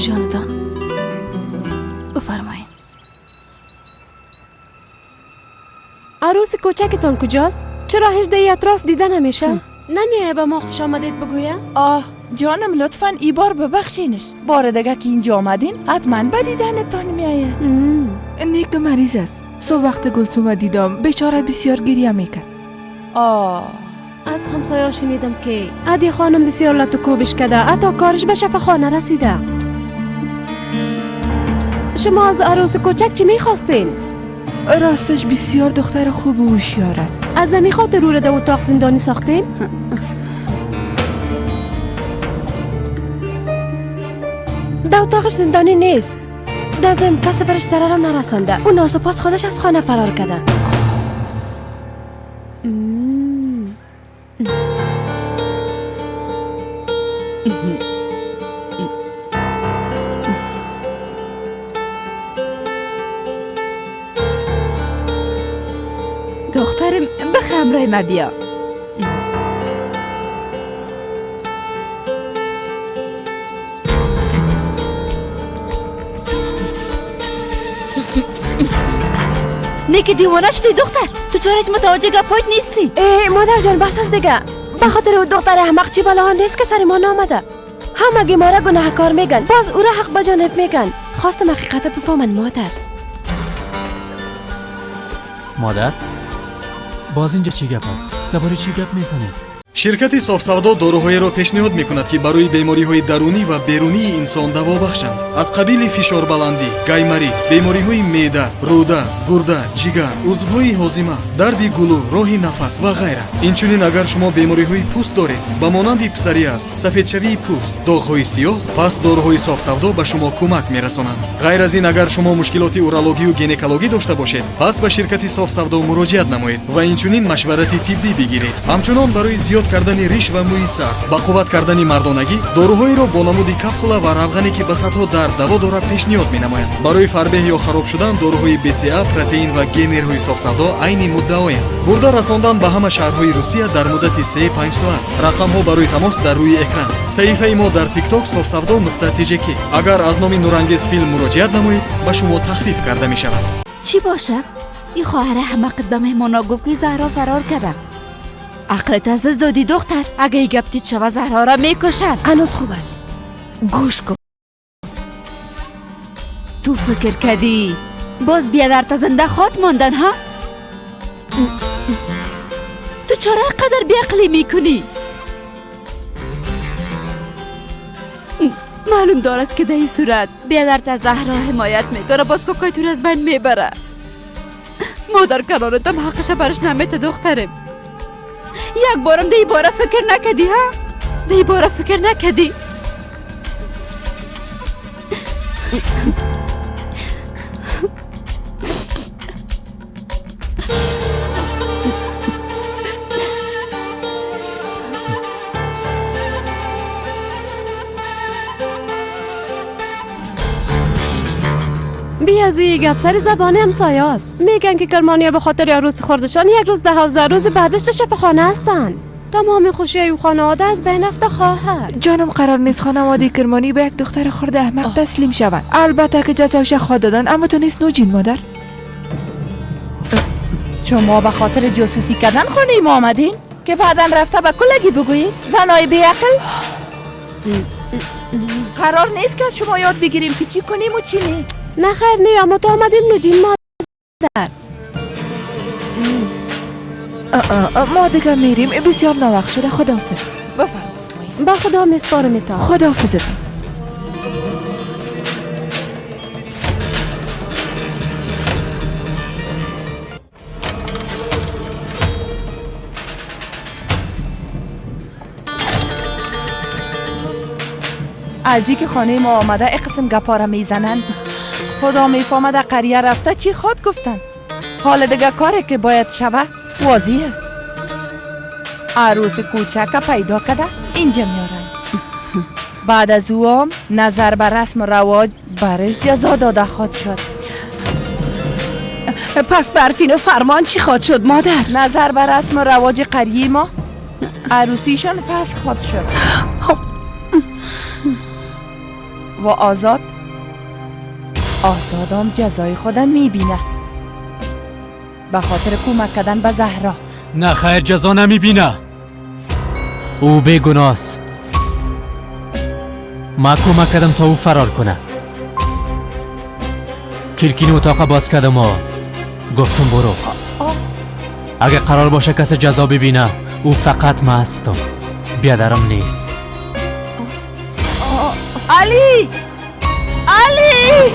جانتان بفرمایید. عروس کوچکتان کجاست؟ چرا هجده اطراف دیده نمیشه؟ نمیه به ما خوش آمدید بگویه؟ جانم لطفاً ای بار ببخشینش. بار دیگه که اینجا آمدین حتما به دیدنتان میایه. نیک مریض است. سو وقت گلسوم دیدم بیچاره بسیار گریه میکرد. از همسایا شنیدم که عدی خانم بسیار لطو کوبش کده، حتی کارش به شفاخانه رسیده. شما از عروس کوچک چی میخواستین؟ راستش بسیار دختر خوب و هوشیار است. از امی خاطر رو ده اتاق زندانی ساختین؟ ده اتاقش زندانی نیست. دازم کسی برش ضررم نرسانده. اون ناسپاس خودش از خانه فرار کرده. دخترم بخم رای ما بیا. نیک دیوانه شدی دختر. تو چرا هیچ متوجه گپایت نیستی؟ مادر جان بس از دیگه. به خاطر او دختر احمق چی بلا نیست که سر ما نامده. همگی ما را گناهکار میگن، باز او را حق به جانب میگن. خواستم حقیقت بفهمن مادر. مادر باز اینجا چی گپ است؟ درباره چی گپ میزنید؟ شرکت صاف‌سودا доруҳоеро пешниҳод мекунад ки барои бемориҳои дарунӣ ва берунии инсон даво бахшанд. аз қабили фишорбаландӣ, гаймарид, бемориҳои меъда, рӯда, гурда, ҷигар, узвҳои ҳозима, дарди гулӯ, роҳи нафас ва ғайра. инчунин агар шумо бемориҳои пӯст доред, ба монанди псориаз, сафедшавии пӯст, доғҳои сиёҳ, пас доруҳои софсавдо ба шумо кӯмак мерасонанд. ғайр аз ин агар шумо мушкилоти урологию гинекологӣ дошта бошед, пас ба ширкати софсавдо муроҷиат намоед ва инчунин машварати тиббӣ бигиред. ҳамчунон барои зиёд кардани риш ва мӯи сар, ба қувват кардани мардонагӣ, доруҳоеро бо намуди капсула ва равғане ки ба сатҳо дард даво дорад пешниҳод менамоянд. барои фарбеҳ ё хароб шудан доруҳои БЦА, протеин ва генерҳои софсавдо айни муддаоянд. бурда расондан ба ҳама шаҳрҳои Русия дар муддати 3-5 соат. рақамҳо барои тамос дар рӯи экран. саҳифаи мо дар TikTok sofsavdo.tjk. агар аз номи нурангез филм муроҷиат намоед, ба шумо тахфиф карда мешавад. چی باشه؟ این خواهر احمقت به مهمانا گفت که زهرا فرار کرده. عقلت از دست دادی دختر. اگه ای گپتید شوه زهرا را میکشن. هنوز خوب است. گوش کن. تو فکر کردی باز بیادرت زنده خود ماندن ها؟ تو چرا قدر بیعقلی میکنی؟ معلوم دارست که در این صورت بیادرت از زهرا حمایت میکنه، باز کوکای تو از من میبره. مادر کنارتم حقش برش نمیته دخترم. یک بارم دی باره فکر نکدی ها؟ دی باره فکر نکدی؟ بی از اوی گپ سر زبان همسایه است. میگن که کرمانیا به خاطر عروس خوردشان یک روز 12 روز بعدش در شفاخانه هستن. تمام خوشی او خانواده از بین رفته خواهر. جانم قرار نیست خانواده کرمانی به یک دختر خرد احمق تسلیم شوند. البته که جزاش خود دادن، اما تو نیست نوجین مادر. شما به خاطر جاسوسی کردن خانه ما آمدین؟ که بعداً رفته به کلگی بگویید؟ زنای بیعقل؟ قرار نیست که از شما یاد بگیریم که چی کنیم و چی نه. نه خیر نه، اما تو آمدیم نوجین مادر. ما دیگه میریم، بسیار ناوقت شده. خداحافظ. بفرمایید. با خدا میسپارمتان. خداحافظتان. از اینکه خانه ما آمده این قسم گپا را میزنن. خدا میفهمه در قریه رفته چی خود گفتن. حال دیگه کاری که باید شوه واضح است. عروس کوچک پیدا کرده اینجا میارن. بعد از او هم نظر به رسم و رواج برش جزا داده خود شد. پس برفین و فرمان چی خواهد شد مادر؟ نظر به رسم و رواج قریه ما عروسیشان فسخ خود شد. و آزادم جزای خودم میبینه به خاطر کمک کردن به زهرا. نه خیر، جزا نمیبینه. او بیگناست. ما کمک کردم تا او فرار کنه. کلکین اتاق باز کردم و گفتم برو. اگه قرار باشه کسی جزا ببینه، او فقط من هستم، بیادرم نیست. علی! علی!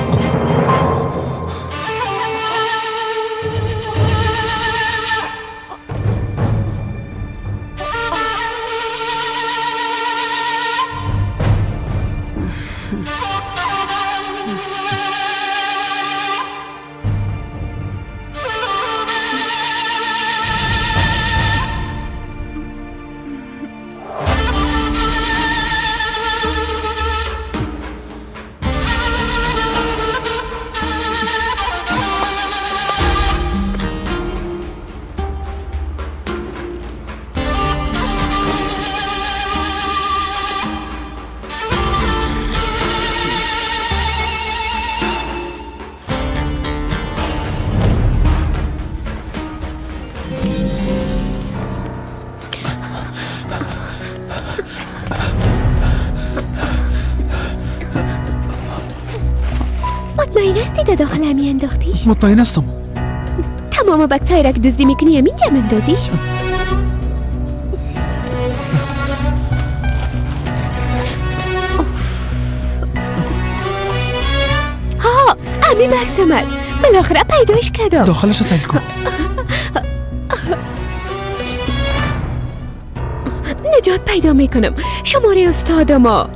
مطمئن هستی در داخل همی انداختیش؟ مطمئن هستم. تمام بکتایی را که دزدی میکنی همین جمع اندازیش؟ ها همین بکسم هست، بالاخره پیدایش کردم. داخلش سیل کن. نجات پیدا میکنم. شماره استادما،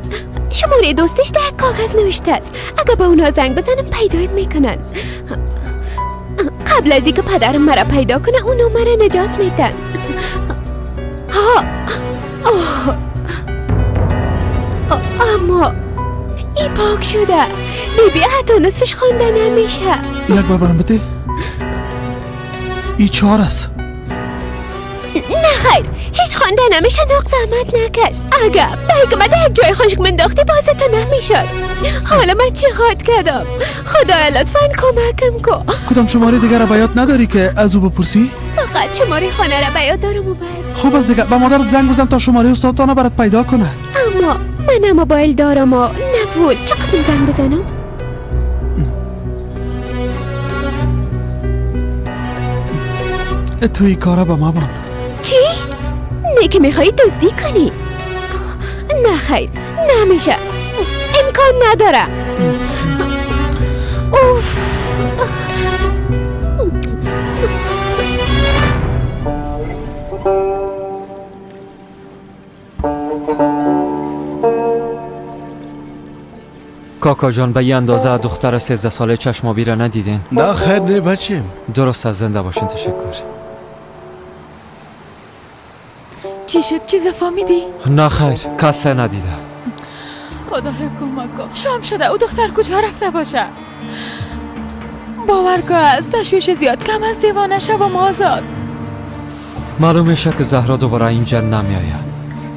شماره دوستش در کاغذ نوشته است. اگه با اونا زنگ بزنم پیدا میکنن. قبل از اینکه پدرم مرا پیدا کنه اونو مرا نجات میدن. ها اما ای پاک شده. بیبی حتی نصفش خونده نمیشه. یک بار برم بده. ای 4 است. نه خیر، هیچ خونده نمیشه. نق زحمت نکش. اگه بگه من یک جای خشک منداختی بازتو نمیشد. حالا من چی خواهد کردم؟ خدایا لطفاً کمکم کن. کدام شماره دیگر را بیاد نداری که از او بپرسی؟ فقط شماره خانه را بیاد دارم و بس. خوب از دیگه به مادرت زنگ بزن تا شماره استادتانه برات پیدا کنه. اما من موبایل دارم و نتول. چه قسم زنگ بزنم؟ توی کارا با ما بان. چی؟ نه که میخوایی دزدی کنی؟ نه خیر، نمیشه. امکان نداره. اوف. کاکا جان، به یه اندازه دختر 13 ساله چشمابی را ندیدین؟ نه خیر، نه بچیم. درست از زنده باشین. تشکر. چی شد؟ چیز فهمیدی؟ نه خیر، کسی ندیده. خدایا کمک کن. شام شده، او دختر کجا رفته باشه؟ باور کن از تشویش زیاد کم از دیوانه شوم آزاد. معلوم میشه که زهرا دوباره اینجا نمیآید.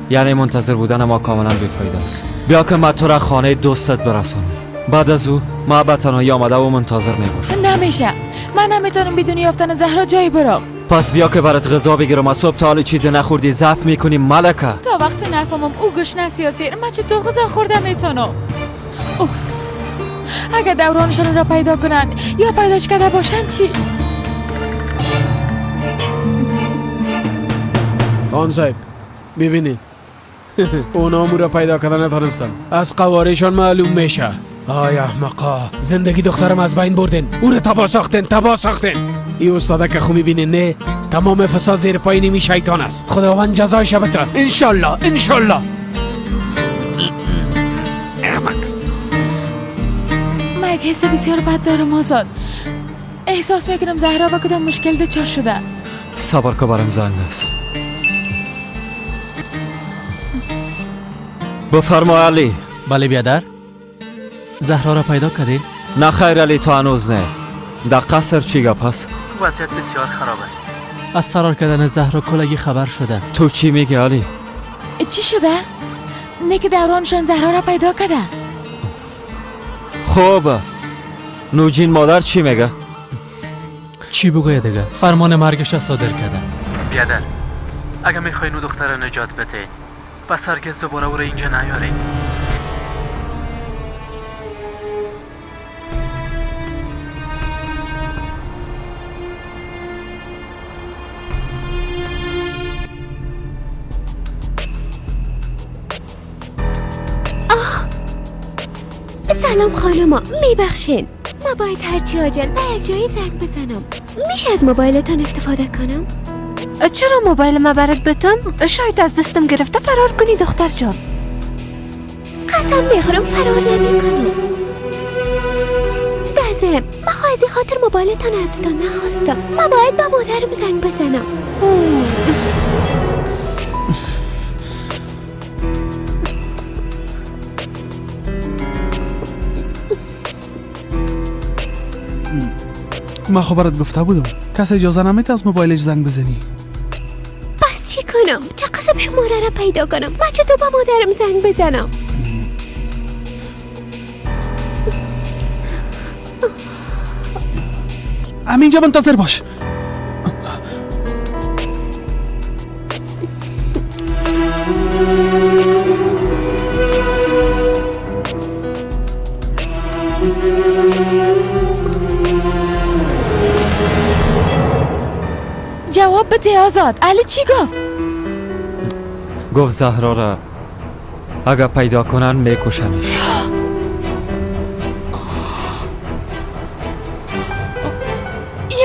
یعنی منتظر بودن ما کاملا بیفایده است. بیا که من تو را خانه دوستت برسانم. بعد از او ما به تنهایی آمده و منتظر میباشم. نمیشه، من نمیتونم بدون یافتن زهرا جایی برم. پس بیا که برات غذا بگیرم. از صبح تا حالا چیزی نخوردی، ضعف میکنی ملکه. تا وقتی نفهمم او گشنه سیاسی من چطور غذا خورده میتونم. اگه دورانشان را پیدا کنن یا پیداش کرده باشن چی؟ خان صاحب ببینید اونا امو را پیدا کردن نتانستن. از قوارشان معلوم میشه. آی احمقا، زندگی دخترم از بین بردن. او را تباه ساختن. ای استاده که خو میبینین نه؟ تمام فساد زیر پای نیمی شیطان است. خداوند جزایش بده انشالله. احمق. من یک حس بسیار بد دارم آزاد. احساس میکنم زهرا با کدام مشکل دچار شده. صبر که برم زنگ است. بفرما علی. بله بیادر، زهرا را پیدا کردین؟ نه خیر علی، تو هنوز نه. در قصر چی گپ است؟ وضعیت بسیار خراب است. از فرار کردن زهرا کلگی خبر شده. تو چی میگی علی؟ چی شده؟ نه که دورانشان زهرا را پیدا کرده. خب نوجین مادر چی میگه؟ چی بگوید دیگه؟ فرمان مرگش را صادر کردن. بیادر اگه میخواین او دختر نجات بده پس هرگز دوباره او را اینجا نیارین. سلام خانما، میبخشین ما باید هرچی آجل به یک جایی زنگ بزنم. میشه از موبایلتان استفاده کنم؟ چرا موبایل ما برات بتم؟ شاید از دستم گرفته فرار کنی دختر جان. قسم میخورم فرار نمیکنم. دازم ما خواهی خاطر موبایلتان ازتان نخواستم. ما باید با مادرم زنگ بزنم. من خبرت گفته بودم کسی اجازه نمیده از موبایلش زنگ بزنی. پس چی کنم؟ چه قسم شماره را پیدا کنم؟ من چطور با مادرم زنگ بزنم؟ همینجا منتظر باش. جواب بده آزاد. علی چی گفت؟ گفت زهرا را اگه پیدا کنن میکشنش.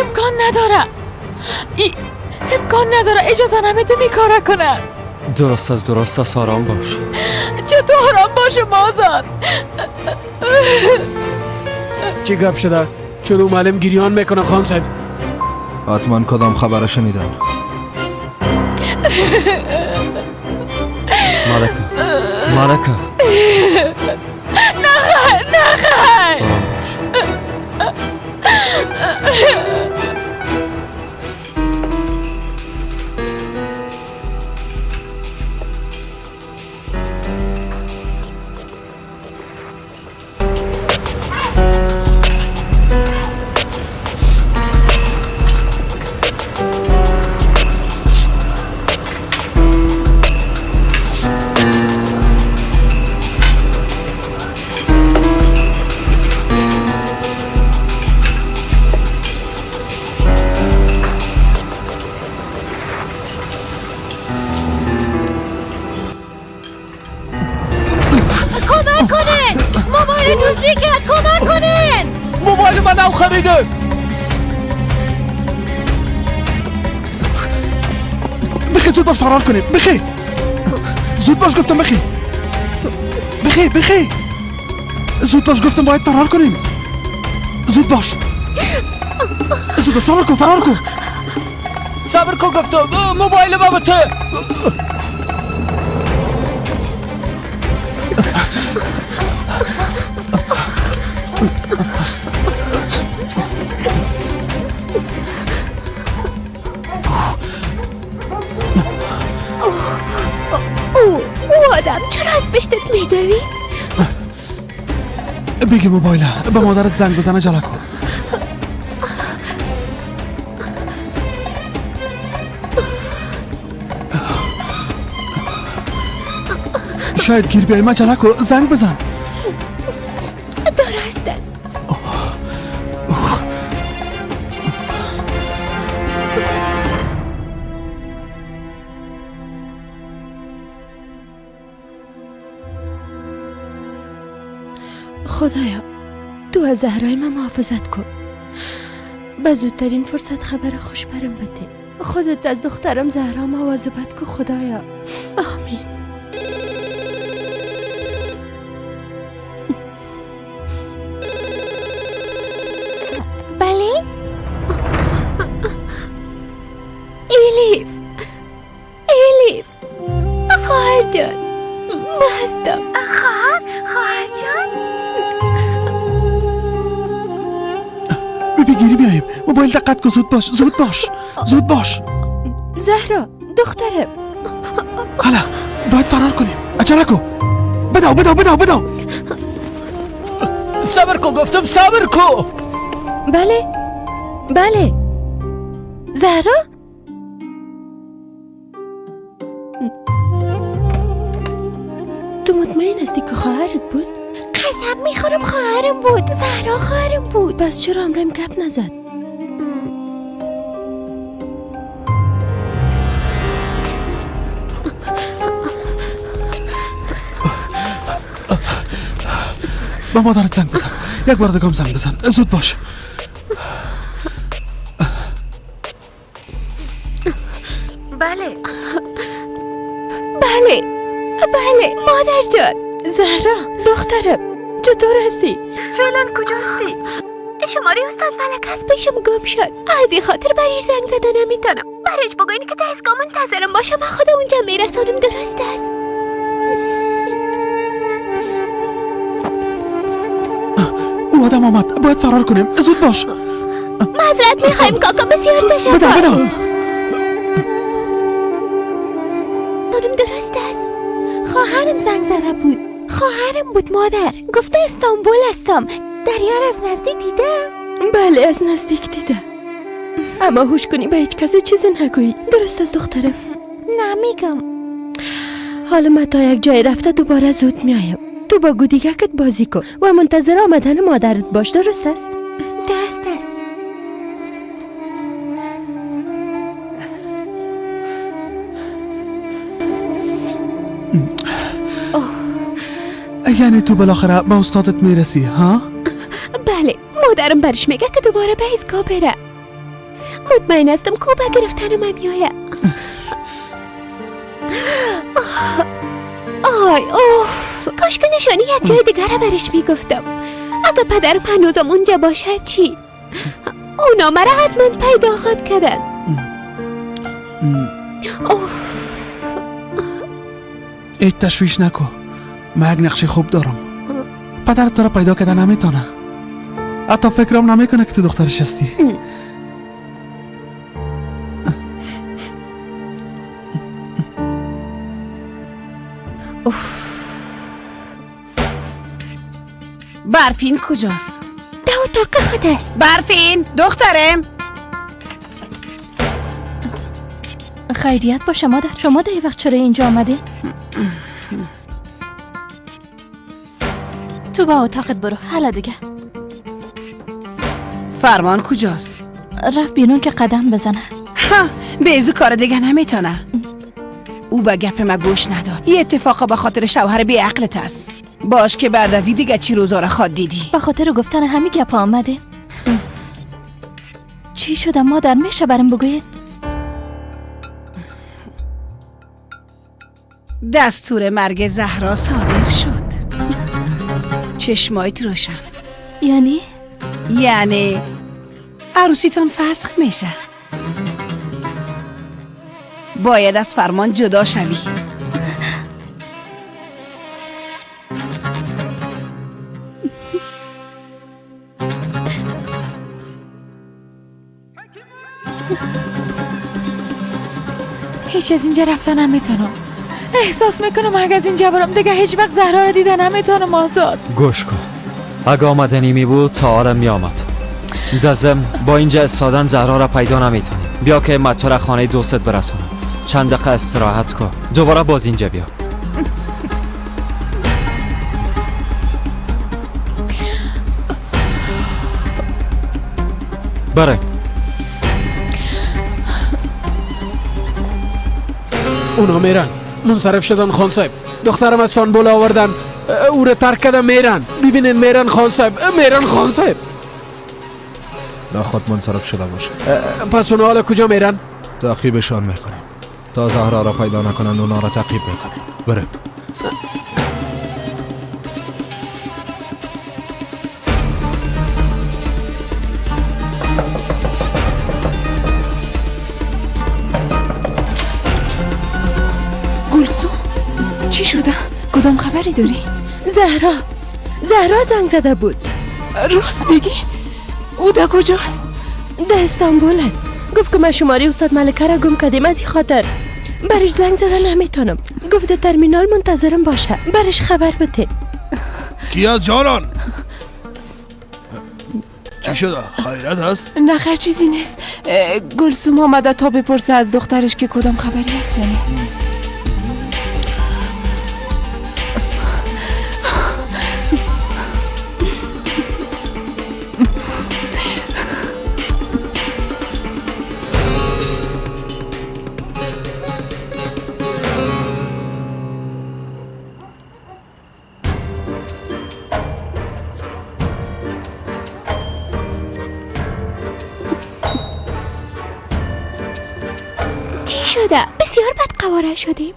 امکان نداره. امکان نداره. اجازه نمیده کارا کنه. درست است آرام باش. چطور آرام باشم آزاد؟ چی گپ شده؟ چرا معلم گریان میکنه خان صاحب؟ حتما کدام خبر شنیدن؟ ملکه نخیر. موبایل من نو خریده. بخی زود باش فرار کنیم. بخی زود باش گفتم. بخی زود باش گفتم باید فرار کنیم. زود باش فرار کن. صبر کن گفتم. موبایل ما بته. آدم چرا از پشتت میدوی؟ بگی موبایل به مادرت زنگ بزنه جلو کن. شاید گیر بیایی. من جلو کن. زنگ بزن. درست است. خدایا تو از زهرای من محافظت کن. به زودترین فرصت خبر خوش برم بده. خودت از دخترم زهرا مواظبت کن خدایا. آمین. بله؟ ایلیف خواهر جان من هستم. خواهر جان بگیری بیاییم. موبایل دقت کن. زود باش. زهرا دخترم. حالا باید فرار کنیم. عجله کن. بدو صبر کو گفتم صبر کو. بله بله زهرا تو مطمئن هستی که خواهرت بود؟ قسم میخورم خواهرم بود. زهرا خواهرم بود. پس چرا امرم گپ نزد؟ با مادرت زنگ بزن. یک بار دیگه هم زنگ بزن. زود باش. بله بله بله مادر جان. زهرا دخترم چطور هستی؟ فعلا کجا هستی؟ شماره استاد ملک از پیشم گم شد. از این خاطر برش زنگ زدن نمیتونم. برش بگوین که دستگاه منتظرم باشه. من خودم اونجا میرسانم. درست است؟ او آدم آمد. باید فرار کنیم. زود باش. معذرت میخوایم کاکا. بسیار تشکر. بده. خانم درست است. خواهرم زنگ زده بود. خواهرم بود مادر. گفته استانبول هستم. دریا را از نزدیک دیده؟ بله از نزدیک دیده. اما هوش کنی به هیچ کسی چیزی نگویی. درست است دخترم؟ نمیگم. حالا من تا یک جای رفته دوباره زود میایم. تو با گودیگکت بازی کن و منتظر آمدن مادرت باش. درست است؟ درست است. یعنی تو بالاخره با استادت میرسی ها؟ بله مادرم برش میگه که دوباره به ایستگاه بره. مطمئن هستم کوبه گرفتن من میایه. آی اوف کاش که نشانی یک جای دیگر را برش میگفتم. اگه پدرم هنوزم اونجا باشه چی؟ اونا مرا حتما پیدا خواهد کردن. هیچ تشویش نکن. من یک نقشه خوب دارم. پدرت تو را پیدا کردن نمیتونه. حتی فکرم نمیکنه که تو دخترش هستی. برفین کجاست؟ در اتاق خود است. برفین دخترم. خیریت باشه مادر. شما در این وقت چرا اینجا آمده؟ تو با اتاقت برو. حالا دیگه فرمان کجاست؟ رفت بیرون که قدم بزنه. ها بیزو کار دیگه نمیتونه. او به گپ ما گوش نداد. یه اتفاق به خاطر شوهر بی عقلت است. باش که بعد از این دیگه چی روزا را خواد دیدی؟ به خاطر گفتن همین گپ آمده. چی شده مادر؟ میشه برام بگوید؟ دستور مرگ زهرا صادر شد. چشمایت روشن. یعنی عروسیتان فسخ میشه. باید از فرمان جدا شوی. هیچ از اینجا رفتن نمیتونم. احساس میکنم اگه از اینجا برم دیگه هیچ وقت زهرا رو دیدن نمیتونم. آزاد گوش کن. اگه آمدنی می بود تا آرم می آمد. دزم با اینجا استادن زهرا را پیدا نمیتونیم. بیا که من تو را خانه دوستت برسونم. چند دقیقه استراحت کن. دوباره باز اینجا بیا. بره. اونا میرن. منصرف شدن خان صاحب. دخترم از استانبول آوردن. او رو ترک کردن میرن. ببینین میرن خان صاحب. میرن خان صاحب. نخواد منصرف شده باشه. پس اونا حالا کجا میرن؟ تعقیبشان میکنیم. تا زهرا را پیدا نکنند اونا را تعقیب میکنیم. بریم. گلسوم چی شده؟ کدام خبری داری؟ زهرا زنگ زده بود. راست میگی؟ او در کجاست؟ در استانبول است. گفت که من شماره استاد ملکه را گم کردیم. از این خاطر برش زنگ زدن نمیتونم. گفت در ترمینال منتظرم باشه. برش خبر بده. کی از جانان؟ چی شده؟ خیرت هست؟ نه خیر چیزی نیست. گلسوم آمده تا بپرسه از دخترش که کدام خبری هست یعنی. شده؟ بسیار بد قواره شدیم.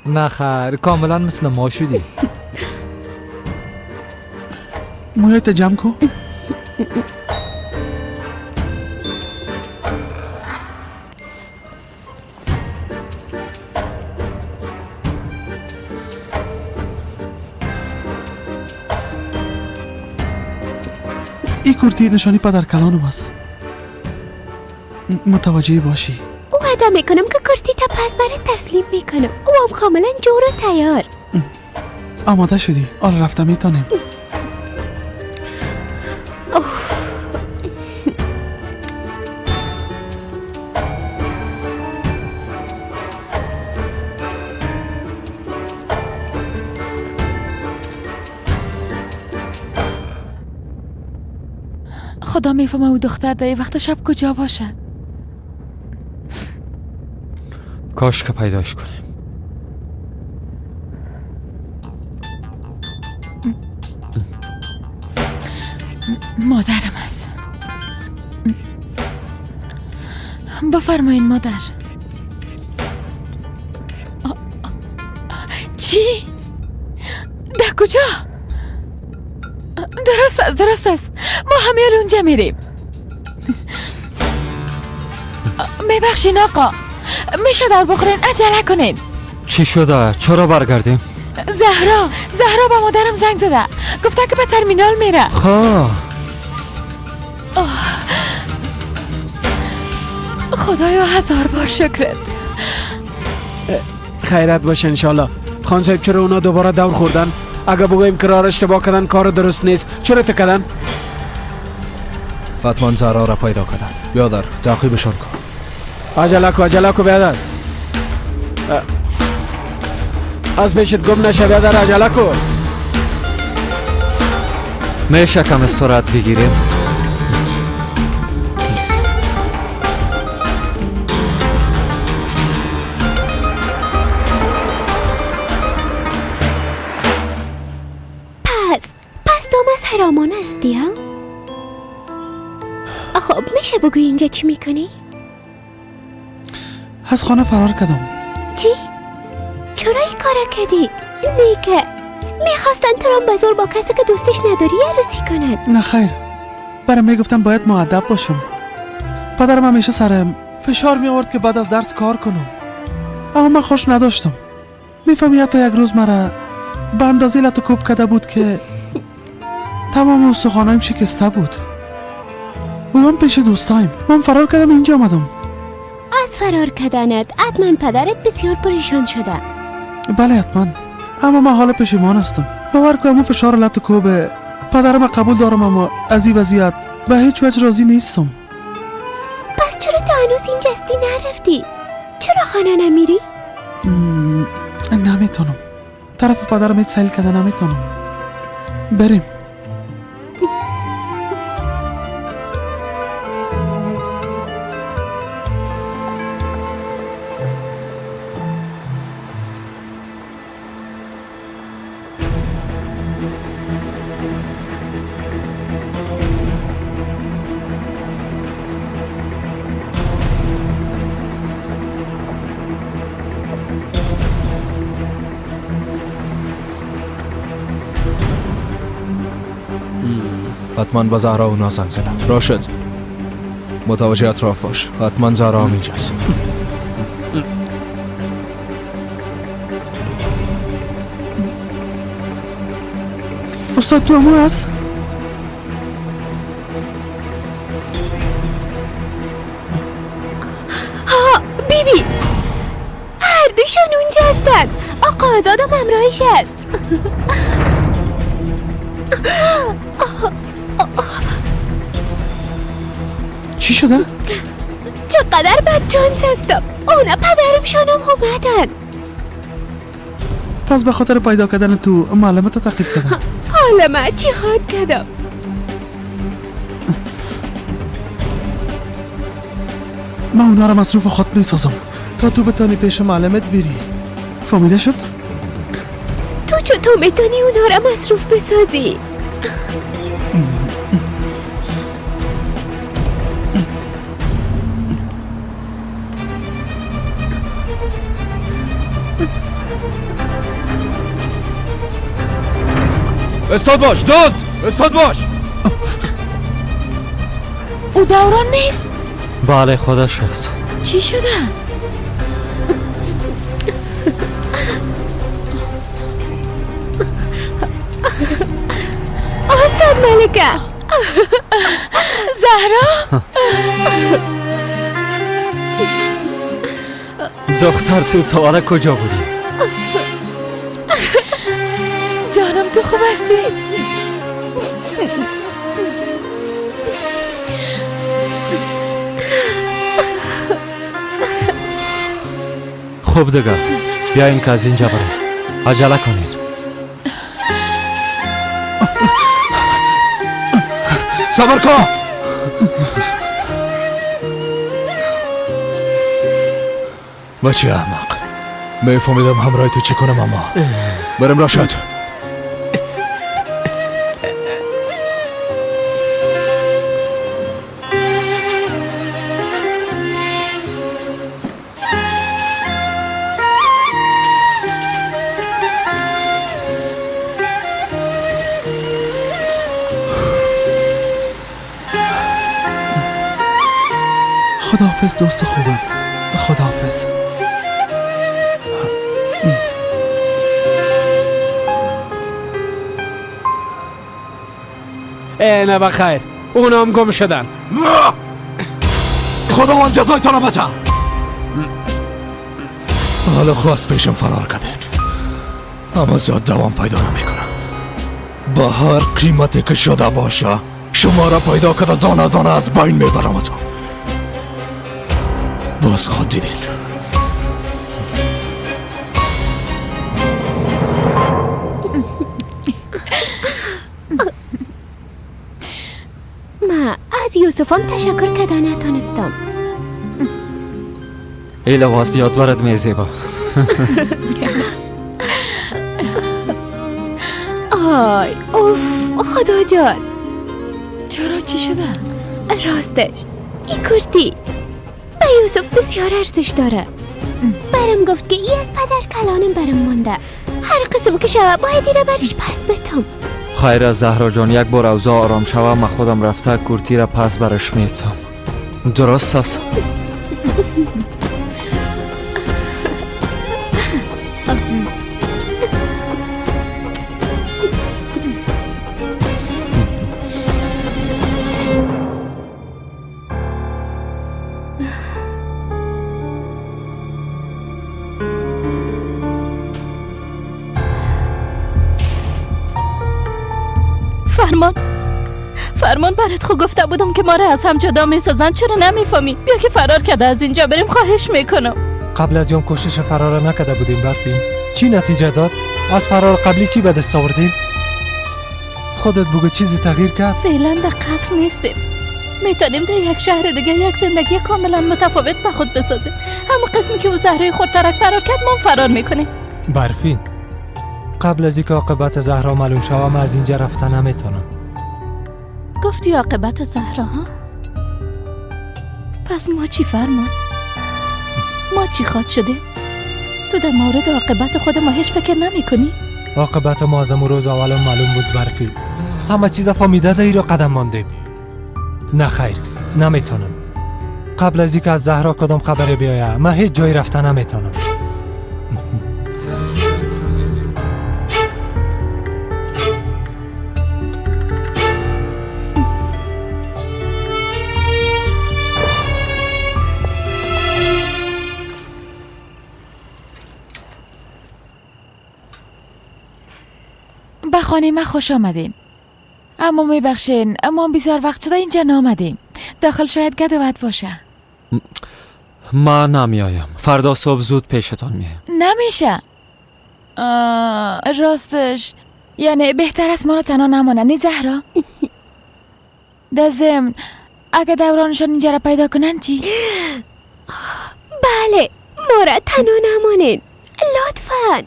نه خیر کاملا مثل ما شدی. مویت جمع کو. این کرتی نشانی پدر کلانم است. متوجه باشی. وعده میکنم که کرتی تا پس برات تسلیم میکنم. او هم کاملا جور و تیار. آماده شدی؟ آل رفته میتونیم. خدا میفهمه او دختر در وقت شب کجا باشه. کاش که پیداش کنیم. مادرم است. بفرمایین مادر. چی؟ در کجا؟ درست است ما همه اونجا میریم. میبخشین آقا، میشه دار بخورین، عجله کنین. چی شده؟ چرا برگردیم؟ زهرا با مادرم زنگ زده، گفته که به ترمینال میره. خدایا هزار بار شکرت. خیرت باشه انشالله. خان صاحب چرا اونا دوباره دور خوردن؟ اگه بگویم که راه اشتباه کردن کار درست نیست، چرا تکدن؟ حتما زهرا را پیدا کردن. بیادر تعقیبشان کن. عجله کو بیادر. از پیشت گم نشه بیادر، عجله کو. میشه کم سرعت بگیریم؟ پس تو از هرامان هستی ها؟ خب میشه بگوی اینجا چی میکنی؟ از خانه فرار کردم. چی؟ چرا این کار کردی؟ نیکه میخواستن تو را بزار با کسی که دوستش نداری عروسی کنند. نه خیر، برای میگفتن باید مؤدب باشم. پدرم همیشه سرم فشار می آورد که بعد از درس کار کنم، اما من خوش نداشتم. میفهمی حتی یک روز مرا به اندازه لطو کرده بود که تمام استخوانایم شکسته بود. بودم پیش دوستایم. من فرار کردم اینجا آمدم. از فرار کردنت حتما پدرت بسیار پریشان شده. بله حتما، اما من حال پشیمان هستم. باور کنم فشار لطو به پدرم قبول دارم، اما از این وضعیت به هیچ وجه راضی نیستم. پس چرا تا هنوز این جستی نرفتی؟ چرا خانه نمیری؟ نمیتونم، طرف پدرم هیچ سیل کرده نمیتونم. بریم. حتما با زهرا اونا زنگ زدن. راشد متوجه اطراف باش، حتما زهرا هم اینجاست. استاد تو همون هست؟ بیبی هر دوشون اونجا هستن. آقا آزادم همراهش هست. چی شده؟ چقدر بدجانس هستم. اونا پدرمشانم اومدن. پس به خاطر پیدا کردن تو معلمت تعقیب کردن. حالا من چی خواهد کردم؟ من اونا رو مصروف خود میسازم تا تو بتانی پیش معلمت بری. فهمیده شد؟ تو چطور میتونی اونا رو مصروف بسازی؟ استاد باش دوست، استاد باش. او دوران نیست؟ بله خودش است. چی شده؟ استاد ملکه زهرا دختر تو تا حالا کجا بودی؟ جانم تو خوب هستی؟ خوب دیگه بیاین که از اینجا بریم. عجله کنید. صبر کن. بچه احمق، میفهمیدم همراه تو چی کنم اما برم راشد. خداحافظ دوست خوبم. خداحافظ. نه بخیر، اونا هم گم شدن. خداوند جزایتان بده. حالا خواست پیشم فرار کردین، اما زیاد دوام پیدا نمیکنم. با هر قیمتی که شده باشه شما را پیدا کرده دانه دانه از بین میبرم. تو باز خود دیدین. من از یوسفم تشکر کردن نتونستم. ای لباس یاد برد میزیبا. آی اوف خدا جان. چرا چی شده؟ راستش این کرتی به یوسف بسیار ارزش داره. برم گفت که ای از پدر کلانم برم مانده. هر قسم که شوه باید ایره برش پس بتم. خیر از زهرا جان، یک بار اوضاع آرام شوه من خودم رفته کورتی را پس برش میتم. درست است؟ فرمان برات خو گفته بودم که ما را از هم جدا میسازن. چرا نمیفهمی؟ بیا که فرار کرده از اینجا بریم. خواهش میکنم. قبل از یوم کوشش فرار نکرده بودیم برفین. چی نتیجه داد؟ از فرار قبلی چی به دست آوردیم؟ خودت بگو چیزی تغییر کرد؟ فعلا در قصر نیستیم. میتونیم در یک شهر دیگه یک زندگی کاملا متفاوت به خود بسازیم. همون قسمی که او زهرای خورترک فرار کرد ما فرار میکنیم. برفین قبل از اینکه عاقبت زهرا معلوم شوه من از اینجا رفتن نمیتونم. گفتی عاقبت زهرا ها؟ پس ما چی فرمان؟ ما چی خواد شده؟ تو در مورد عاقبت خود ما هیچ فکر نمی کنی؟ عاقبت ما از امون روز اول معلوم بود برفی. همه چیز فهمیده دایی رو قدم ماندیم. نه خیر نمیتونم. قبل از اینکه از زهرا کدام خبری بیایه من هیچ جایی رفتن نمیتونم. به خانه من خوش آمدین. اما میبخشین اما بسیار وقت شده اینجا نامدیم. داخل شاید گدوت باشه. من نمیایم. فردا صبح زود پیشتان میایم. نمیشه. راستش یعنی بهتر است ما رو تنها نمانه، نی زهرا؟ در ضمن اگه دورانشان اینجا را پیدا کنن چی؟ بله، ما را تنها نمانین لطفاً.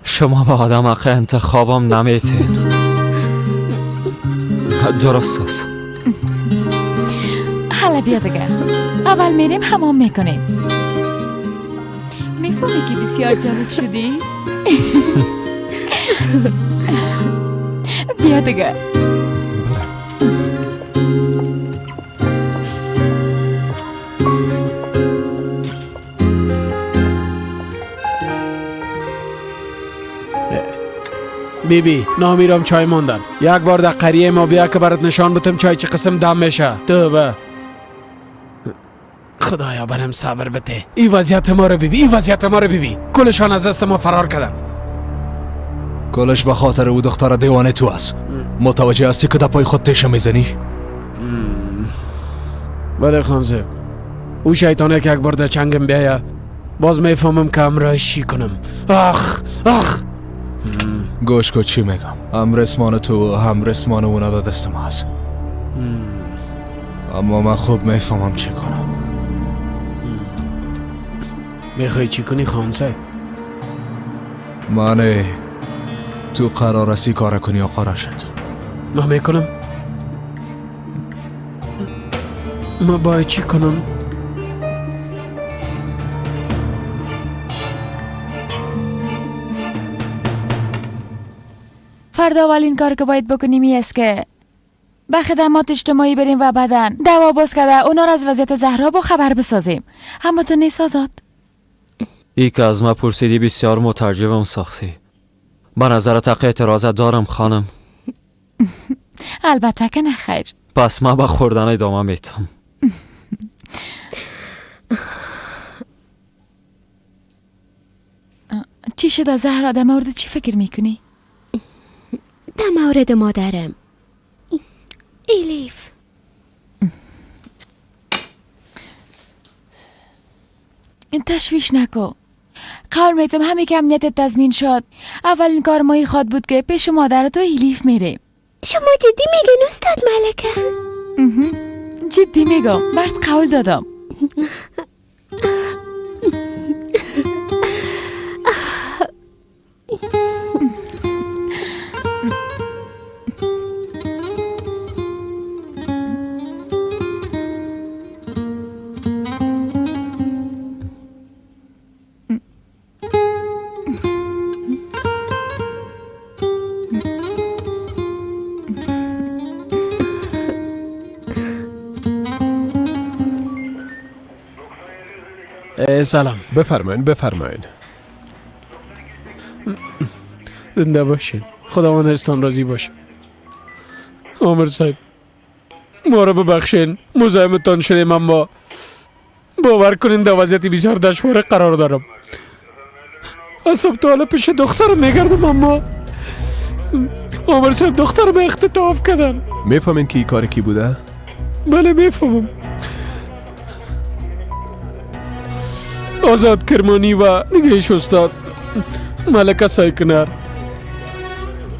شما با آدم حق انتخابم نمیتین. درست است. حالا بیا دیگه. اول میریم حمام میکنیم. میفهمی که بسیار جالب شدی؟ بیا دیگه. بیبی نامیرم چای موندن. یک بار در قریه ما بیا که برات نشان بتم چای چه قسم دم میشه. توبه. خدایا برم صبر بده. این وضعیت ما رو بیبی، این وضعیت ما رو بیبی. کلشان از دست ما فرار کردن. کلش به خاطر او دختر دیوانه تو است. متوجه هستی که در پای خود تیشه میزنی؟ بله خانزه. او شیطانه که یک بار در چنگم بیایه باز میفهمم که امرایش چی کنم. آخ آخ. گوش کن چی میگم. هم رسمان تو هم رسمان اونا در دست ما هست. اما من خوب میفهمم چی کنم. میخوای چی کنی خانزه؟ من تو قرار است کار کنی یا قرار شد؟ من میکنم. من باید چی کنم؟ فردا اولین کار که باید بکنیم این است که به خدمات اجتماعی بریم و بعداً دعوا باز کرده اونا را از وضعیت زهرا با خبر بسازیم. اما تو نیست آزاد؟ ای که از ما پرسیدی بسیار متعجبم ساختی. به نظرت حق اعتراضت دارم خانم؟ البته که نه خیر. پس من به خوردن ادامه میتم. چی شده زهرا؟ در مورد چی فکر میکنی؟ در مورد مادرم ایلیف. این تشویش نکو. قول میتم همه که امنیتت تضمین شد اولین کار مایی خواد بود که پیش مادرت و ایلیف میریم. شما جدی میگن استاد ملکه؟ جدی میگم. برات قول دادم. سلام. بفرمایین. زنده باشین. خداوند ازتان راضی باشه. عامر صاحب ما رو ببخشین. مزاحمتان شدیم اما باور کنین در وضعیتی بسیار دشوار قرار دارم. از صبح تا حالا پیش دخترم میگردم اما عامر صاحب دخترم اختطاف کردن. میفهمین که این کار کی بوده؟ بله میفهمم. آزاد کرمانی و نگهش استاد ملکه سایکنر.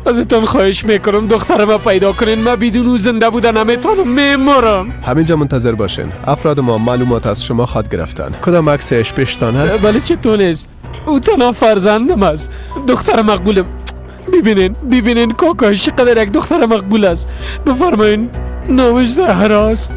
ازتان خواهش میکنم دخترم پیدا کنین. من بدون او زنده بودن نمیتونم. میمارم. همینجا منتظر باشین. افراد ما معلومات از شما خواد گرفتن. کدام عکسش پیشتان هست؟ ولی چطور نیست؟ او تنها فرزندم است. دختر مقبولم. ببینین کاکاش چقدر یک دختر مقبول است. بفرمایین نامش زهراست.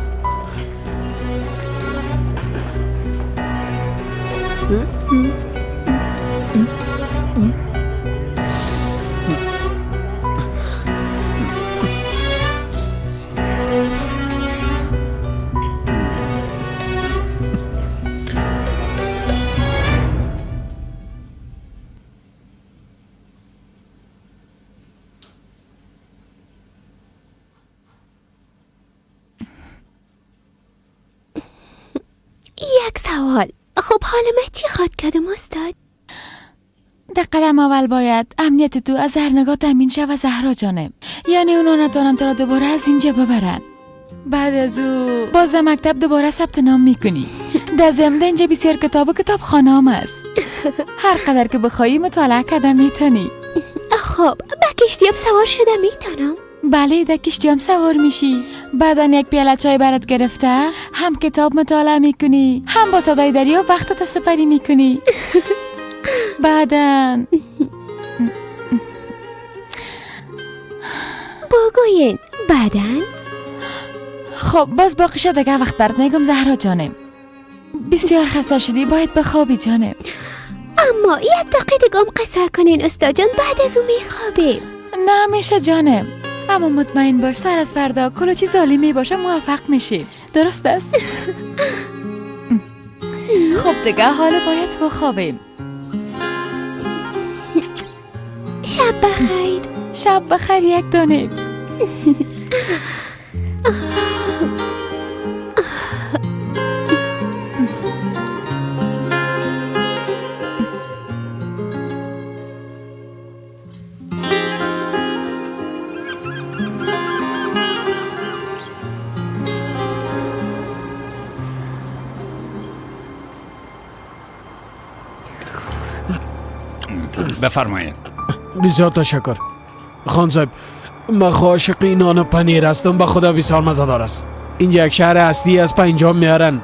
یک سوال. خب حال من چی خواد کردم استاد؟ در قدم اول باید امنیت تو از هر نگاه تامین شه و زهرا جانم، یعنی اونا نتونن تو را دوباره از اینجا ببرن. بعد از او باز در مکتب دوباره ثبت نام میکنی. در ضمن اینجا بسیار کتاب خانه هم است. هر قدر که بخوایی مطالعه کردن میتونی. خب به کشتیم سوار شده میتونم؟ بله در کشتیم سوار میشی. بعدا یک پیاله چای برات گرفته هم کتاب مطالعه میکنی هم با صدای دریا وقتت سپری میکنی. بعدا بگوین بعدا. خب باز باقیش دیگه وقت برات میگم زهرا جانم. بسیار خسته شدی باید بخوابی جانم. اما یک دقیقه دیگه قصه کنین استاد جان، بعد از اون میخوابیم. نه میشه جانم، اما مطمئن باش سر از فردا کلو چیز ظالمی باشه موفق میشی. درست است؟ خب دیگه حالا باید بخوابیم. شب بخیر. شب بخیر یک دانه. بفرمایید. بسیار تشکر خان صاحب. من عاشق نان و پنیر هستم، به خدا بسیار مزه‌دار است. اینجا یک شهر اصلی از اینجا میارن.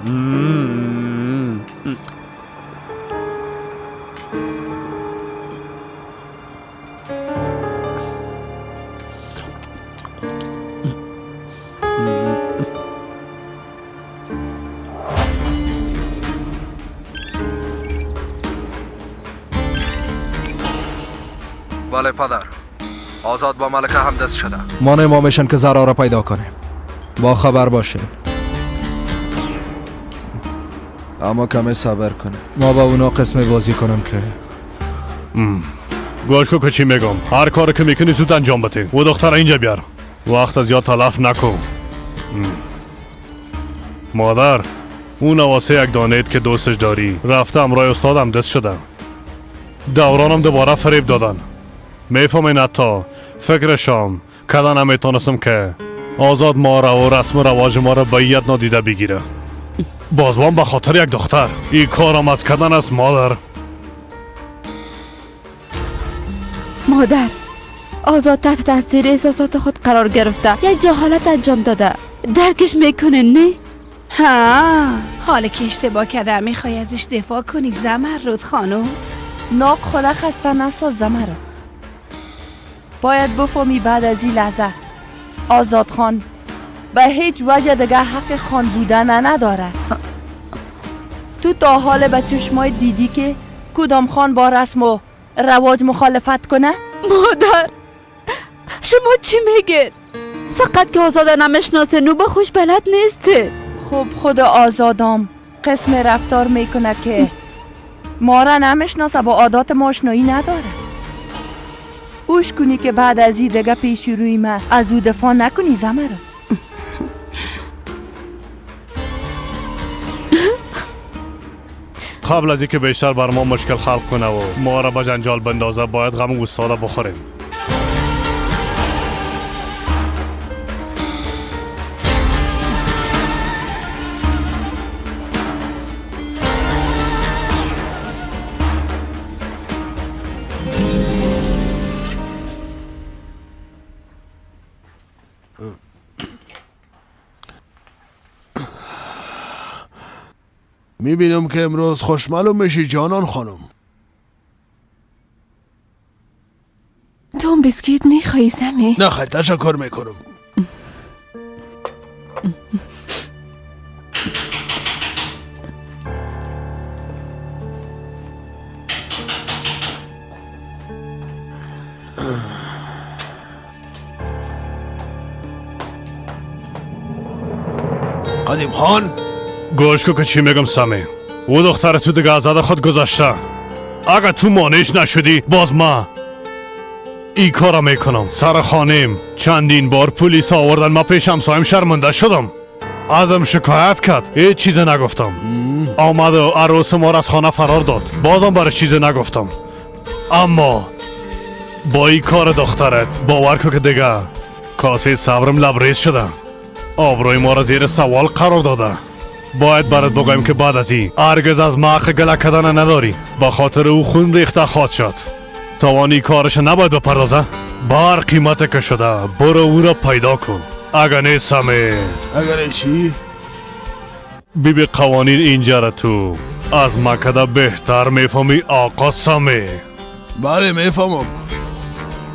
بله پدر، آزاد با ملکه همدست شده. ما نمامیشن که زهرا را پیدا کنیم. با خبر باشین. اما کمی صبر کنه. ما با اونا قسم بازی کنم که گوش کو که چی میگم. هر کاری که میکنی زود انجام بده. و دختر اینجا بیار. وقت از یاد تلف نکن. مادر، اون واسه یک دانید که دوستش داری رفته امرای استادم دست شده. دورانم دوباره فریب دادن. میفهمین حتی فکرشام کدا نمیتونستم که آزاد ما را و رسم و رواج ما را باید نادیده بگیره. بازوان به خاطر یک دختر. این کارم از کدن است مادر. مادر، آزاد تحت تاثیر احساسات خود قرار گرفته، یک جهالت انجام داده. درکش میکنه نه؟ ها، حالا که اشتباه کرده میخوای ازش دفاع کنی زمرد خانم؟ ناق خدا خسته نساز زمرد. باید بفهمی بعد از این لحظه آزاد خان به هیچ وجه دیگه حق خان بودن نداره. تو تا حال به چشمای دیدی که کدام خان با رسم و رواج مخالفت کنه؟ مادر، شما چی میگید؟ فقط که آزاده نمیشناسه نو به خوش بلد نیسته. خب خود آزادام قسم رفتار میکنه که ما را نمیشناسه، با عادات ما آشنایی نداره. اوش کنی که بعد از این دیگه پیش روی من از او دفاع نکنی زمرد. قبل از اینکه بیشتر بر ما مشکل خلق کنه و ما را به جنجال بندازه باید غم استاده بخوریم. میبینم که امروز خوشمالو میشی جانان خانم. تو بیسکیت میخوایی سمی؟ نه خیر تشکر میکنم. قدیم خان، گوش کو که چی میگم سمی. او دختر تو دیگه از خود گذاشته. اگر تو مانعش نشدی باز ما ای کارا میکنم. سر خانیم چندین بار پلیس آوردن، ما پیش همسایم شرمنده شدم. ازم شکایت کرد، هیچ چیز نگفتم. آمد و عروس ما را از خانه فرار داد، بازم برای چیز نگفتم. اما با این کار دخترت باور کن که دیگه کاسه صبرم لبریز شده. آبروی ما را زیر سوال قرار داده. باید برات بگویم که بعد از این هرگز از ما حق گله کردن نداری. با خاطر او خون ریخته خواهد شد. توانی کارش نباید بپردازه. بار قیمت که شده برو او را پیدا کن. اگر نه سمیر. اگر چی؟ بیبی قوانین اینجا را تو از مکده بهتر میفهمی آقا سمیر. بله میفهمم.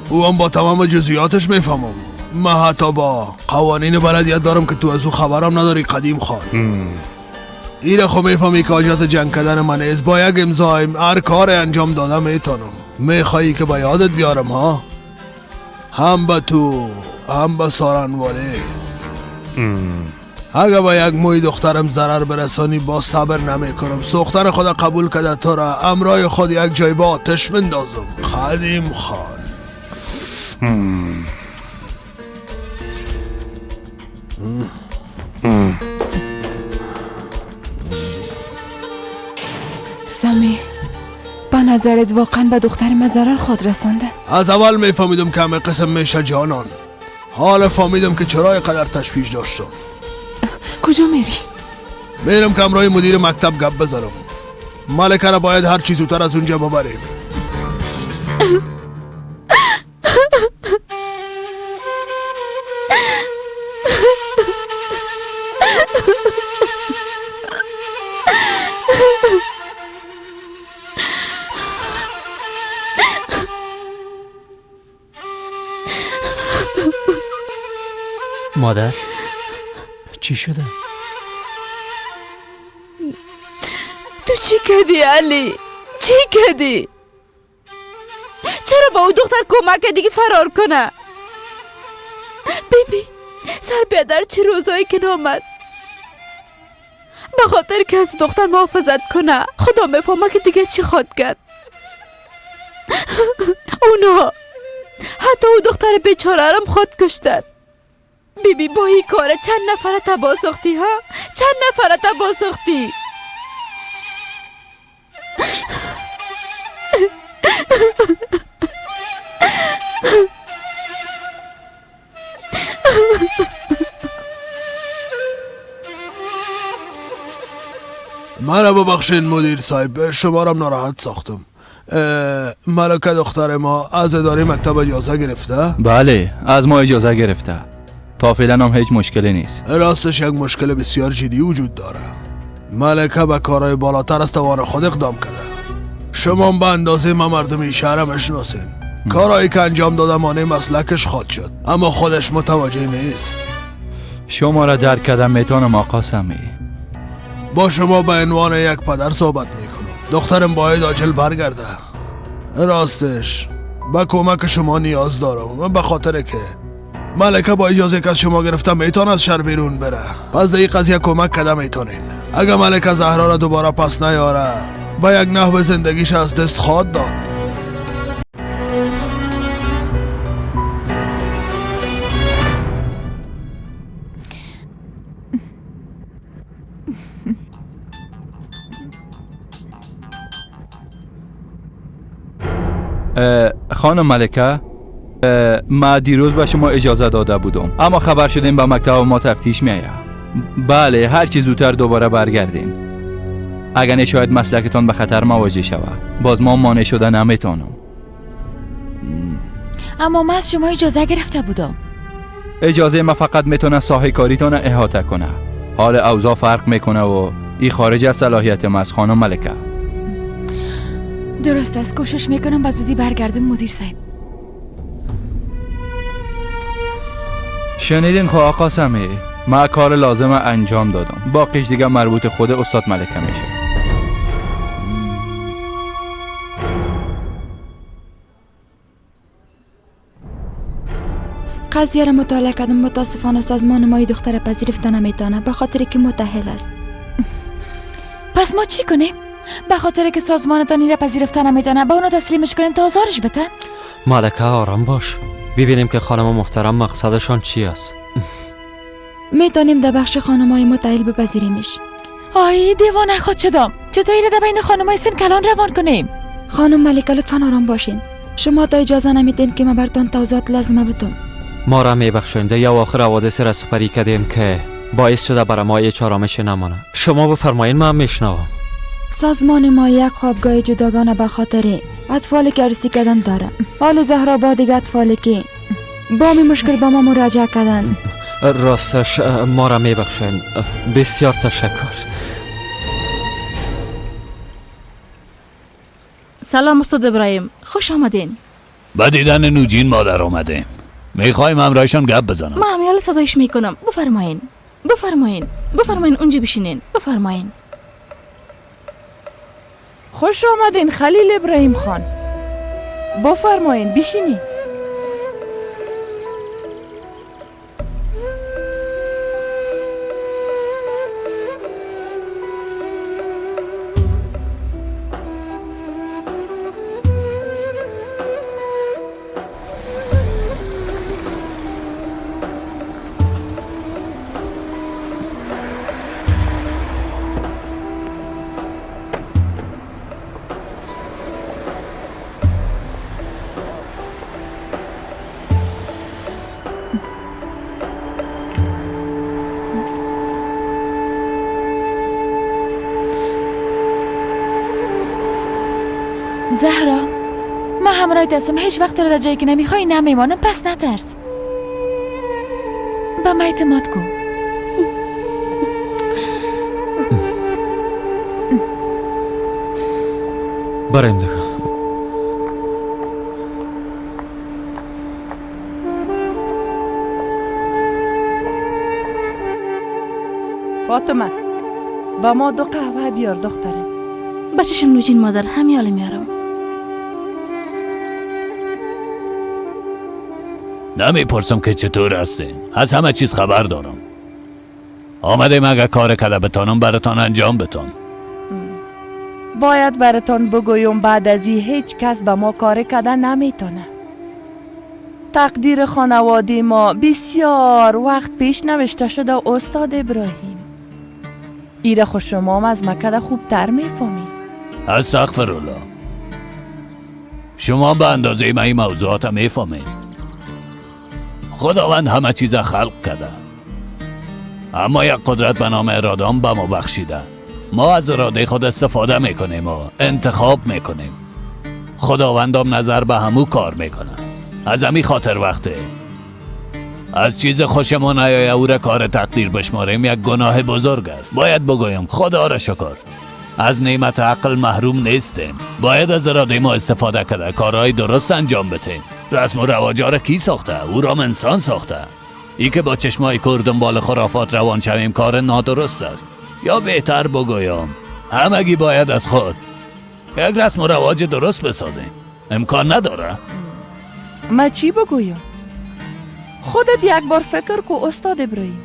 او هم با تمام جزئیاتش میفهمم. من حتی با قوانین بلدیت دارم که تو از او خبرم نداری قدیم خان. ایره خو میفهمی که حاجت جنگ کردن من از با یک امضایم هر کار انجام دادم میتونم. میخوایی که با یادت بیارم ها؟ هم به تو هم به سارنواله. اگه با یک موی دخترم ضرر برسانی با صبر نمیکنم. سوختن خدا قبول کده تو را امرای خود یک جای با آتش مندازم. قدیم خان. سمی با نظرت واقعا به دختر ما ضرر خود رسانده؟ از اول میفهمیدم که همه قسم میشه جانان. حالا فهمیدم که چرا قدر تشویش داشتم. کجا میری؟ میرم که امرای مدیر مکتب گپ بزنم. ملکه را باید هر چی زودتر از اونجا ببریم. مادر چی شده؟ تو چی کردی علی؟ چی کردی؟ چرا با او دختر کمک کردی که فرار کنه؟ بیبی سر بیادر چه روزایی که نامد به خاطر که از دختر محافظت کنه. خدا میفهمه که دیگه چی خواد کرد. اونا حتی او دختر بیچاره رم خود کشتن. بیبی با این کاره چند نفره تباه ساختی ها؟ چند نفره تباه ساختی؟ منو ببخشین مدیر صاحب، شمارم ناراحت ساختم. ملکه دختر ما از اداره مکتب اجازه گرفته؟ بله از ما اجازه گرفته. تا فعلا هم هیچ مشکلی نیست. راستش یک مشکل بسیار جدی وجود داره. ملکه به کارهای بالاتر از توان خود اقدام کرده. شما به اندازه ما مردمی شهر مشناسین. کارهایی که انجام داده مانع مسلکش خواد شد، اما خودش متوجه نیست. شما را درک کردم میتونم آقا سمی. با شما به عنوان یک پدر صحبت میکنم. دخترم باید عاجل برگرده. راستش به کمک شما نیاز دارم، به خاطر که ملکه با اجازه که از شما گرفتم میتونه از شهر بیرون بره. پس در این قضیه کمک کده میتونین. اگه ملکه زهرا را دوباره پس نیاره با یک نحو زندگیش از دست خواهد داد. خانم ملکه، ما دیروز به شما اجازه داده بودم، اما خبر شدیم به مکتب ما تفتیش میآید. بله هر چی زودتر دوباره برگردین. اگر نه شاید مسلکتان به خطر مواجه شود. باز ما مانع شده نمیتونم. اما من از شما اجازه گرفته بودم. اجازه ما فقط میتونه ساحه کاریتان احاطه کنه. حال اوضاع فرق میکنه و این خارج از صلاحیت ما است خانم ملکه. درست است، کوشش میکنم به زودی برگردم مدیر صاحب. شنیدین خب آقا سمی، من کار لازم انجام دادم. باقیش دیگه مربوط خود استاد ملکه میشه. قضیه را مطالعه کردم. متاسفانه سازمان ما دختر پذیرفته نمیتونه به خاطر که متأهل است. پس ما چی کنیم؟ به خاطر که سازمانتان این را پذیرفته نمیتونه با اونو تسلیمش کنیم تا آزارش بده؟ ملکه آرام باش، ببینیم که خانم محترم مقصدشان چی است. میتونیم در بخش خانمای متأهل بپذیریمش. آی دیوانه خود شدم. چطور را در بین خانمای سن کلان روان کنیم؟ خانم ملکه لطفاً آرام باشین. شما تا اجازه نمیدین که ما برتان توضیحات لازمه بتم. ما را میبخشند یا آخر حوادث را سپری کردیم که باعث شده برای ما هیچ آرامش نمانه. شما بفرمایین، من میشنوم. سازمان ما یک خوابگاه جداگانه به خاطر اطفالی که عروسی کردن داره. حال زهرا با دیگه اطفالی که با می مشکل با ما مراجعه کردن. راستش ما را میبخشند. بسیار تشکر. سلام استاد ابراهیم، خوش آمدین. با دیدن نوجین مادر آمده. میخوایم همراهشان گپ بزنم. ما همیال صدایش میکنم. بفرمایین بفرمایین بفرمایین، اونجا بشینین. بفرمایین. خوش آمدین خلیل ابراهیم خان. بفرمایین بشینین. زهرا، من همراهت هستم. هیچ وقت رو در جایی که نمیخوای نمیمانم، پس نترس. به من اعتماد کن. بریم دیگه. فاطمه، با ما 2 قهوه بیار دخترم. بچشم نوجین مادر، همیال میارم. نمیپرسم که چطور هستین. از همه چیز خبر دارم. آمدیم اگه کار کده بتانم براتان انجام بتان. باید براتان بگویم بعد از این هیچ کس به ما کار کده نمیتونه. تقدیر خانواده ما بسیار وقت پیش نوشته شده استاد ابراهیم. ایره خود شما هم از مکده خوبتر میفهمید. استغفرالله. شما به اندازه من این موضوعات میفهمید. خداوند همه چیز خلق کرده، اما یک قدرت به نام اراده هم به ما بخشیده. ما از اراده خود استفاده میکنیم و انتخاب میکنیم. خداوند هم نظر به همو کار میکنه. از همین خاطر وقته از چیز خوشمون نیایه او را کار تقدیر بشماریم یک گناه بزرگ است. باید بگویم خدا را شکر از نعمت عقل محروم نیستیم. باید از اراده ما استفاده کرده، کارهای درست انجام بدیم. رسم و رواجا را کی ساخته؟ او را انسان ساخته. ای که با چشمای کور دنبال خرافات روان شویم کار نادرست است. یا بهتر بگویم همگی باید از خود یک رسم و رواج درست بسازیم. امکان نداره. ما چی بگویم؟ خودت یک بار فکر کو استاد ابراهیم.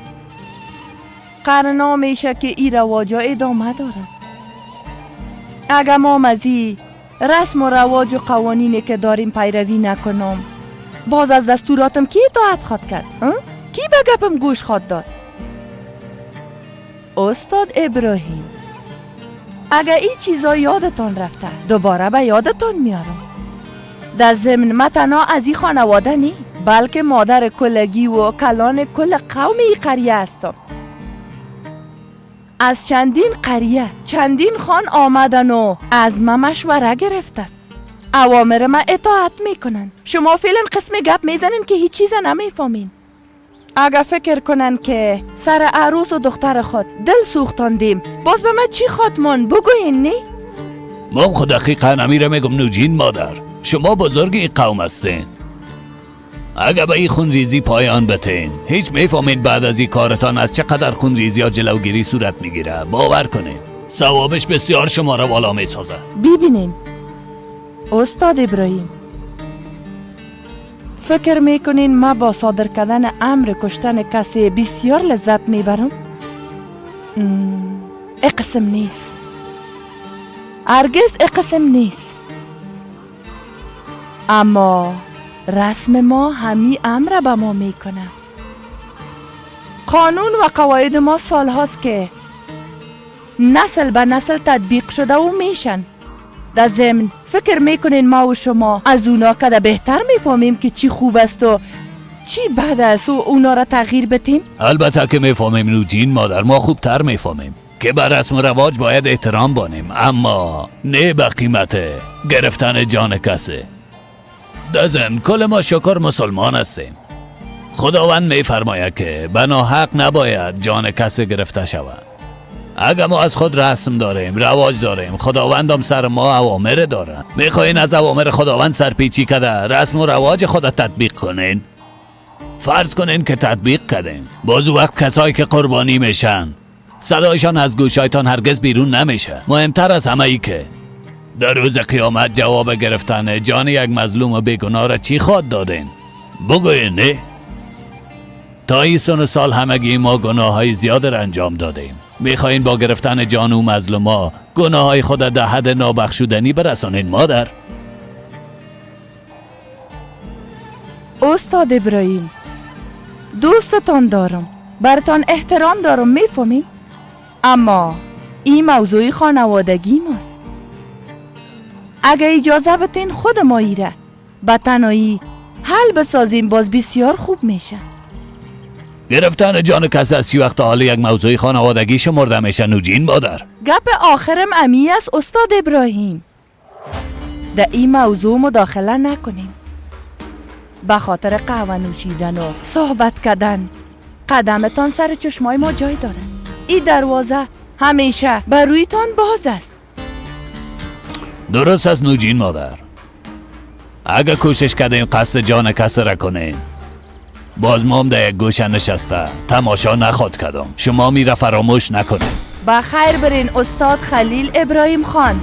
قرنا میشه که ای رواجا ادامه داره. اگه ما مزی رسم و رواج و قوانینی که داریم پیروی نکنم، باز از دستوراتم کی اطاعت خواد کرد؟ کی به گپم گوش خواد داد؟ استاد ابراهیم، اگه این چیزا یادتان رفته دوباره به یادتان میارم. در ضمن من تنها از این خانواده نی، بلکه مادر کلگی و کلان کل قوم این قریه هستم. از چندین قریه چندین خان آمدن و از من مشوره گرفتن. اوامر من اطاعت میکنن. شما فعلا قسم گپ میزنین که هیچ چیز نمیفهمین. اگه فکر کنن که سر عروس و دختر خود دل سوختاندیم، باز به من چی خودمون بگوین نی؟ من خود دقیقا نمیره میگم نوجین مادر، شما بزرگ این قوم هستین. اگه به این خونریزی پایان بتین، هیچ میفهمین بعد از این کارتان از چقدر خونریزی ها جلوگیری صورت میگیره. باور کنین ثوابش بسیار شما را والا میسازه. ببینین استاد ابراهیم، فکر میکنین ما با صادر کردن امر کشتن کسی بسیار لذت میبرم؟ اقسم نیست، هرگز اقسم نیست. اما رسم ما همی امر به ما میکنه. قانون و قواعد ما سال هاست که نسل به نسل تطبیق شده و میشن. در ضمن فکر میکنین ما و شما از اونا کده بهتر میفهمیم که چی خوب است و چی بد است و اونا را تغییر بدیم؟ البته که میفهمیم نوجین مادر، ما خوبتر میفهمیم که بر رسم و رواج باید احترام بانیم، اما نه به قیمت گرفتن جان کسی. در ضمن کل ما شکر مسلمان هستیم. خداوند میفرماید که بنا حق نباید جان کسی گرفته شود. اگر ما از خود رسم داریم، رواج داریم، خداوندم سر ما اوامر داره. میخواین از اوامر خداوند سرپیچی کده رسم و رواج خود تطبیق کنین؟ فرض کنین که تطبیق کردین، باز وقت کسایی که قربانی میشن صدایشان از گوشایتان هرگز بیرون نمیشه. مهمتر از همه ای که در روز قیامت جواب گرفتن جان یک مظلوم و بیگناه را چی خواد دادین؟ بگوین نه؟ تا این سن سال همگی ما گناه های زیاد را انجام دادیم. میخواین با گرفتن جان و مظلوما گناه های خود در حد نابخشودنی برسانین مادر؟ استاد ابراهیم، دوستتان دارم، برتان احترام دارم، میفهمین؟ اما این موضوع خانوادگی ماست. اگه اجازه بتین خود ما ایره به تنهایی حل بسازیم، باز بسیار خوب میشه. گرفتن جان کسی از وقت حال یک موضوع خانوادگی شمرده میشه نوجین مادر. گپ آخرم امی است استاد ابراهیم. در این موضوع مداخله نکنیم. به خاطر قهوه نوشیدن و صحبت کردن قدمتان سر چشمای ما جای داره. این دروازه همیشه بر رویتان باز است. درست است نوجین مادر. اگه کوشش کردیم قصد جان کسی را کنیم، باز ما هم در یک گوشه نشسته تماشا نخواد کردم. شما میره فراموش نکنیم. با خیر برین استاد خلیل ابراهیم خان.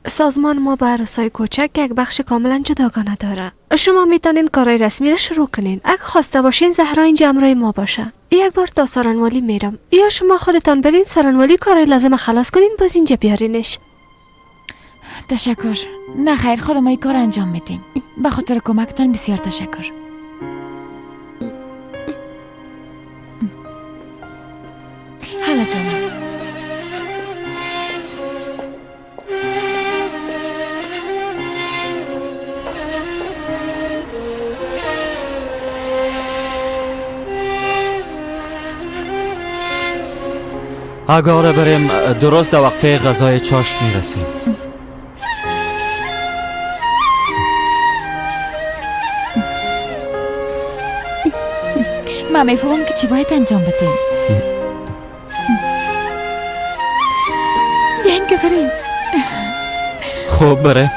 سازمان ما با عروسای کوچک یک بخش کاملا جداگانه داره. شما میتونین کارهای رسمی را شروع کنین. اگه خواسته باشین زهرا اینجا همراه ما باشه. یک بار تا سارنوالی میرم، یا شما خودتان برین سارنوالی کارهای لازم خلاص کنین، باز اینجا بیارینش. تشکر. نه خیر، خودم این کار انجام میدیم. به خاطر کمکتان بسیار تشکر. حالا جانم. اگه بریم درست در وقفه غذای چاشت میرسیم. من میفهمم که چی باید انجام بدیم. بیاین که بریم. خوب بره.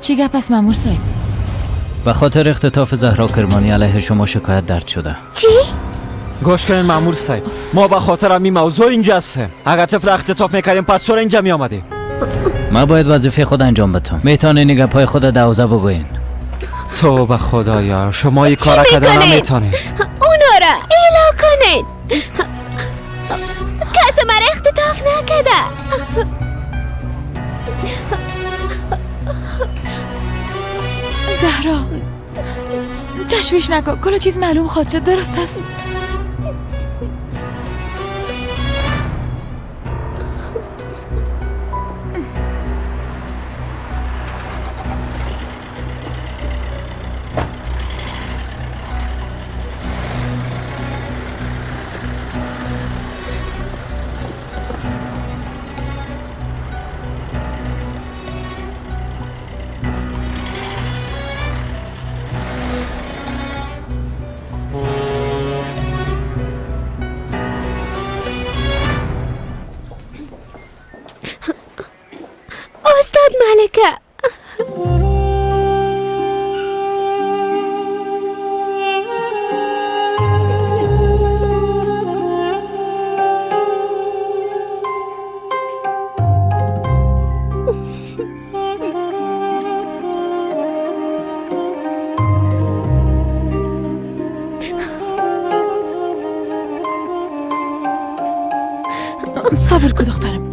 چی گپ است مامور صاحب؟ به خاطر اختطاف زهرا کرمانی علیه شما شکایت درج شده. چی؟ گوش کنین مامور صاحب، ما به خاطر همین موضوع اینجا هستیم. اگر طفل اختطاف میکردیم پس چرا اینجا میآمدیم؟ ما باید وظیفه خود انجام بدم. میتونین نگه پای خود دوزه بگوین. تو به خدایا شما این کار کردن نمیتونین. اونا را ایلا کنین. کس مرا اختطاف نکده. زهرا تشویش نکن، کل چیز معلوم خواهد شد. درست است؟ استاد ملکه، صبر کو دخترم.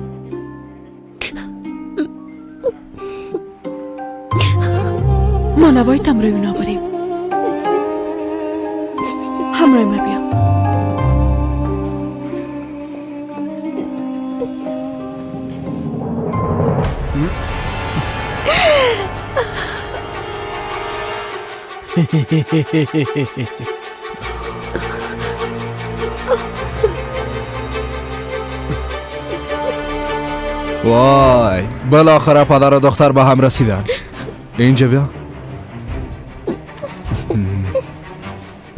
ما نباید همراه اونا بریم. همراه ما بیا. وای بالاخره پدر و دختر به هم رسیدن. اینجا بیا.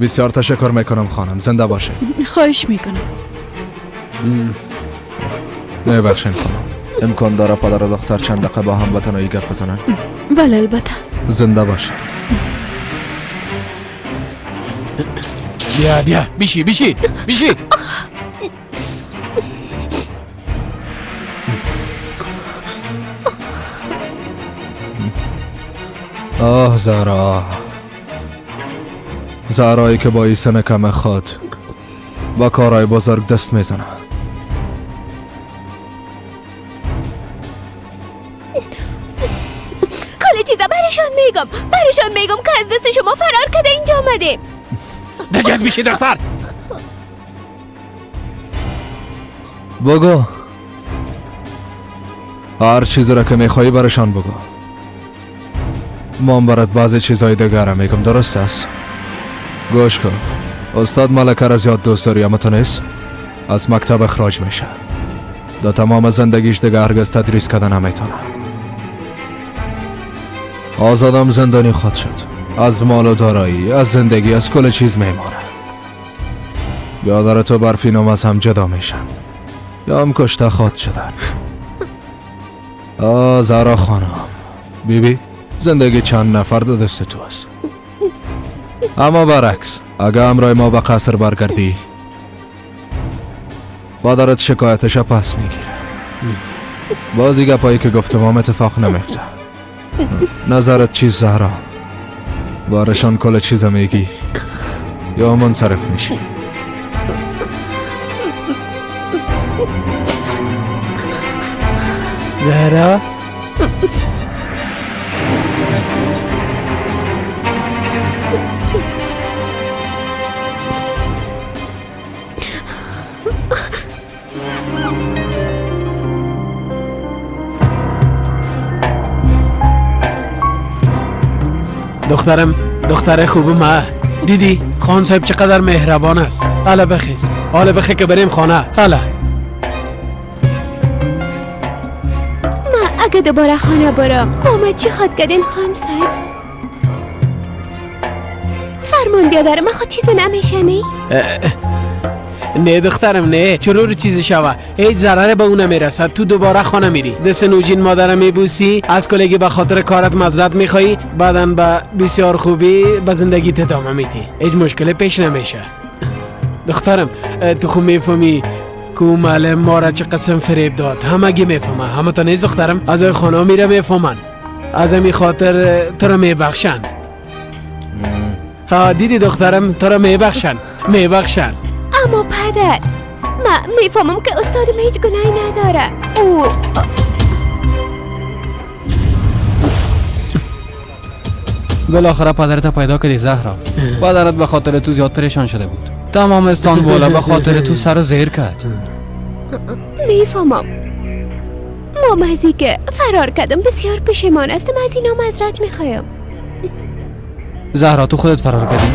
بسیار تشکر میکنم خانم، زنده باشه. خواهش میکنم. ببخشید خانم، امکان داره پدر و دختر چند دقیقه با هم به تنهایی گپ بزنن؟ بله البته. زنده باشه. بیا بیشی آه زهرایی که با ایسن کم خود با کارهای بزرگ دست میزنه. کل چیزا برشان میگم که از دست شما فرار کده اینجا آمده. نجات بیشی دختر. بگو هر چیزی را که میخوایی برشان بگو. من برات بعضی چیزای دیگر را میگم، درست است؟ گوش کن، استاد ملکه را زیاد دوست داری اما تو نیست؟ از مکتب اخراج میشه. در تمام زندگیش دیگه هرگز تدریس کردن نمیتونه. آزادم زندانی خود شد. از مال و دارایی، از زندگی، از کل چیز میمانه. بیادر تو برفینم از هم جدا میشن یا هم کشته خود شدن. زهرا خانم، بیبی زندگی چند نفر در دست تو است. اما برعکس اگه همراه ما به قصر برگردی مادرت شکایتش پس میگیره. بازی گپایی که گفتم هم اتفاق نمیفته. نظرت چیز زهرا؟ بارشان کل چیز میگی یا منصرف میشی؟ زهرا دخترم، دختر خوبم. دیدی خان صاحب چقدر مهربان است. حالا بخیز، حالا بخی که بریم خانه. حالا ما اگه دوباره خانه برم با ما چی خود کردین خان صاحب؟ فرمان بیادر ما خود چیز نمیشنی؟ نه دخترم نه، چرور چیزی شوه، هیچ ضرر به اون نمیرسد. تو دوباره خانه میری، دست نوجین مادرم میبوسی، از کلگی به خاطر کارت معذرت میخوایی، بعدن به بسیار خوبی به زندگیت ادامه میدی، هیچ مشکل پیش نمیشه. دخترم تو خود میفهمی که اون معلم ما را چه قسم فریب داد، همگی میفهمه، همه تا نیست دخترم، از خانه میره میفهمن، از همین خاطر تو را میبخشن. ها دیدی دخترم، تو را میبخشن. اما پدر، من میفهمم که استادم هیچ گناهی نداره. او بالاخره پدرت پیدا کردی زهرا. پدرت به خاطر تو زیاد پریشان شده بود. تمام استانبول به خاطر تو سر و زیر کرد. میفهمم. مام از که فرار کردم بسیار پشیمان هستم، از اینا معذرت میخوایم. زهرا تو خودت فرار کردی؟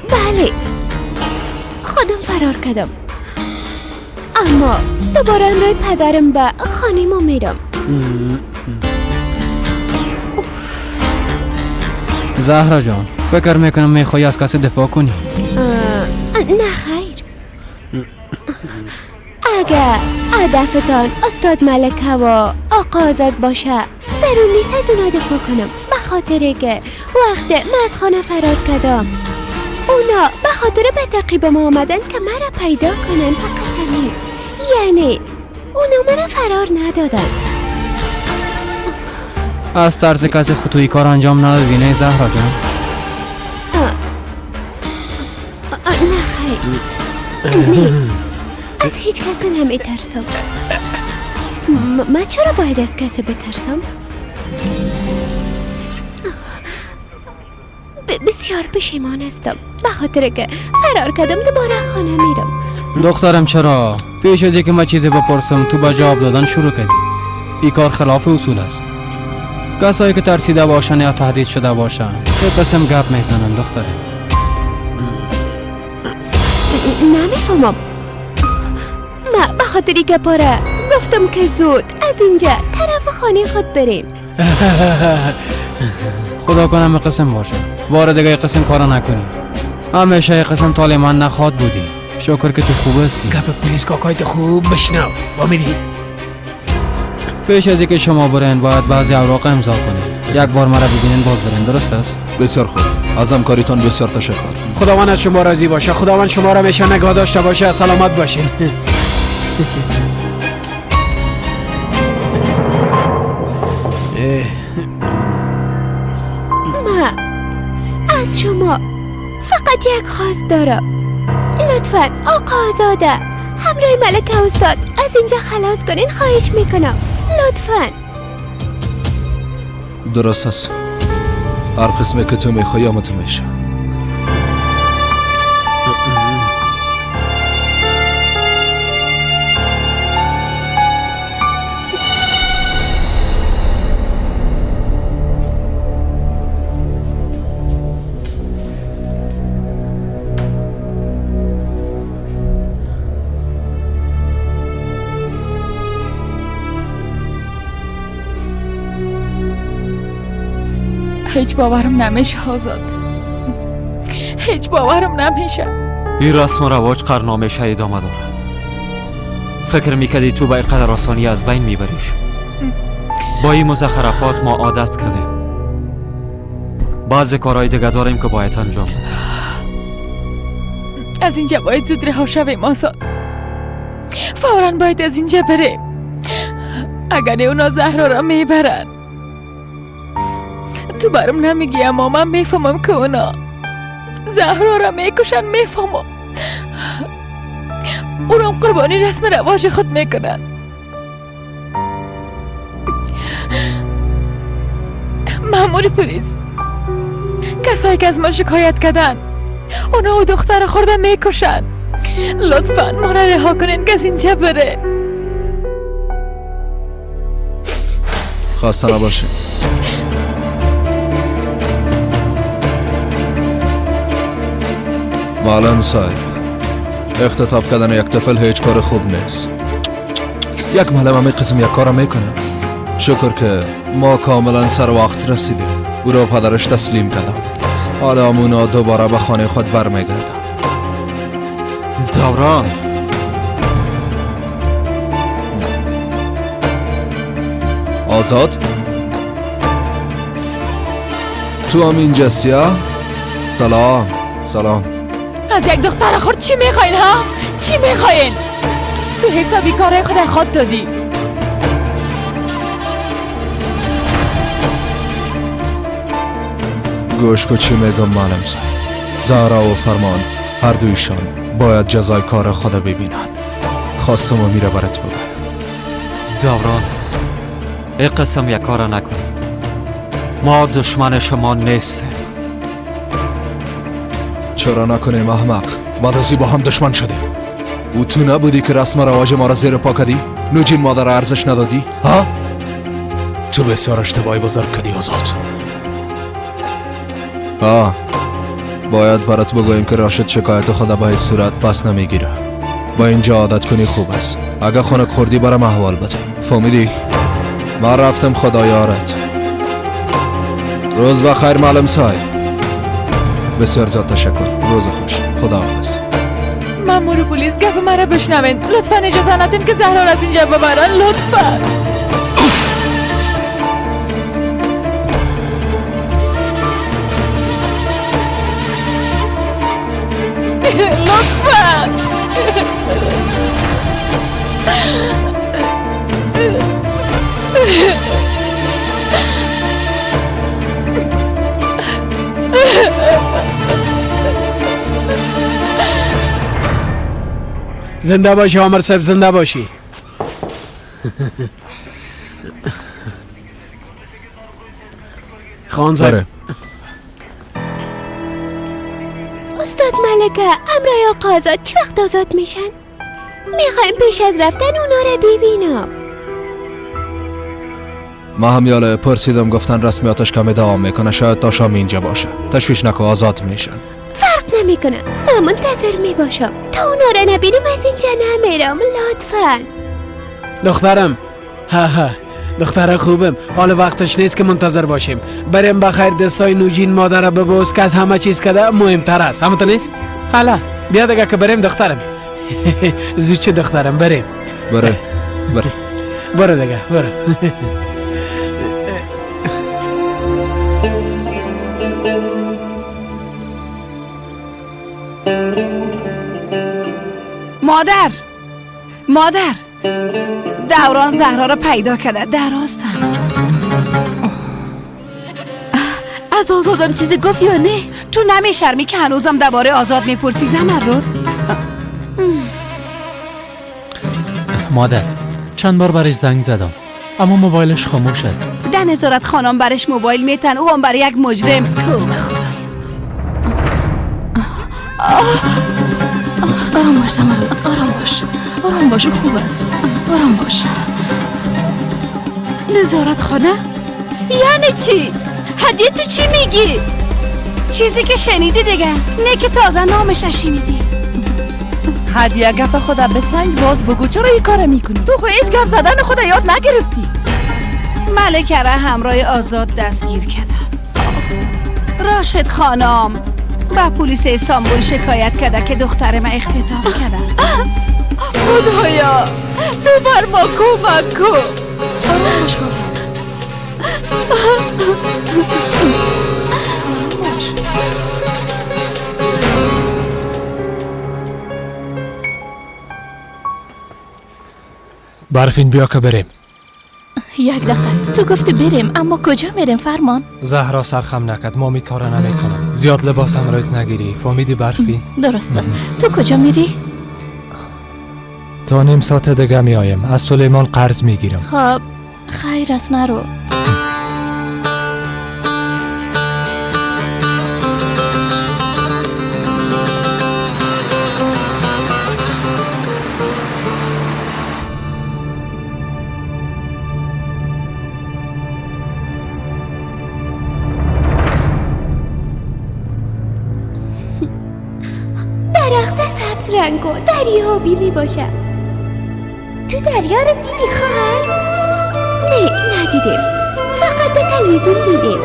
بله، خودم فرار کردم، اما دوباره امروی پدرم به خانه ما میرم. زهرا جان، فکر میکنم میخوایی از کسی دفاع کنی. نه خیر. اگر هدفتان استاد ملکه و آقا آزاد باشه، ضرور نیست از اونا دفاع کنم، به خاطر که وقت من از خانه فرار کردم اونا به خاطر به تعقیب ما آمدن که مرا پیدا کنن، فقط همین. یعنی اونا مرا فرار ندادن. از طرز کسی خطوی کار انجام ندادی نه زهرا جان؟ نه خیر، نه، از هیچ کسی نمیترسم. من چرا باید از کسی بترسم؟ بسیار پشیمان هستم، به خاطر که فرار کردم دوباره خانه میرم. دخترم چرا؟ پیش از اینکه من چیزی بپرسم تو با جواب دادن شروع کردی. این کار خلاف اصول است. کسایی که ترسیده باشن یا تهدید شده باشن یه قسم گپ میزنن دختره. نمیفهمم. من به خاطر گپاره گفتم که زود از اینجا طرف خانه خود بریم. خدا کنم یه قسم باشه، بار دیگه یه قسم کارا نکنی. همیشه یه قسم طال من نخواد بودی. شکر که تو خوب هستی. گپ پلیس کاکایت خوب بشنو، فهمیدی؟ پیش از اینکه شما برین باید بعضی اوراق امضا کنید. یک بار مرا ببینین باز برین، درست است؟ بسیار خوب، از همکاریتان بسیار تشکر. خداوند از شما راضی باشه، خداوند شما را میشه نگاه داشته باشه، سلامت باشین. من از شما فقط یک خواست دارم، لطفاً آقا آزاده همراه ملکه استاد از اینجا خلاص کنین، خواهش میکنم، لطفاً. درست است، هر قسمه که تو میخوایی آمده میشه. هیچ باورم نمیشه آزاد، هیچ باورم نمیشه. این رسم و رواج قرن همیشه ادامه داره. فکر میکردی تو با اینقدر آسانی از بین میبریش؟ با این مزخرفات ما عادت کردیم. بعضی کارهای دیگه داریم که باید انجام بدیم. از اینجا باید زود رها شویم آزاد، فوراً باید از اینجا بریم. اگر اونا زهرا را میبرن تو برام نمیگی، اما من میفهمم که اونا زهرا را میکشن، میفهمم اونم قربانی رسم رواج خود میکنن. مأمور پلیس، کسایی که از ما شکایت کردن اونا و دختر خورده میکشن، لطفاً ما را رها کنین که از اینجا بره. خسته نباشید. معلم صاحب، اختطاف کردن یک طفل هیچ کار خوب نیست. یک معلم همه قسم یک کار میکنه. شکر که ما کاملا سر وقت رسیدیم. او را پدرش تسلیم کردم. حالا مونا دوباره به خانه خود برمیگردم. دوران آزاد؟ تو هم اینجاستی ها؟ سلام. از یک دختر خود چی میخواین ها؟ چی میخواین؟ تو حسابی کارهای خود خود دادی. گوش کو چی میگم معلم زهرا و فرمان هر دویشان باید جزای کار خود ببینن. خواستم و میره برات بگم. دوران ای قسم یک کار نکنیم. ما دشمن شما نیستیم. چرا نکنیم احمق؟ بعد ازی با هم دشمن شدیم. و تو نبودی که رسم رواج ما را زیر پا کردی؟ نوجین مادر ارزش ندادی؟ ها؟ تو بسیار اشتباهی بزرگ کردی آزاد. باید برات بگویم که راشد شکایت خود به هیچ صورت پس نمیگیره. با اینجا عادت کنی خوب است. اگه خنک خوردی برام احوال بده. فهمیدی؟ من رفتم خدا یارت. روز بخیر معلم صاحب. بسیار زیاد تشکر. روز خوش. خداحافظ. مامور پلیس گپ مرا بشنوین. لطفا اجازه ندین که زهرا را از اینجا ببرن. لطفا. لطفا. زنده باشی عامر صاحب، زنده باشی. خان صاحب. استاد ملکه، امرای آقا آزاد چه وقت آزاد میشن؟ میخوایم پیش از رفتن اونا رو ببینم. ما هم یاله پرسیدم گفتن رسمیاتش کمی دوام میکنه. شاید تا شام اینجا باشه. تشویش نکن، آزاد میشن. فرق نمیکنه، من منتظر میباشم. تا اونا رو نبینیم از اینجا نمیرم. لطفا. دخترم. ها دختر خوبم. حال وقتش نیست که منتظر باشیم. بریم بخیر دستای نوجین مادر رو ببوس که از همه چیز کده مهمتر است. همه تا نیست؟ حالا بیا دیگه که بریم دخترم. زود چه دخترم بریم. برو دیگه برو. مادر دوران زهرا را پیدا کرده. در راستم. از آزادم چیزی گفت یا نه؟ تو نمیشرمی که هنوزم درباره آزاد میپرسی زمرد؟ مادر چند بار برش زنگ زدم اما موبایلش خاموش است. در نظارت خانم برش موبایل میتن، او هم برای یک مجرم. آرام باش زمرد، آرام باش خوب است. آرام باش. نظارت خانه؟ یعنی چی؟ هدیه تو چی میگی؟ چیزی که شنیدی دیگه. نه که تازه نامش شنیدی. هدیه گپ خدا به سنگ باز بگو. چرا این کار میکنی؟ تو خود گپ زدن خدا یاد نگرفتی؟ ملکه را همراه آزاد دستگیر کردن. راشد خانم با پلیس استانبول شکایت کرده که دختر ما اختطاف کردن. خدایا تو بر ما کمک کن. برفین بیا که بریم. یک دقیقه تو گفتی بریم، اما کجا میریم فرمان؟ زهرا سرخم نکد، ما می کارا نمیکنم. زیاد لباسم رایت نگیری. فهمیدی برفین؟ درست است. تو کجا میری؟ تا نیم ساعت دیگه می آیم. از سلیمان قرض می گیرم. خب خیر است، نرو. درخت سبز رنگ و دریا آبی می باشه. تو دریا رو دیدی خواهر؟ نه ندیدیم، فقط به تلویزیون دیدیم.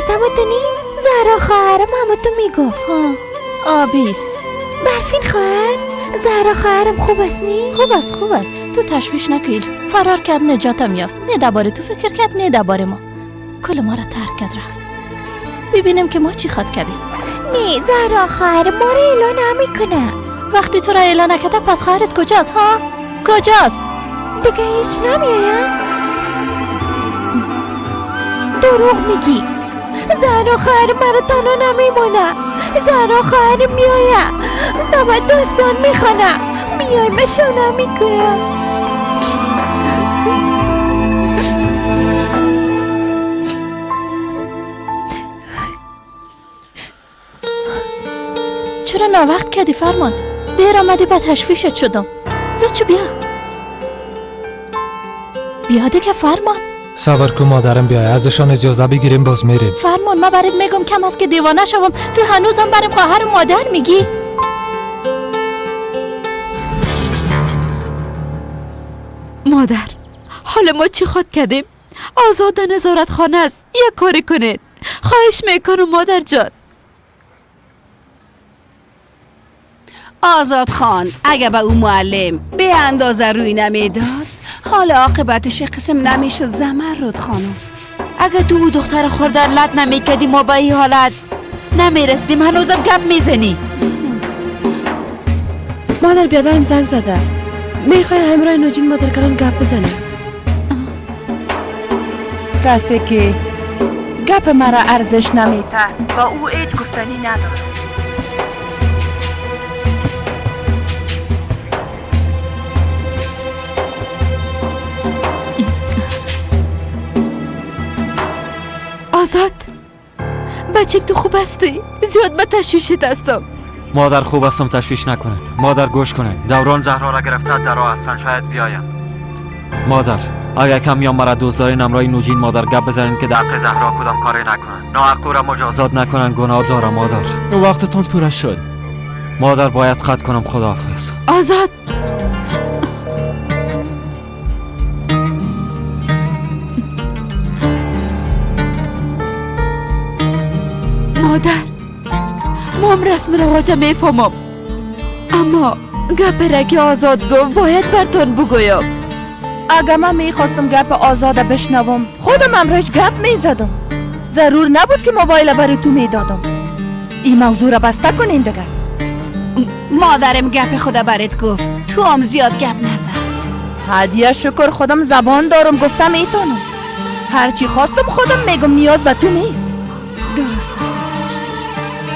قسم تو نیست؟ زهرا خواهرم همه تو میگفت. ها آبیست. برفین خواهر، زهرا خواهرم خوب است نی؟ خوب است تو تشویش نکیل. فرار کرد نجاتم یافت. نه درباره تو فکر کرد نه درباره ما. کل ما را ترک کرد رفت. ببینیم که ما چی خواد کردیم. نه زهرا خواهرم ما را اعلان نمیکنه. وقتی تو را اعلان نکرده پس خواهرت کجاست ها؟ کجاست؟ دیگه هیچ نمیایم. دروغ میگی. زهرا خواهرم مرا تنها نمیمونه. زهرا خواهرم میایه نباید داستان میخوانه. میای مشونه میکنه. چرا ناوقت کردی فرمان؟ دیر آمدی با تشویشت شدم. زود چو بیا دیگه فرمان. صبر کن مادرم بیای ازشان اجازه بگیریم باز میریم. فرمان ما برات میگم کم است که دیوانه شوم تو هنوزم برام خواهر و مادر میگی. مادر حالا ما چی خواد کردیم؟ آزاد نظارت خانه است. یک کاری کنید. خواهش میکنم مادر جان. آزاد خان اگه به او معلم به اندازه روی نمیداد حال عاقبتش قسم نمیشد زمرد خانم. اگه تو او دختر خوردر لط نمیکردی ما با این حالت نمیرسیدیم. هنوزم گپ میزنی. مادر بیادرم زنگ زده. میخوای همراه نوجین مادر کلان گپ بزنه. کسی که گپ مرا ارزش نمیده با او هیچ گفتنی نداره. آزاد بچیم تو خوب هستی؟ زیاد به تشویشت هستم. مادر خوب هستم تشویش نکنن. مادر گوش کنن. دوران زهرا را گرفته در راه هستن شاید بیاین. مادر اگر کم یا مرا دوست دارین امرای نوجین مادر گپ بزنین که در حق زهرا کدام کاری نکنن. ناحق را مجازات نکنن. گناه دارم مادر. وقتتون پوره شد. مادر باید قطع کنم. خداحافظ. آزاد مادر مام رسم رواجه میفهمم اما گپ را که آزاد گفت باید برتون بگویم. اگه من میخواستم گپ آزاده بشنوم خودم امرش گپ میزدم. ضرور نبود که موبایل برای تو میدادم. این موضوع را بسته کنین دیگه. مادرم گپ خدا برات گفت تو هم زیاد گپ نزن. هدیه شکر خودم زبان دارم گفتم میتونم. هرچی خواستم خودم میگم نیاز به تو نیست. درست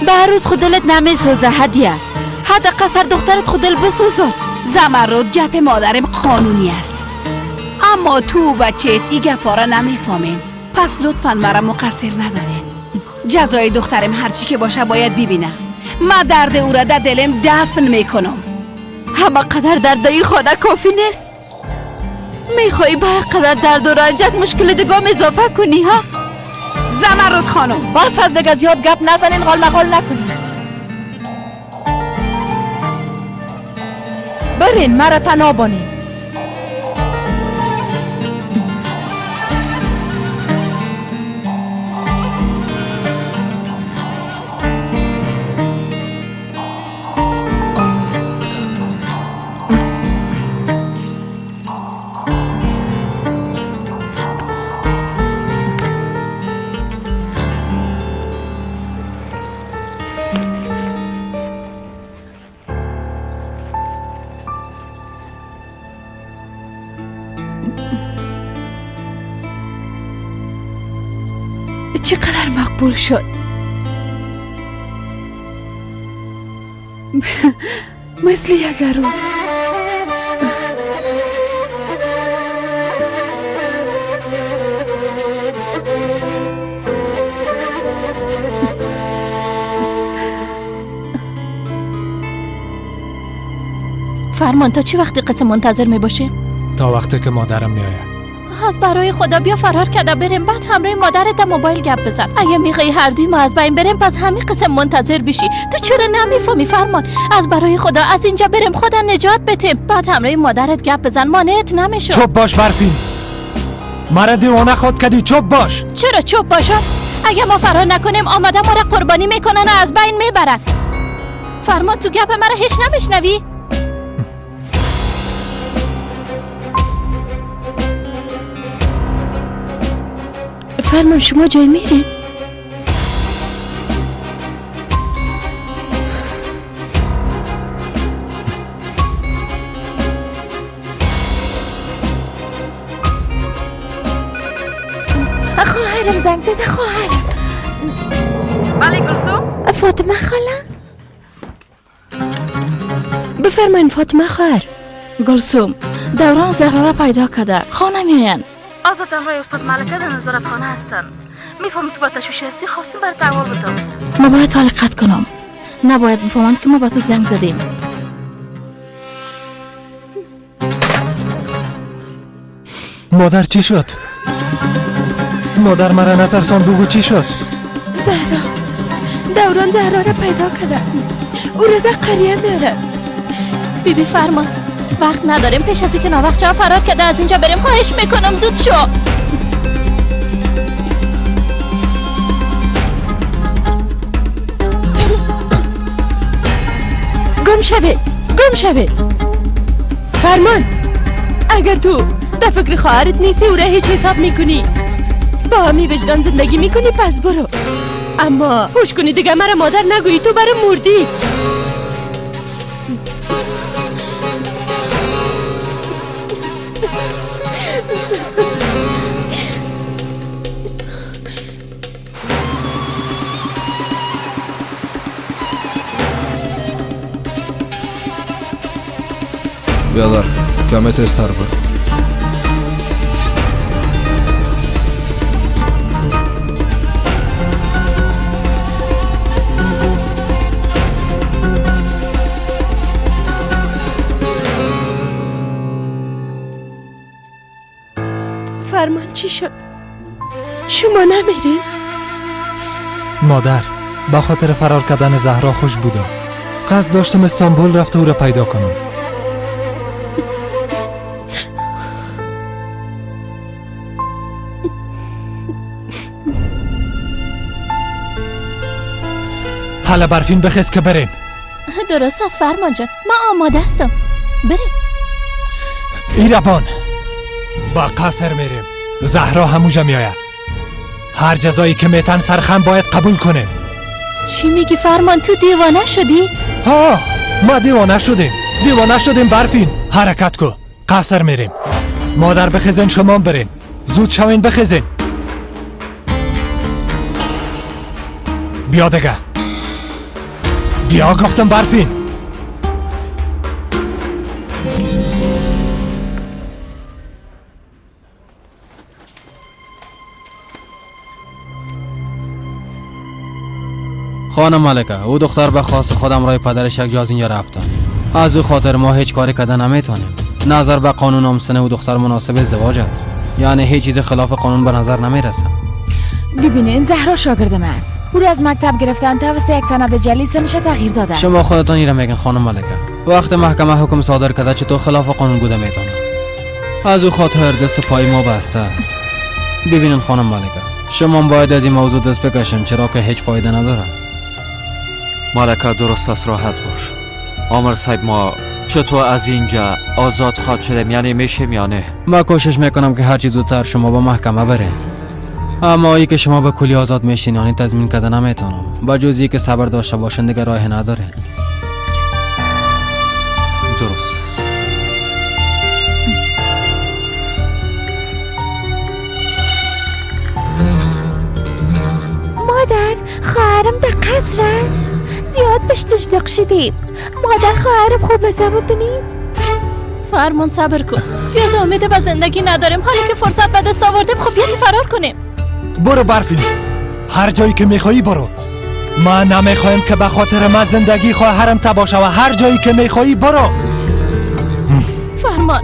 به هر روز خود دلت نمیسوزه هدیه. حد قصر دخترت خود دل بسوزه. زمرد گپ مادرم قانونی است اما تو بچهت ای گپا را نمیفهمین. پس لطفا مرا مقصر ندانین. جزای دخترم هرچی که باشه باید ببینه. من درد او را در دلم دفن میکنم. همه قدر درد ای خانه کافی نیست. میخوایی با قدر درد و رنجک مشکل دیگام اضافه کنی ها؟ زمرد خانم بس از دیگه زیاد گپ نزنین. غال مغال نکنین. برین مرا تنها بانین. چقدر مقبول شد. مثل یک روز. فرمان تا چی وقتی قسم منتظر می باشیم؟ تا وقتی که مادرم میآید. از برای خدا بیا فرار کرده بریم بعد همراه مادرت موبایل گپ بزن. اگه میخوای هر دوی ما از بین بریم پس همین قسم منتظر بشی. تو چرا نمیفهمی فرمان؟ از برای خدا از اینجا بریم خدا نجات بتیم. بعد همراه مادرت گپ بزن. مانعت نمیشم. چوب باش برفین. مرا دیوانه خود کردی. چوب باش. چرا چوب باشم؟ اگه ما فرار نکنیم آمده ما را قربانی میکنن و از بین میبرن. فرمان تو گپ مرا هیچ نمیشنوی؟ فرمان شما جای میرین؟ خواهرم زنگ زده. خواهرم. بله گلسوم؟ فاطمه خاله؟ بفرمایین فاطمه خواهر. گلسوم دوران زهرا را پیدا کرده. خانه میاین. آزاد امرای استاد ملکه در نظارت خانه هستن. میفهمی تو با تشویش هستی خواستیم برای تحوال بدم. ما باید تعلیقت کنم. نباید بفهمند که ما با تو زنگ زدیم. مادر چی شد؟ مادر مرا نترسان، بگو چی شد؟ زهرا دوران زهرا را پیدا کرده. او را در قریه میاره. بیبی فرمان وقت نداریم. پیش از اینکه ناوقت جا فرار کرده از اینجا بریم. خواهش میکنم زود شو. گم شوه فرمان. اگر تو در فکر خواهرت نیستی او را هیچ حساب میکنی، با همی وجدان زندگی میکنی، پس برو. اما هوش کنی دیگه مرا مادر نگویی، تو برای مردی. بیادر کمی تستر بر. فرمان چی شد؟ شما نمیرین؟ مادر با خاطر فرار کردن زهرا خوش بودم. قصد داشتم استانبول رفت او را پیدا کنم. حالا برفین بخیز که بریم. درست است فرمان جان، ما آماده هستم. بریم. ایربان با قصر میریم. زهرا هموجا میآید. هر جزایی که میتن سرخم باید قبول کنه. چی میگی فرمان؟ تو دیوانه شدی؟ ها ما دیوانه شدیم برفین. حرکت کو، قصر میریم. مادر بخیزین، شما برین. زود شوین بخیزین. بیا دیگه، بیا گفتم برفین. خانم ملکه، او دختر به خواست خودم رای پدرش یک جا از اینجا رفتن. از او خاطر ما هیچ کاری کردن نمیتونیم. نظر به قانون آمسن او دختر مناسب ازدواج است. یعنی هیچ چیز خلاف قانون به نظر نمیرسه. ببینین زهرا شاگردم است. او را از مکتب گرفتن توسط یک سند جلی سنش تغییر دادن. شما خودتان ایره میگن خانم ملکه. وقت محکمه حکم صادر کرده چطور خلاف قانون بوده میتونه. از او خاطر دست پای ما بسته است. ببینین خانم ملکه، شما باید از این موضوع دست بکشین، چرا که هیچ فایده نداره. ملکه درست است، راحت باش. آمر صاحب، ما چطور از اینجا آزاد خواهد شدیم؟ یعنی میشیم یا نه؟ ما کوشش میکنم که هر چی زودتر شما با محکمه برین. اما ای که شما به کلی آزاد میشین یعنی تضمین کردن نمیتونم. با جز ای که صبر داشته باشین دیگه راه نداره. درست است. مادر، خواهرم در قصر است. زیاد بهش دشدق شدیم. مادر، خواهرم خوب مثل تو نیست. فرمان صبر کن. بیاز امید به زندگی نداریم. حالی که فرصت به دست آوردیم، خب یکی فرار کنیم. برو برفین، هر جایی که میخوایی برو. ما نمیخوایم که به خاطر ما زندگی خواهرم تباشه و هر جایی که میخوایی برو. فرمان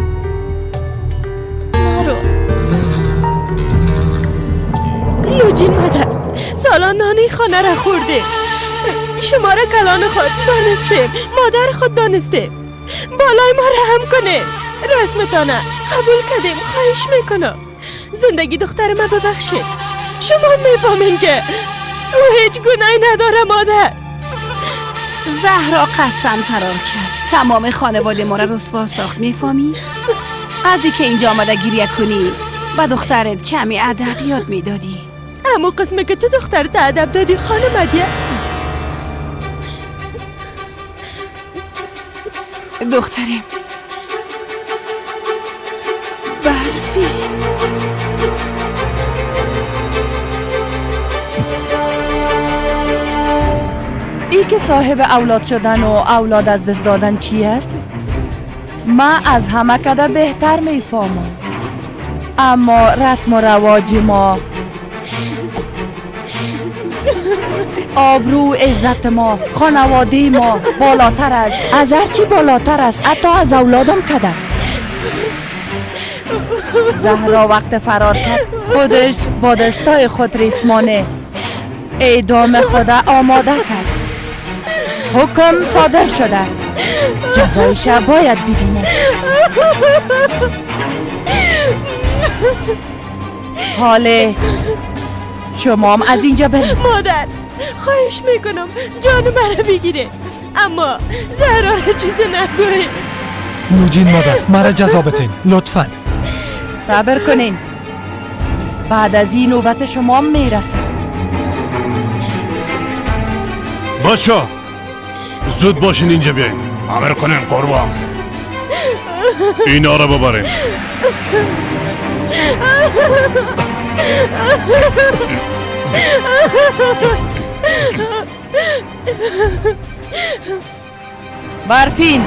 نرو. نوجین مادر، سالان نانی خانه را خورده. شما را کلان خود دانسته، مادر خود دانسته. بالای ما رحم کنه. رسمتانه قبول کردیم. خواهش میکنم زندگی دختر ما ببخشه. شما میفهمین که او هیچ گناهی نداره مادر. زهرا قصداً فرار کرد، تمام خانواده ما را رسوا ساخت. میفهمی؟ از اینکه اینجا آمده گریه کنی و دخترت کمی ادب یاد میدادی. همون قسمه که تو دخترت ادب دادی خانم عدیه. دخترم برفی. ای که صاحب اولاد شدن و اولاد از دست دادن کی است؟ من از همه کده بهتر میفهمم، اما رسم و رواج ما، آبرو عزت ما، خانواده ما بالاتر است، از هرچی بالاتر است، حتی از اولادم کده. زهرا وقت فرار کرد خودش با دستای خود ریسمانه اعدام خود آماده کرد. حکم صادر شده، جزایش باید ببینه. حاله شما هم از اینجا برید. مادر خواهش میکنم جانو مرا بگیره، اما زهرا را چیزی نگوی. نوجین مادر مرا جزا بتین لطفاً. صبر کنین، بعد از این نوبت شما میرسه. بچه زود باشین اینجا بیاین. امر کنین قربان. اینا را ببرین. برفین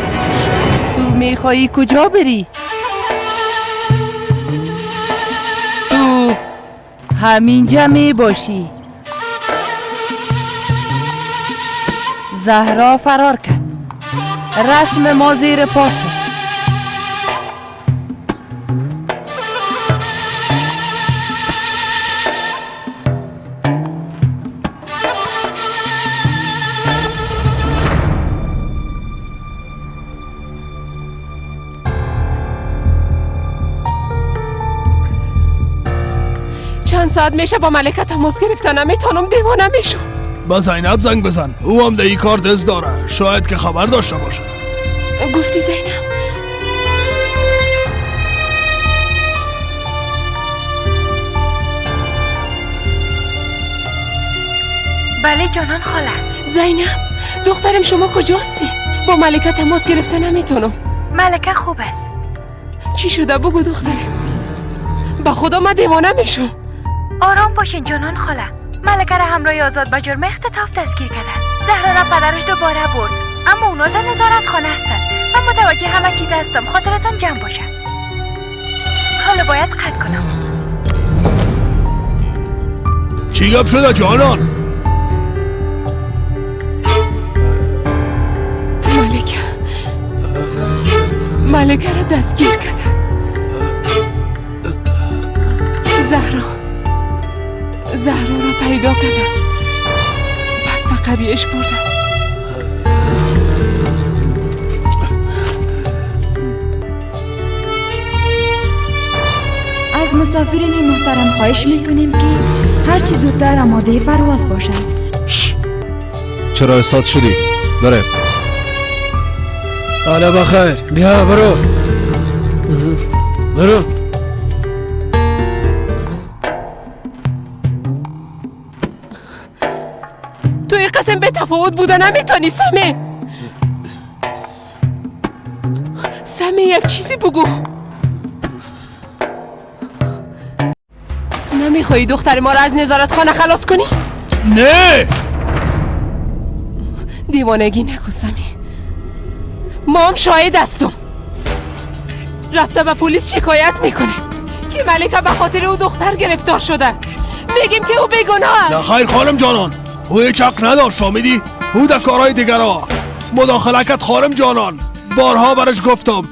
تو میخوایی کجا بری؟ تو همینجا می باشی. زهرا فرار کرد، رسم ما زیر پا شد. چند ساعت میشه با ملکه تماس گرفتن، نمیتونم، دیوانه میشم. با زینب زنگ بزن، او هم در این کار دست داره، شاید که خبر داشته باشه. گفتی زینب؟ بله جانان خاله. زینب دخترم شما کجاستی؟ با ملکه تماس گرفتن نمیتونم. ملکه خوب است. چی شده بگو دخترم، با خدا من دیوانه میشم. آرام باشین جانان خاله. ملکه را همراه آزاد با جرم اختطاف دستگیر کردن. زهرا را پدرش دوباره برد، اما اونا در نظارت خانه هستن. من متوجه همه چیز هستم، خاطرتان جمع باشه. حالا باید قطع کنم. چی گپ شده جانان؟ ملکه را دستگیر کردن. زهرا را پیدا کردن، پس به قریهش بردن. از مسافرین محترم خواهش میکنیم که هر چی زودتر آماده پرواز باشند. چرا احساس شدی؟ داره حالا بخیر، بیا برو. توی قسم به تفاوت بودن نمیتونی سمه. یک چیزی بگو. تو نمیخوایی دختر ما را از نظارت خانه خلاص کنی؟ نه دیوانگی نکن سمی. ما هم شاهد هستم. رفته به پلیس شکایت میکنه که ملکه به خاطر او دختر گرفتار شده. میگیم که او بیگناه است. نه خیر خانم جانان، او هیچ حق نداشت، فهمیدی؟ او در کارهای دیگر ها مداخله کرد. خانم جانان بارها برش گفتم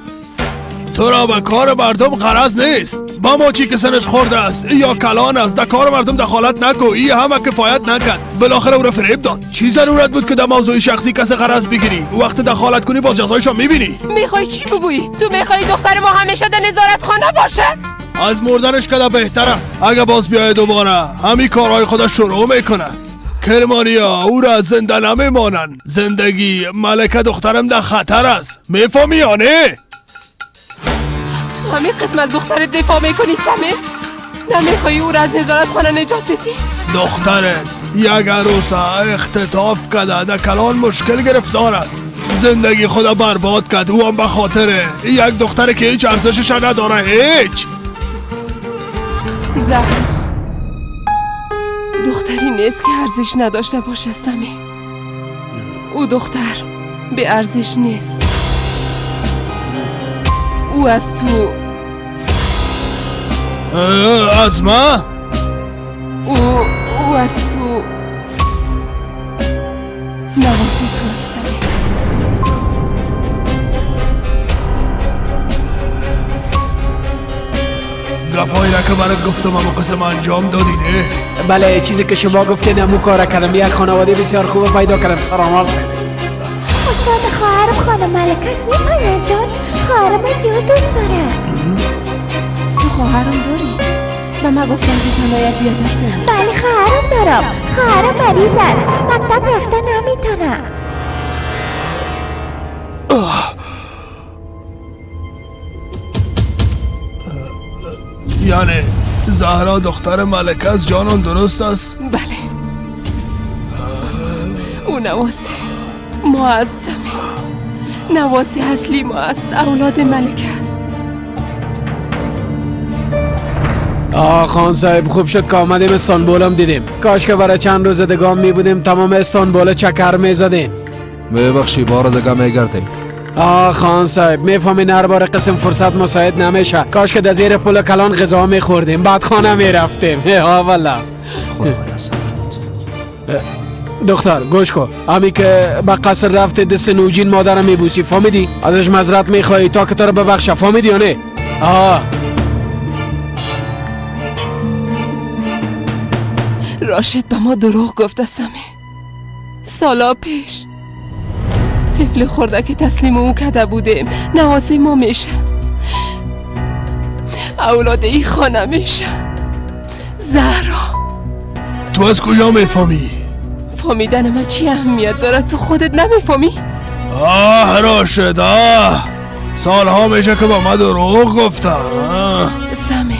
تو را به کار مردم غرض نیست. با ما چی که سنش خورده است یا کلان است، در کار مردم دخالت نکو. این همه کفایت نکرد، بالاخره او را فریب داد. چی ضرورت بود که در موضوع شخصی کسی غرض بگیری؟ وقت دخالت کنی با جزایش میبینی. میخوای چی بگویی؟ تو میخوای دختر ما همیشه در نظارت خانه باشه؟ از مردنش کده بهتر است. اگه باز بیای دوباره همین کارهای خودش شروع میکنه. کرمانیا او را زنده نمیمانن. زندگی ملکه دخترم در خطر است. میفهمی یا نه؟ تو همین قسم از دخترت دفاع میکنی سمیر؟ نمیخوایی او را از نظارت خانه نجات بدی؟ دخترت یک عروسه اختطاف کده در کلان مشکل گرفتار است. زندگی خدا برباد کرد او هم به خاطر یک دختر که هیچ ارزشش نداره. هیچ زهرا دختری نیست که ارزش نداشته باشه سمیر. او دختر به ارزش نیست. او از تو از ما؟ او از تو نوازی تو از سمیر. گپایی را که برات گفتم اما قسم انجام دادی نه؟ بله چیزی که شما گفتین همون کار کردم. یک خانواده بسیار خوب پیدا کردم. سلام علیکم. استاد خواهرم خانم ملکه است. نه پدر جان، خواهرم از زیاد دوست داره. تو خواهرم داری؟ به من گفتن که تنهایت بیاد دفتر. بله خواهرم دارم. خواهرم مریض است. مکتب رفتن نمیتونه. یعنی زهرا دختر ملکه از جانان درست است؟ بله. او نواسی معظمه. نواسی اصلی ما است. اولاد ملکه است. خان صاحب خوب شد که آمدیم. استانبول هم دیدیم. کاش که برای چند روز دگاه می بودیم تمام استانبول چکر می زدیم. ببخشی بار دیگه میگردیم. خان صاحب میفهمین هر بار قسم فرصت مساعد نمیشه. کاش که در زیر پل کلان غذا میخوردیم بعد خانه میرفتیم. والا دختر گوش کن. همی که به قصر رفته دست نوجین مادرم میبوسی فهمیدی؟ ازش معذرت میخوایی تا که تو رو ببخشه. فهمیدی یا نه؟ راشد به ما دروغ گفته سمیر. سالا پیش طفل خورده که تسلیم او کده بودیم. نواسه ما میشه. اولاد ای خانه میشه. زهرا تو از کجا میفهمی؟ فهمیدن من چی اهمیت داره؟ تو خودت نمیفهمی؟ راشد سالها میشه که با ما دروغ گفته. سمیر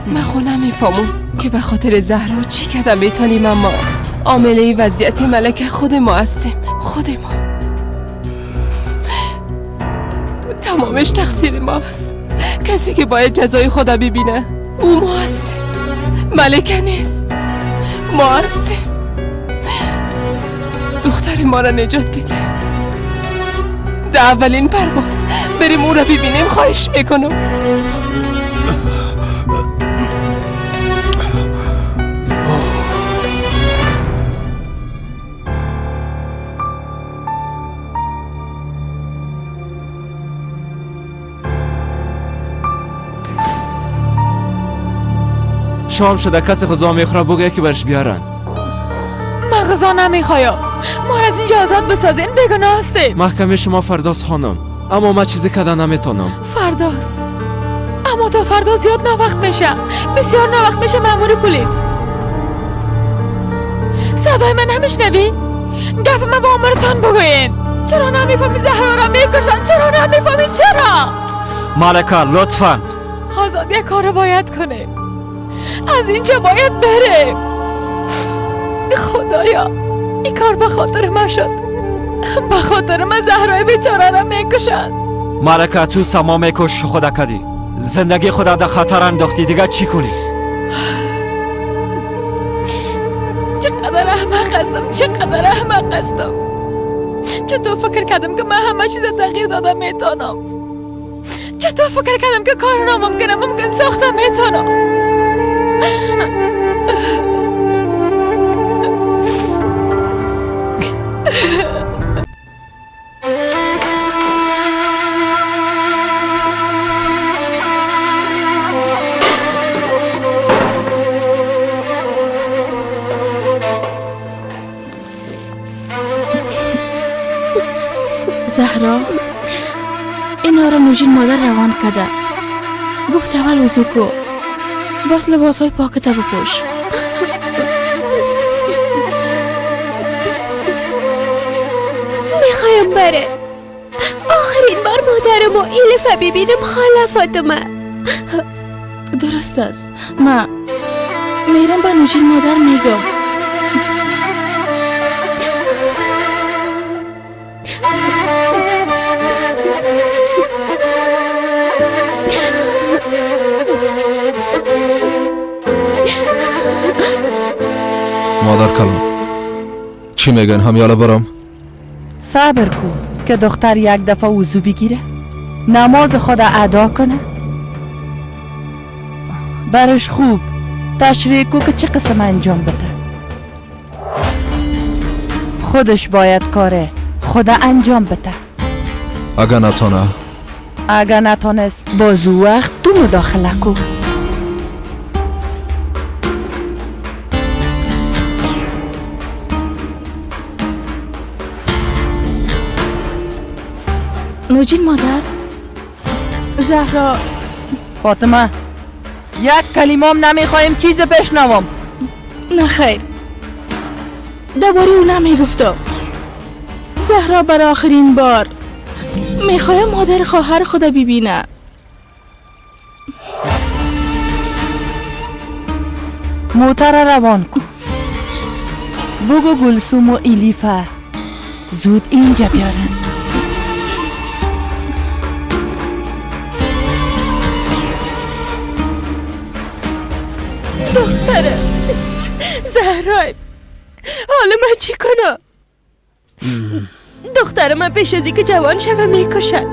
من خود نمیفهمم که به خاطر زهرا چی کده میتونیم. اما عامله وضعیت ملکه خود ما هستیم. خود ما. تمامش تقصیر ما است. کسی که باید جزای خدا ببینه او ما هستیم. ملکه نیست. ما هستیم. دختر ما را نجات بده. در اولین پرواز بریم او را ببینیم. خواهش میکنم. شام شده کسی غذا میخوره بگه که برش بیارن. من غذا نمیخوایم. ما از اینجا آزاد بسازین. بگناه هستیم. محکمه شما فرداست خانم. اما من چیزی کده نمیتونم. فرداست. اما تا فردا زیاد نوقت میشه. بسیار نوقت میشه مأمور پلیس. صدای من نمیشنوی؟ گپ من با عمرتان بگوین. چرا نمیفهمی زهرا را میکشن؟ چرا نمیفهمی؟ چرا؟ ملکه لطفاً آزاد یک کار باید کنیم. از اینجا باید بریم. خدایا این کار به خاطر من شد. به خاطر من زهرای بیچاره را میکشن. ملکه تو تمام کوشش خدا کردی. زندگی خدا در خطر انداختی. دیگه چی کنی؟ چقدر احمق هستم. چقدر احمق هستم. چطور فکر کردم که من همه چیز تغییر دادم میتونم؟ چطور فکر کردم که کار ناممکنه ممکن ساختم میتونم؟ زهرا اینا را نوجین مادر روان کده. گفت اول وضو کو، باز لباس های پاکت بپوش. میخوایم بره آخرین بار مادرم و ایلفه ببینم خاله فاطمه. درست است. ما میرم با نوجین مادر میگم. مادر کلام چی میگن؟ همیالا برام؟ صبر کن که دختر یک دفعه وضو بگیره، نماز خود ادا کنه، برش خوب تشریح کو که چه قسم انجام بده. خودش باید کاره خود انجام بده. اگه نتانست بازو وقت تو مداخله کو. نوجین مادر، زهرا، فاطمه یک کلمام نمیخوایم چیز بشنوم. نه خیر، دوباره او نمیگفتم. زهرا برای آخرین بار میخوایم مادر خواهر خود ببینه. موتر روان کن، بگو گلسوم و ایلیفه زود اینجا بیارن. دخترم زهرای، حالا من چی کنم؟ دخترم من پیش از اینکه جوان شوه میکشن،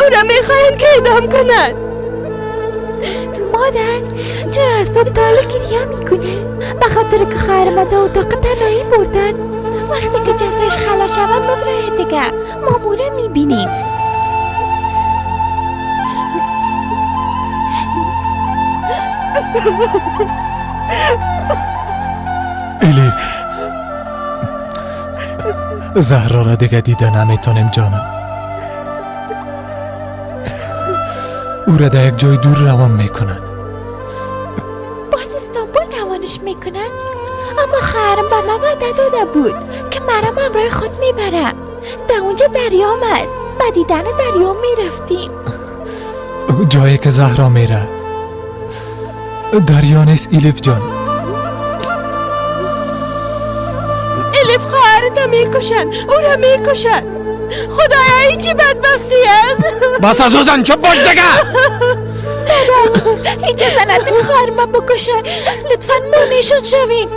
اونا میخواین که اعدام کنن. مادر چرا از صبح تا حالا گریه میکنی؟ به خاطر که خواهرم دا اتاق تنهایی بردن. وقتی که جسدش خلا شود ببره دیگه، ما موره میبینیم. الیف، زهرا را دیگه دیده نمیتونیم جانم. او را در یک جای دور روان میکنن. باز استانبول روانش میکنن؟ اما خواهرم به من وعده داده بود که مرم همراه خود میبرم. در اونجا دریام است، با دیدن دریام میرفتیم. جایی که زهرا میره دریا نیست الیف جان. الیف خواهرتا میکشن، او را میکشن. خدایا این چی بدبختی است؟ بس از او زن چپ باش دیگه. اجازه ندین خواهرم بکشن، لطفاً مونیشون شوین.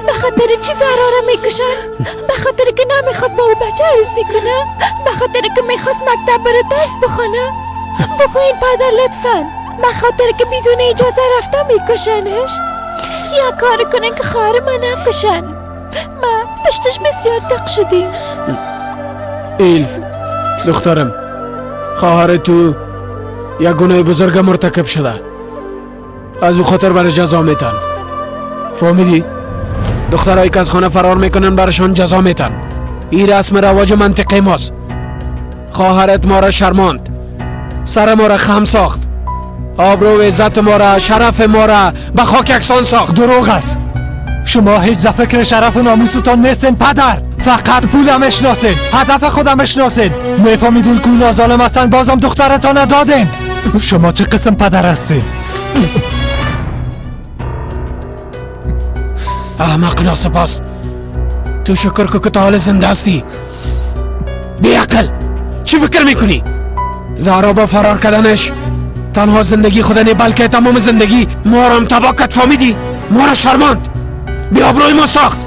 به خاطر چی زهرا را میکشن؟ به خاطر که نمیخواست با او بچه عروسی کنه، به خاطر که میخواست مکتب بره درس بخونه. بگوین پدر لطفاً، به خاطر که بدون اجازه رفته میکشنش. یا کار کنن که خواهر من نکشن. ما پشتش بسیار دق شدیم. ایلف دخترم، خواهر تو یک گناه بزرگ مرتکب شده، از او خاطر برای جزا میتن. فهمیدی؟ دخترهایی که از خانه فرار میکنن برشان جزا میتن. این رسم رواج منطقه ماست. خواهرت ما را شرماند، سر ما را خم ساخت، آبرو و عزت ما را، شرف ما را به خاک یکسان ساخت. دروغ است. شما هیچ در فکر شرف و ناموستان نیستین پدر. فقط پولم اشناسین، هدف خودم اشناسین. میفهمیدین که اونا ظالم هستن، بازم دخترتان ندادین. شما چه قسم پدر هستین؟ احمق ناسپاس، تو شکر که تا حال زنده هستی. بی عقل، چی فکر میکنی؟ زهرا با فرار کردنش تنها زندگی خود نه بلکه تمام زندگی ما را هم تباه کرد. فهمیدی؟ ما را شرماند، بی آبروی ما ساخت.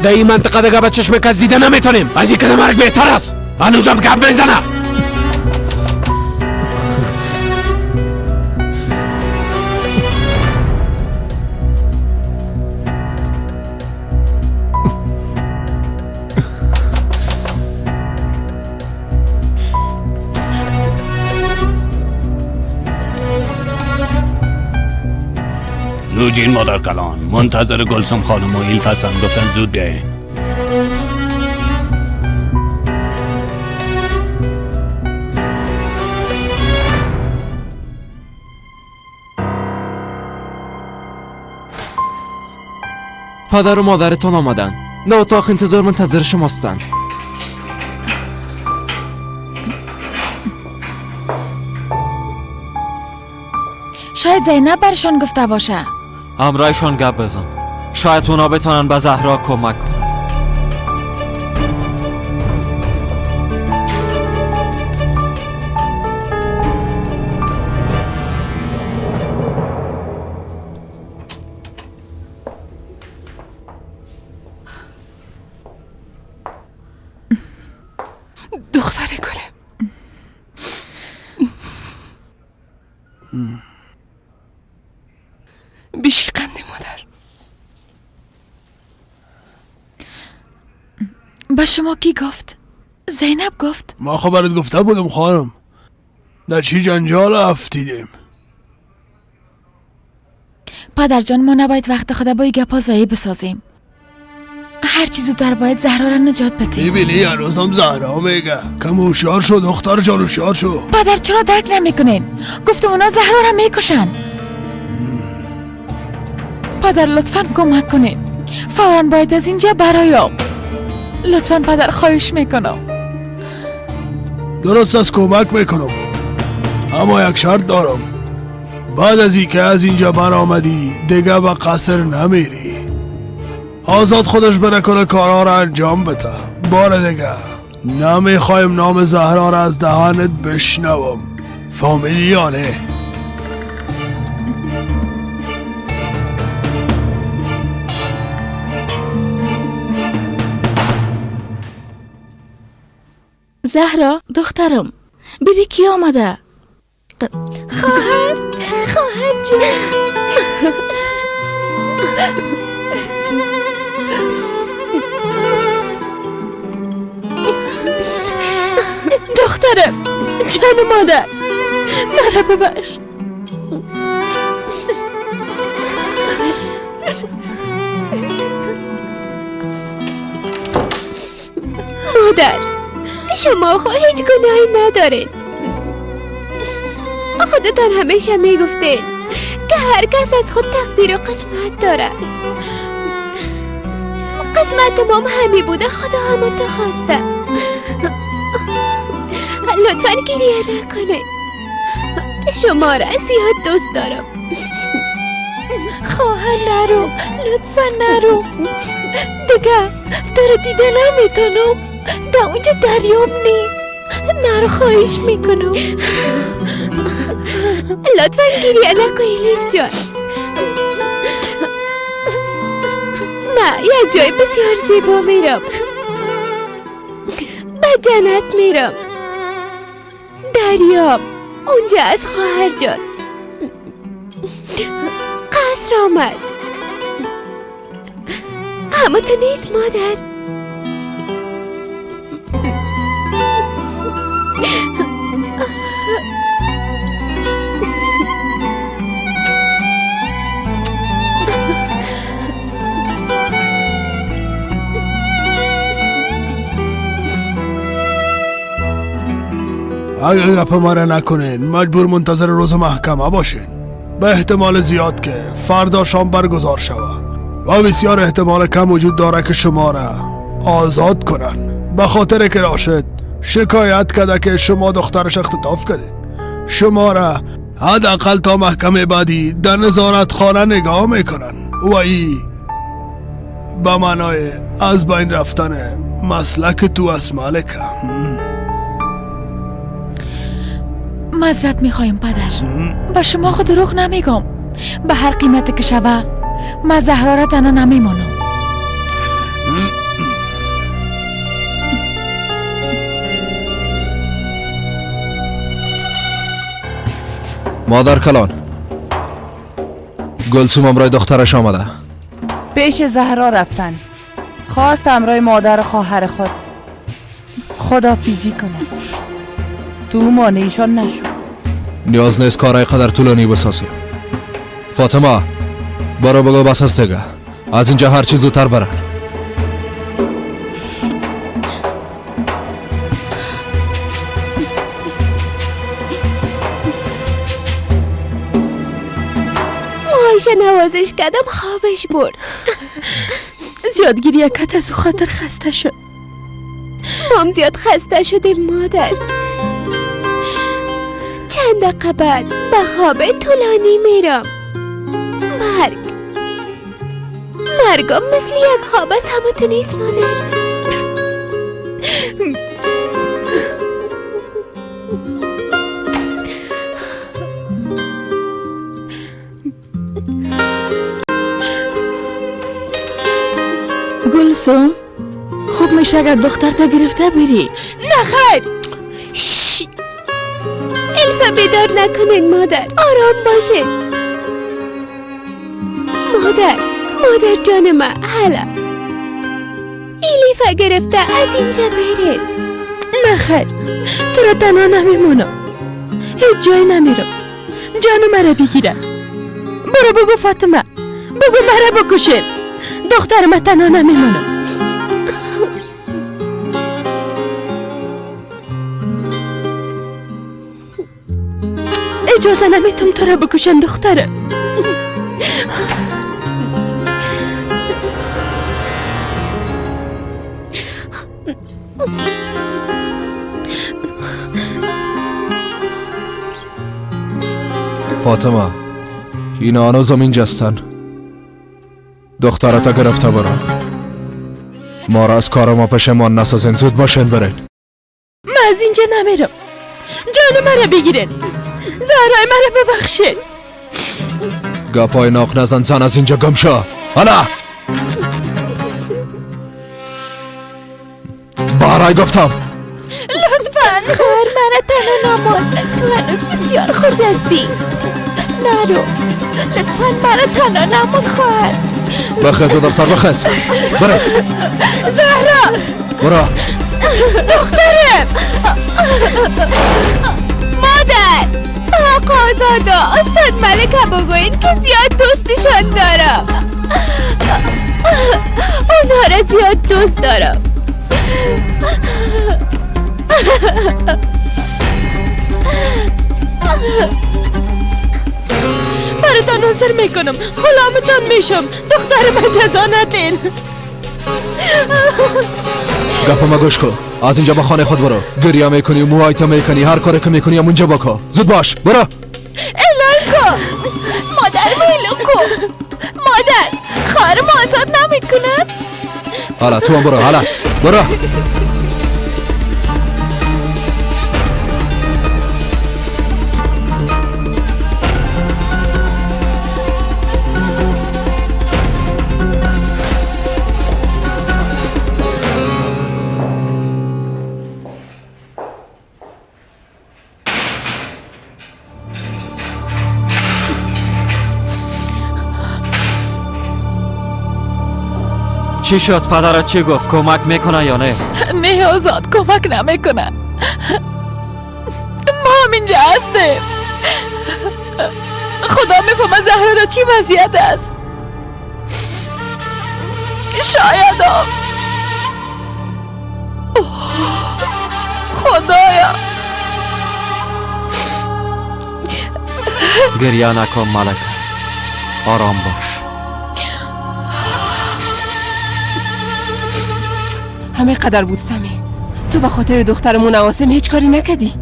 در این منطقه دیگه به چشم کس دیده نمیتونیم. از این که مرگ بهتر است. هنوزم گپ میزنه. نوجین مادر کلان منتظر گلسوم خانم و ایلف هستن، گفتن زود بیاین. پدر و مادرتان آمدن. در اتاق انتظار منتظر شماستند. شاید زینب برشان گفته باشه. امرایشان گپ بزن. شاید اونا بتانن به زهرا کمک کنن. دختر گلم. بیشی قنده مادر. به شما کی گفت؟ زینب گفت؟ ما خبرت گفته بودم خانم. در چی جنجال افتیدیم؟ پدر جان، ما نباید وقت خدا با این گپا ضایع بسازیم. هر چی زودتر باید زهرا را نجات بدیم. میبینی هنوز هم زهرا میگه کم هوشیار شو دختر جان، هوشیار شو. پدر چرا درک نمیکنین؟ گفتم اونا زهرا را میکشن. پدر لطفاً کمک کنین. فوراً باید از اینجا برایم. لطفاً پدر خواهش میکنم. درست از کمک میکنم، اما یک شرط دارم. بعد از این که از اینجا برآمدی دیگه به قصر نمیری. آزاد خودش بنکنه کارها را انجام بده. بار دیگه نمیخوایم نام زهرا را از دهانت بشنوم. فهمیدی یا نه؟ زهرا دخترم، بیبی کی آمده؟ خواهر جون. دخترم، جان مادر، مرا ببخش. مادر، شما خود هیچ گناهی ندارین. خودتان همیشه میگفتین که هر کس از خود تقدیر و قسمت داره. قسمت ما همی بوده، خدا همون تو خواسته. لطفاً گریه نکنین. شما را زیاد دوست دارم. خواهر نرو، لطفاً نرو. دیگه تو رو دیده نمیتونم. در اونجا دریام نیست. نرو، خواهش میکنم. لطفاً گریه نکنی لیف جان. من یک جای بسیار زیبا میرم. به جنت میرم. دریام اونجا از خواهر جان. قصرام است. اما تو نیست مادر. اگه گپ ما را نکنین مجبور منتظر روز محکمه باشین. به احتمال زیاد که فردا شام برگزار شود و بسیار احتمال کم وجود داره که شما را آزاد کنن، به خاطر که راشد شکایت کرده که شما دخترش اختطاف کردید. شما را حداقل تا محکمه بعدی در نظارت خانه نگاه میکنن و ای به معنای از بین رفتن مسلک تو از مالکه. معذرت میخوایم پدر. به شما خود دروغ نمیگم. به هر قیمتی که شوه من زهرا را تنها نمیمانم. مادر کلان، گلسوم امرای دخترش آمده. پیش زهرا رفتن. خواست امرای مادر و خواهر خود خدافیزی کنه. تو مانعشان نشو. نیاز نیست کارهای قدر طولانی بسازیم. فاطمه برو بگو بس است دیگه. از اینجا هر چیز زودتر برن. مایشه نوازش کردم خوابش برد. زیاد گریه کرد از او خاطر خسته شد. مام زیاد خسته شدیم مادر. چند دقیقه بعد به خواب طولانی میرم. مرگم مثل یک خواب از همون نیست مادر. گلسون خوب میشه اگر دختر تا گرفته بری. نه خیر. الفا بیدار نکنین مادر. آرام باشه. مادر جان من حالا ایلیفا گرفته از اینجا برید. نه خیر، تو را تنها نمیمونم. هیچ جای نمیرم. جانو مرا بگیره. برو بگو فاطمه، بگو مرا بکشین. دختر من تنها نمیمونم. اجازه نمیتم تو را بکشن دختره. فاطمه این هنوز اینجا هستن. دخترتا گرفته برو. ما را از کار ما پشمان نسازین. زود باشین برین. من از اینجا نمیرم. جان مرا بگیرین. زهرای مرا ببخشین. گپای ناق نزن. زن از اینجا گم شو. حالا بارای گفتم لطفاً خواهر مرا تنها نمان. تو هنوز بسیار خورد هستی. نرو لطفاً مرا تنها نمان خواهر. بخیز دختر بخیز. برو زهرا. برو دخترم. مادر آقا آزادا استاد ملکه بگوین که زیاد دوستشان دارم. اونها را زیاد دوست دارم. براتان نظر میکنم. غلامتان میشم. دختر من جزا ندین. گپ ما گوش کن. از اینجا به خانه خود برو. گریه میکنی و موهایتا میکنی. هر کاری که میکنی همونجا بکن. زود باش برو. اعلان کن مادر. اعلان کن مادر. خواهرم آزاد نمیکنن. حالا تو هم برو. حالا برو. چی شد؟ پدرت چی گفت؟ کمک میکنه یا نه؟ نه آزاد کمک نمیکنه. ما هم اینجا هستیم. خدا میفهمه زهرا در چی وضعیت است. شاید هم خدایا. گریه نکن ملکه. آرام باش. همه قدر بود سمی. تو به خاطر دخترمون نواسم هیچ کاری نکدی.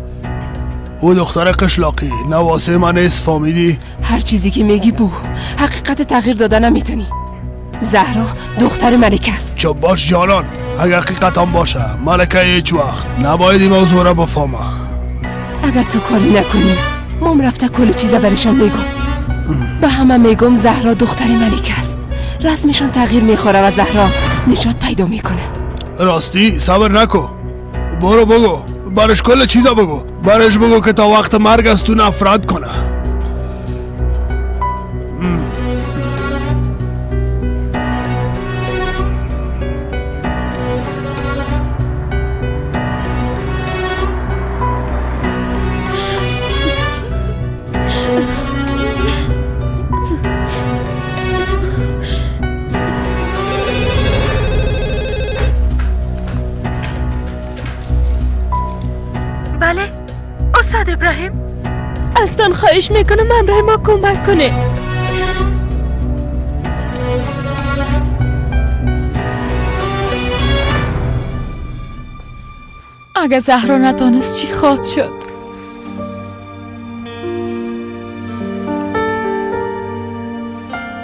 او دختر قشلاقی نواسه من نیست فهمیدی؟ هر چیزی که میگی بو حقیقت تغییر داده نمیتونی. زهرا دختر ملکه است. چوب باش جانان. اگر حقیقت هم باشه ملکه هیچ وقت نباید این موضوع را بفهمه. اگر تو کاری نکنی مام رفته کل چیزا برشان میگم. به همه میگم زهرا دختر ملکه است. رسمشان تغییر میخوره و زهرا نجات پیدا میکنه. راستی صبر نکو. برو بگو. برش کل چیزا بگو. برش بگو که تا وقت مرگ از تو نفرت کنه. بله استاد ابراهیم. اصلا خواهش میکنم همراه ما کمک کنه. اگه زهرا نتانست چی خواهد شد؟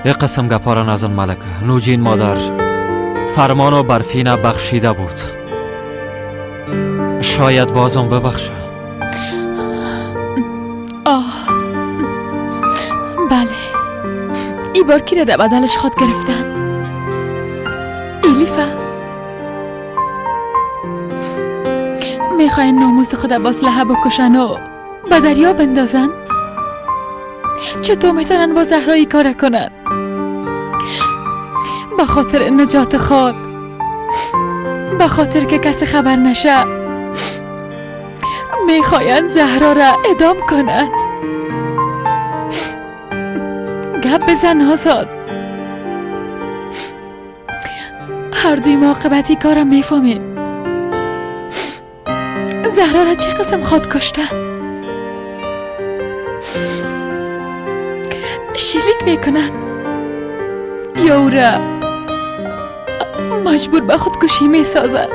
یک قسم گپارا نزن ملکه. نوجین مادر فرمان و برفین بخشیده بود. شاید بازم ببخشه. آه بله، ای بار کی را در بدلش خود گرفتن؟ ایلیفه میخواین ناموس خود با اسلحه بکشن و به دریا بندازن؟ چطور میتونن با زهرا ای کار کنن؟ به خاطر نجات خود، به خاطر که کسی خبر نشه میخواین زهرا را اعدام کنن. گپ بزن آزاد. هر دوی ما عاقبتی کارم میفهمیم. زهرا را چه قسم خود کشتن؟ شلیک میکنن یا او را مجبور به خودکشی میسازن؟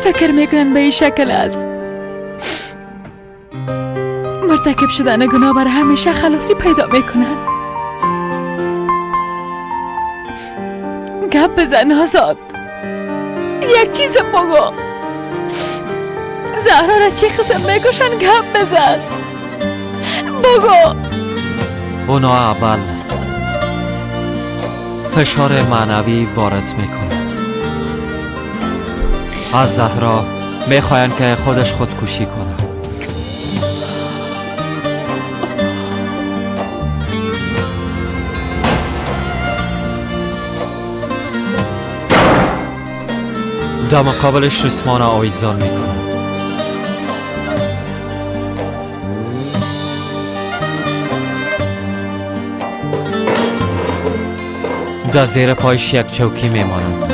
فکر میکنن به این شکل است مرتکب شدن گناه برای همیشه خلاصی پیدا میکنن. گپ بزن آزاد. یک چیز بگو. زهرا را چه قسم میکشن؟ گپ بزن بگو. اونا اول فشار معنوی وارد میکنه. از زهرا میخواین که خودش خودکشی کنه. در مقابلش ریسمان آویزان میکنه. در زیر پایش یک چوکی میمانند.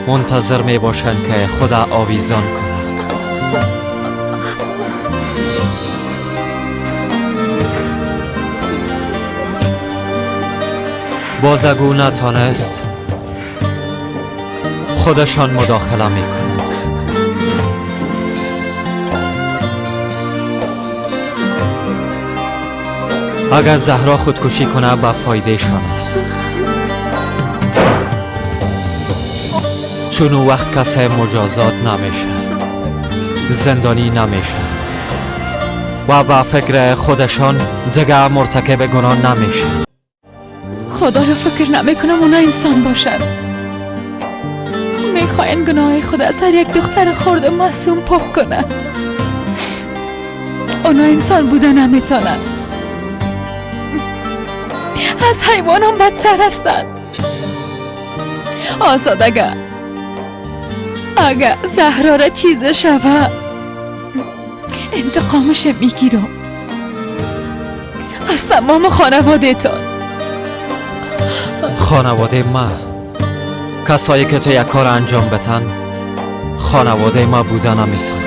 منتظر میباشند که خدا آویزان کنه. باز اگه نتانست خودشان مداخله میکنه. اگر زهرا خودکشی کنه به فایده شان است، چون او وقت کسی مجازات نمیشه، زندانی نمیشه و به فکر خودشان دیگه مرتکب گناه نمیشه. خدایا فکر نمیکنم اونا انسان باشن. میخواین گناه خود سر یک دختر خرد معصوم پاک کنن. اونا انسان بودن نمیتونن. از حیوان هم بدتر هستن. آزاد اگه زهرا را چیز شوه انتقامش میگیرم از تمام خانواده تان. خانواده ما، کسایی که تو یک کار انجام بتن خانواده ما بودن نمیتونه.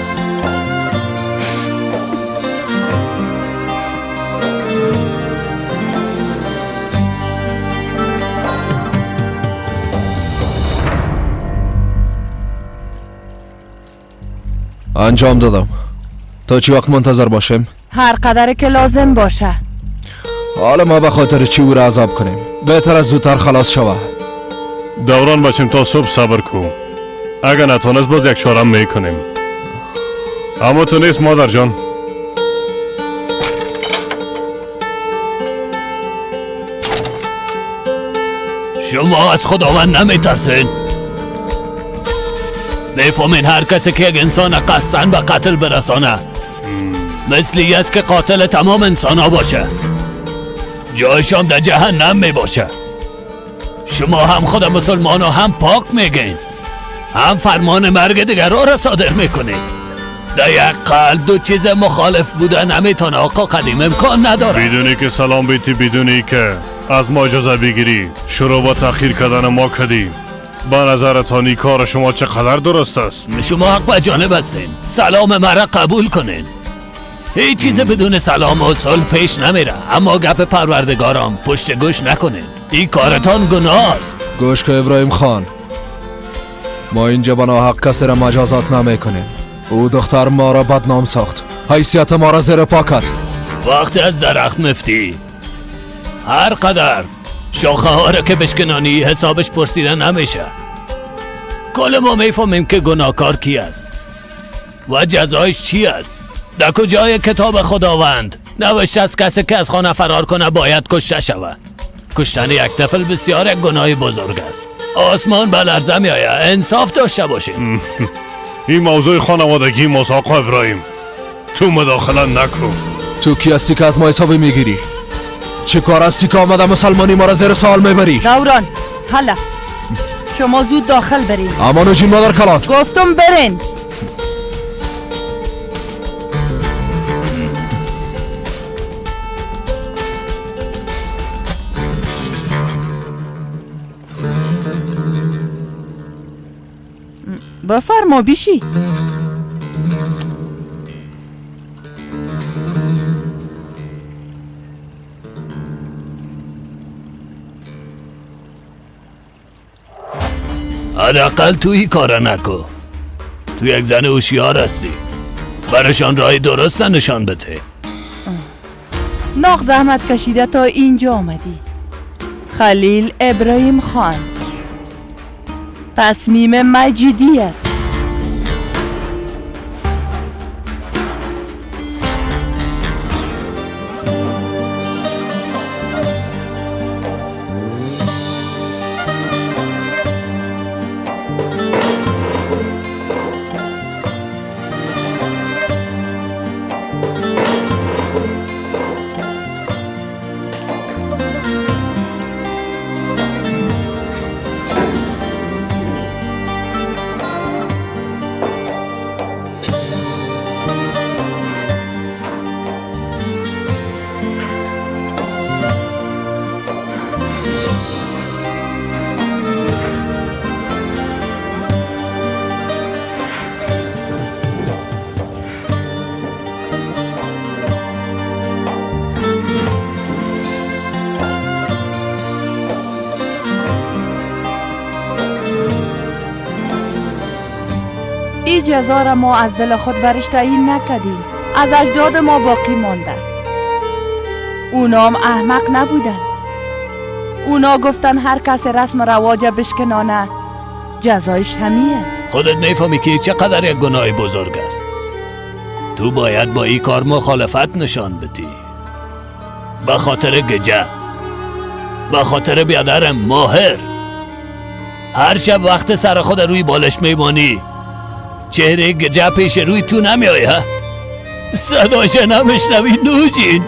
انجام دادم. تا چی وقت منتظر باشیم؟ هر قدر که لازم باشه. حالا ما به خاطر چی او را عذاب کنیم؟ بهتر از زودتر خلاص شوه. دوران بچیم تا صبح صبر کو. اگر نتونست باز یک چارم میکنیم. اما تو نیست مادر جان. شما از خداوند نمیترسین؟ میفهمین هر کسی که یک انسان قصداً به قتل برسانه مثلی است که قاتل تمام انسان ها باشه. جایشان در جهنم می باشه. شما هم خود مسلمان ها هم پاک میگین، هم فرمان مرگ دیگران را صادر میکنید. در یک قلب دو چیز مخالف بودن نمیتونه آقا قدیم، امکان نداره. بدونی که سلام بیتی، بدونی که از ما اجازه بگیری شروع با تأخیر کردن ما کردی. به نظرتان این کار شما چقدر درست است؟ شما حق به جانب هستین. سلام مرا قبول کنین. هیچ چیز بدون سلام و صلح پیش نمیره. اما گپ پروردگارم پشت گوش نکنین. این کارتان گناه است. گوش که ابراهیم خان، ما اینجا به ناحق کسی را مجازات نمیکنیم. او دختر ما را بدنام ساخت، حیثیت ما را زیر پا کرد. وقتی از درخت مفتی هر قدر شاخه ها را که بشکنانی حسابش پرسیده نمیشه. کل ما میفهمیم که گناهکار کی است و جزایش چی است. در کجای کتاب خداوند نوشته است کسی که از خانه فرار کنه باید کشته شود. کشتن یک طفل بسیار یک گناه بزرگ است. آسمان به لرزه میآید. انصاف داشته باشید. این موضوع خانوادگی ماست آقا ابراهیم. تو مداخله نکن. تو کی هستی که از ما حسابی میگیری؟ چه کار هستی که آمده مسلمانی ما را زیر سوال میبری؟ دوران حالا شما زود داخل برین. اما نجین مادر کلان، گفتم برین. بفرما بیشی. حداقل تو این کار نکن. تو یک زن هوشیار هستی. برشان راه درست نشان بده. ناق زحمت کشیده تا اینجا آمدی. خلیل ابراهیم خان، تصمیم مجیدی است. این جزا را ما از دل خود برش تعیین نکردیم. از اجداد ما باقی مانده. اونام احمق نبودن. اونا گفتن هر کس رسم رواج بشکنانه جزایش همی است. خودت میفهمی که چقدر یک گناه بزرگ است. تو باید با این کار مخالفت نشان بدی. به خاطر گجه، به خاطر بیادرم ماهر. هر شب وقت سر خود روی بالش میمانی چهره گجه پیش روی تو نمیآید؟ صداش نمیشنوی نوجین؟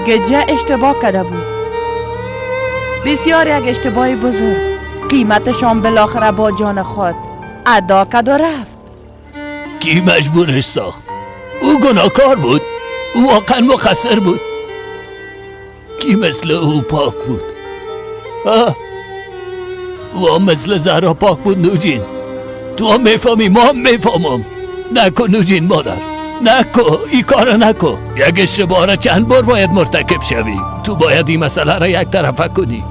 گجه اشتباه کرده بود. بسیار یک اشتباه بزرگ. قیمتشان بالاخره با جان خود ادا کرد و رفت. کی مجبورش ساخت؟ او گناهکار بود. او واقعا مقصر بود. کی مثل او پاک بود؟ او مثل زهرا پاک بود نوجین. تو هم میفهمی، ما هم میفهمم. نکن نوجین مادر، نکن این کار نکن. یک اشتباه را چند بار باید مرتکب شوی. تو باید این مسئله را یک طرفه کنی.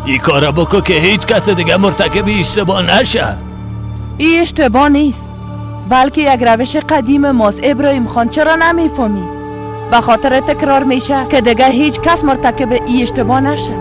این کار را بکن که هیچ کس دیگه مرتکب اشتباه نشه. این اشتباه نیست، بلکه یک روش قدیم ماست. ابراهیم خان چرا نمیفهمی؟ به خاطر تکرار میشه که دیگه هیچ کس مرتکب این اشتباه نشه.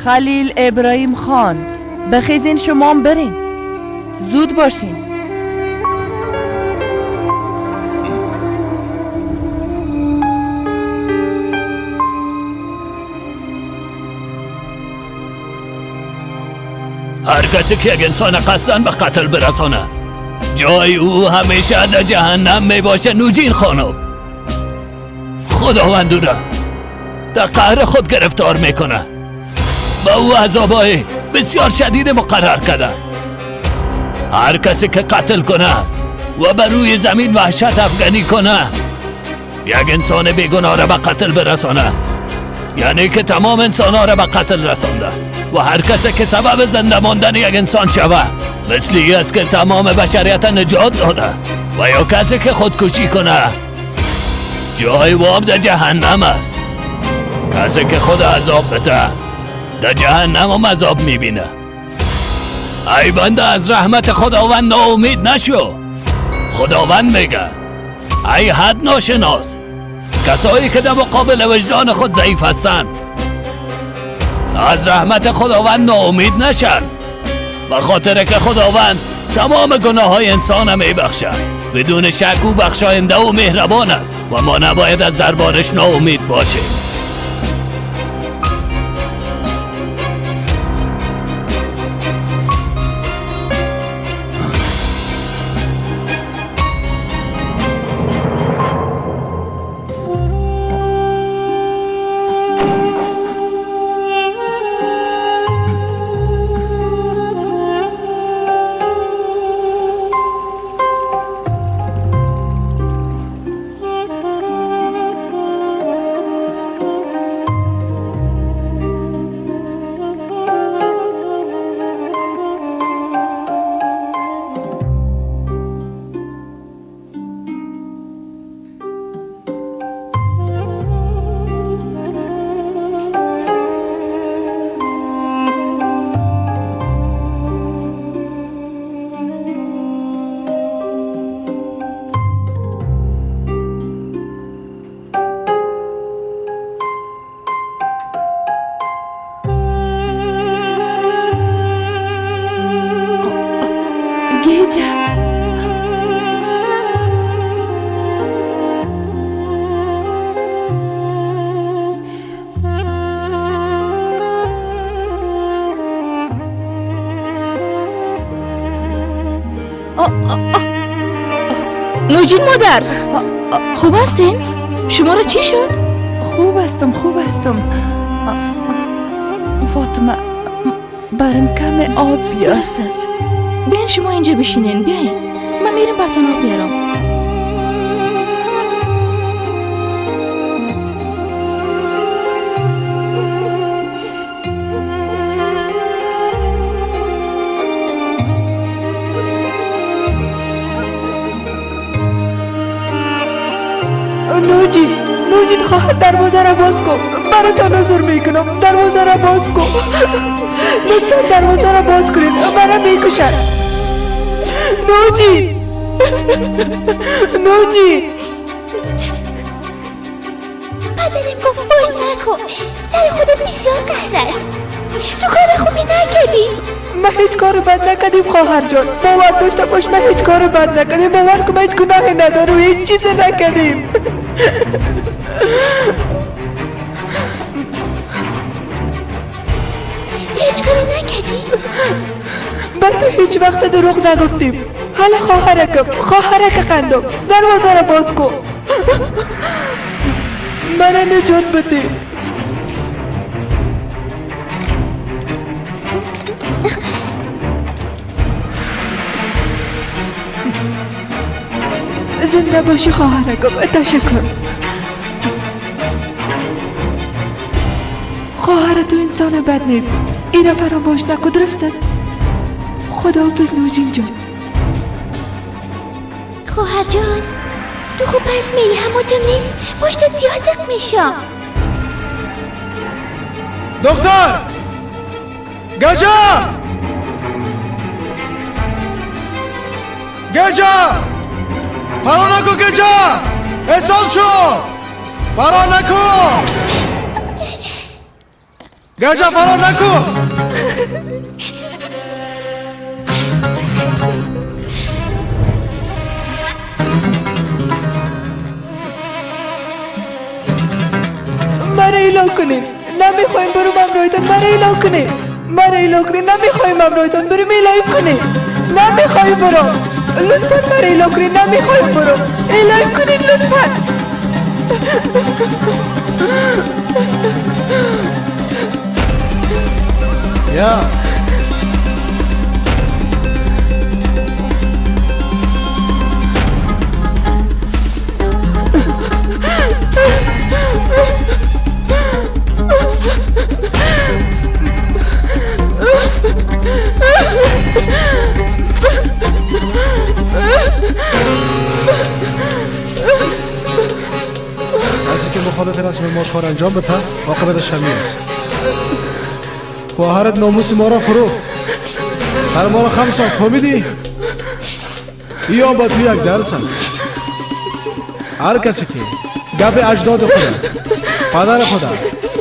خلیل ابراهیم خان، بخیزین شما برین. زود باشین. هر کسی که یک انسان قصدن به قتل برسانه جای او همیشه در جهنم می باشه. نوجین خانم، خداوند او را در قهر خود گرفتار میکنه، به او عذابای بسیار شدید مقرر کرده. هر کسی که قتل کنه و بر روی زمین وحشت افغانی کنه یک انسان بیگناه را به قتل برسانه، یعنی که تمام انسان ها را به قتل رسانده. و هر کسی که سبب زنده ماندن یک انسان شوه مثل ای است که تمام بشریت نجات داده. و یا کسی که خودکشی کنه جای واب در جهنم است. کسی که خود عذاب بده در جهنم هم عذاب میبینه. ای بنده از رحمت خداوند ناامید نشو. خداوند میگه ای حد ناشناس، کسایی که در مقابل وجدان خود ضعیف هستن از رحمت خداوند ناامید نشن، به خاطر که خداوند تمام گناه های انسان میبخشه. بدون شک او بخشاینده و مهربان است و ما نباید از دربارش ناامید باشیم. نوجین مادر، خوب هستین؟ شما را چی شد؟ خوب هستم. فاطمه برم کم آب بیار. درست است. بیاین شما اینجا بشینین. بیاین من میرم براتون آب میارم. نوجین خواهر دروازه را باز کن. براتان حضور میکنم. دروازه را باز کن. لطفا دروازه را باز کنید. مرا میکشن. نوجین پدرم گفت باز نکن، سر خودت بسیار قهر است. تو کار خوبی نکردی. ما هیچ کار بد نکردیم خواهر جان. باور داشته باش ما هیچ کار بد نکردیم. باور کن ما هیچ گناهی نداریم. هیچ چیز نکردیم. هیچ کاری نکردی؟ من تو هیچ وقت دروغ نگفتیم. حالا خواهرک قندم دروازه را باز کن. من نجات بده. زنده باشی خواهرکم. تشکر. خواهر تو انسان بد نیست. این را فراموش نکن. درست است. خداحافظ نوجین جان. خواهر جان تو خوب پس میری همونطور نیست. پشتت زیادت میشم. دختر گجا فرار نکن. گجا احسان شو. فرار نکن. گجا فرار نکن. مرا ایلا کنید. نمیخوایم برو ممنوعیتون. مرا ایلا کنید. من ایلا کنی نمیخوایم امرویتان بریم ایلایم کنی نمیخوایم برو لطفا من ایلا کنی نمیخوایم برو ایلایم کنی لطفا یا کسی که مخالف رسم ما کار انجام بده عاقبتش همین است. خواهرت ناموس ما را فروخت، سر ما را خم ساخت، فهمیدی؟ این با تو یک درس است. هر کسی که گپ اجداد خود پدر خود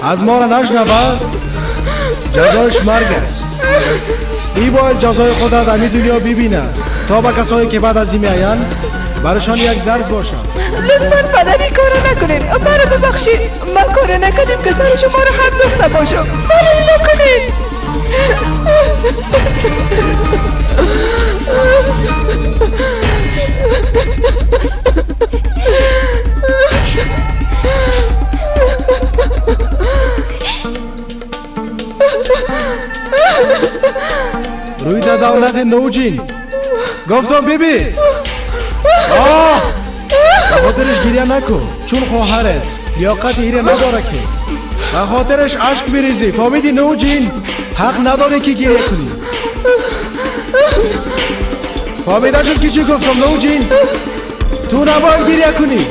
از ما را نشنود جزایش مرگ است. این باید جزای خود در این دنیا ببینه تا به کسایی که بعد از این میآیند برشان یک درس باشد. لطفاً پدر این کارو نکنین مرا ببخشید ما کارو نکنیم که سر شما رو خط زخته باشم مرا نکنین روی در دولت نوجین گفتم بیبی به خاطرش گریه نکن چون خواهرت لیاقت ایره نداره که به خاطرش عشق بریزی فهمیدی نوجین حق نداره که گریه کنی فهمیده شد که چی گفتم نوجین تو نباید گریه کنی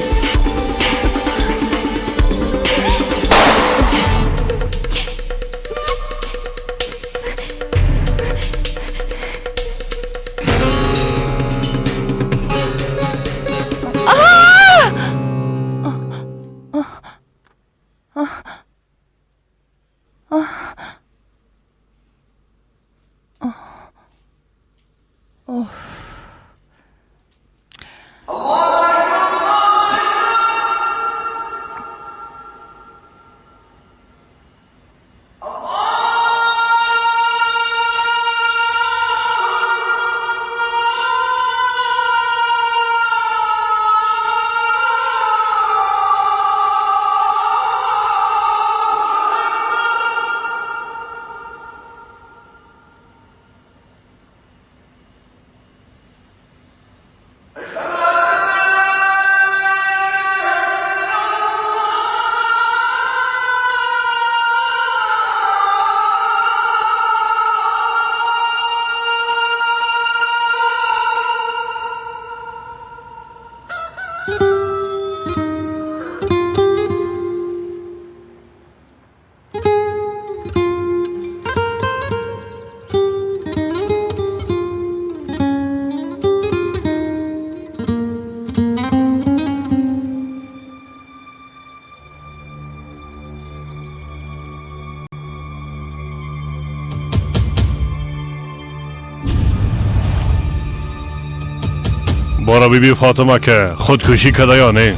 بارا بیبی فاطمه که خودکشی کده یا نه؟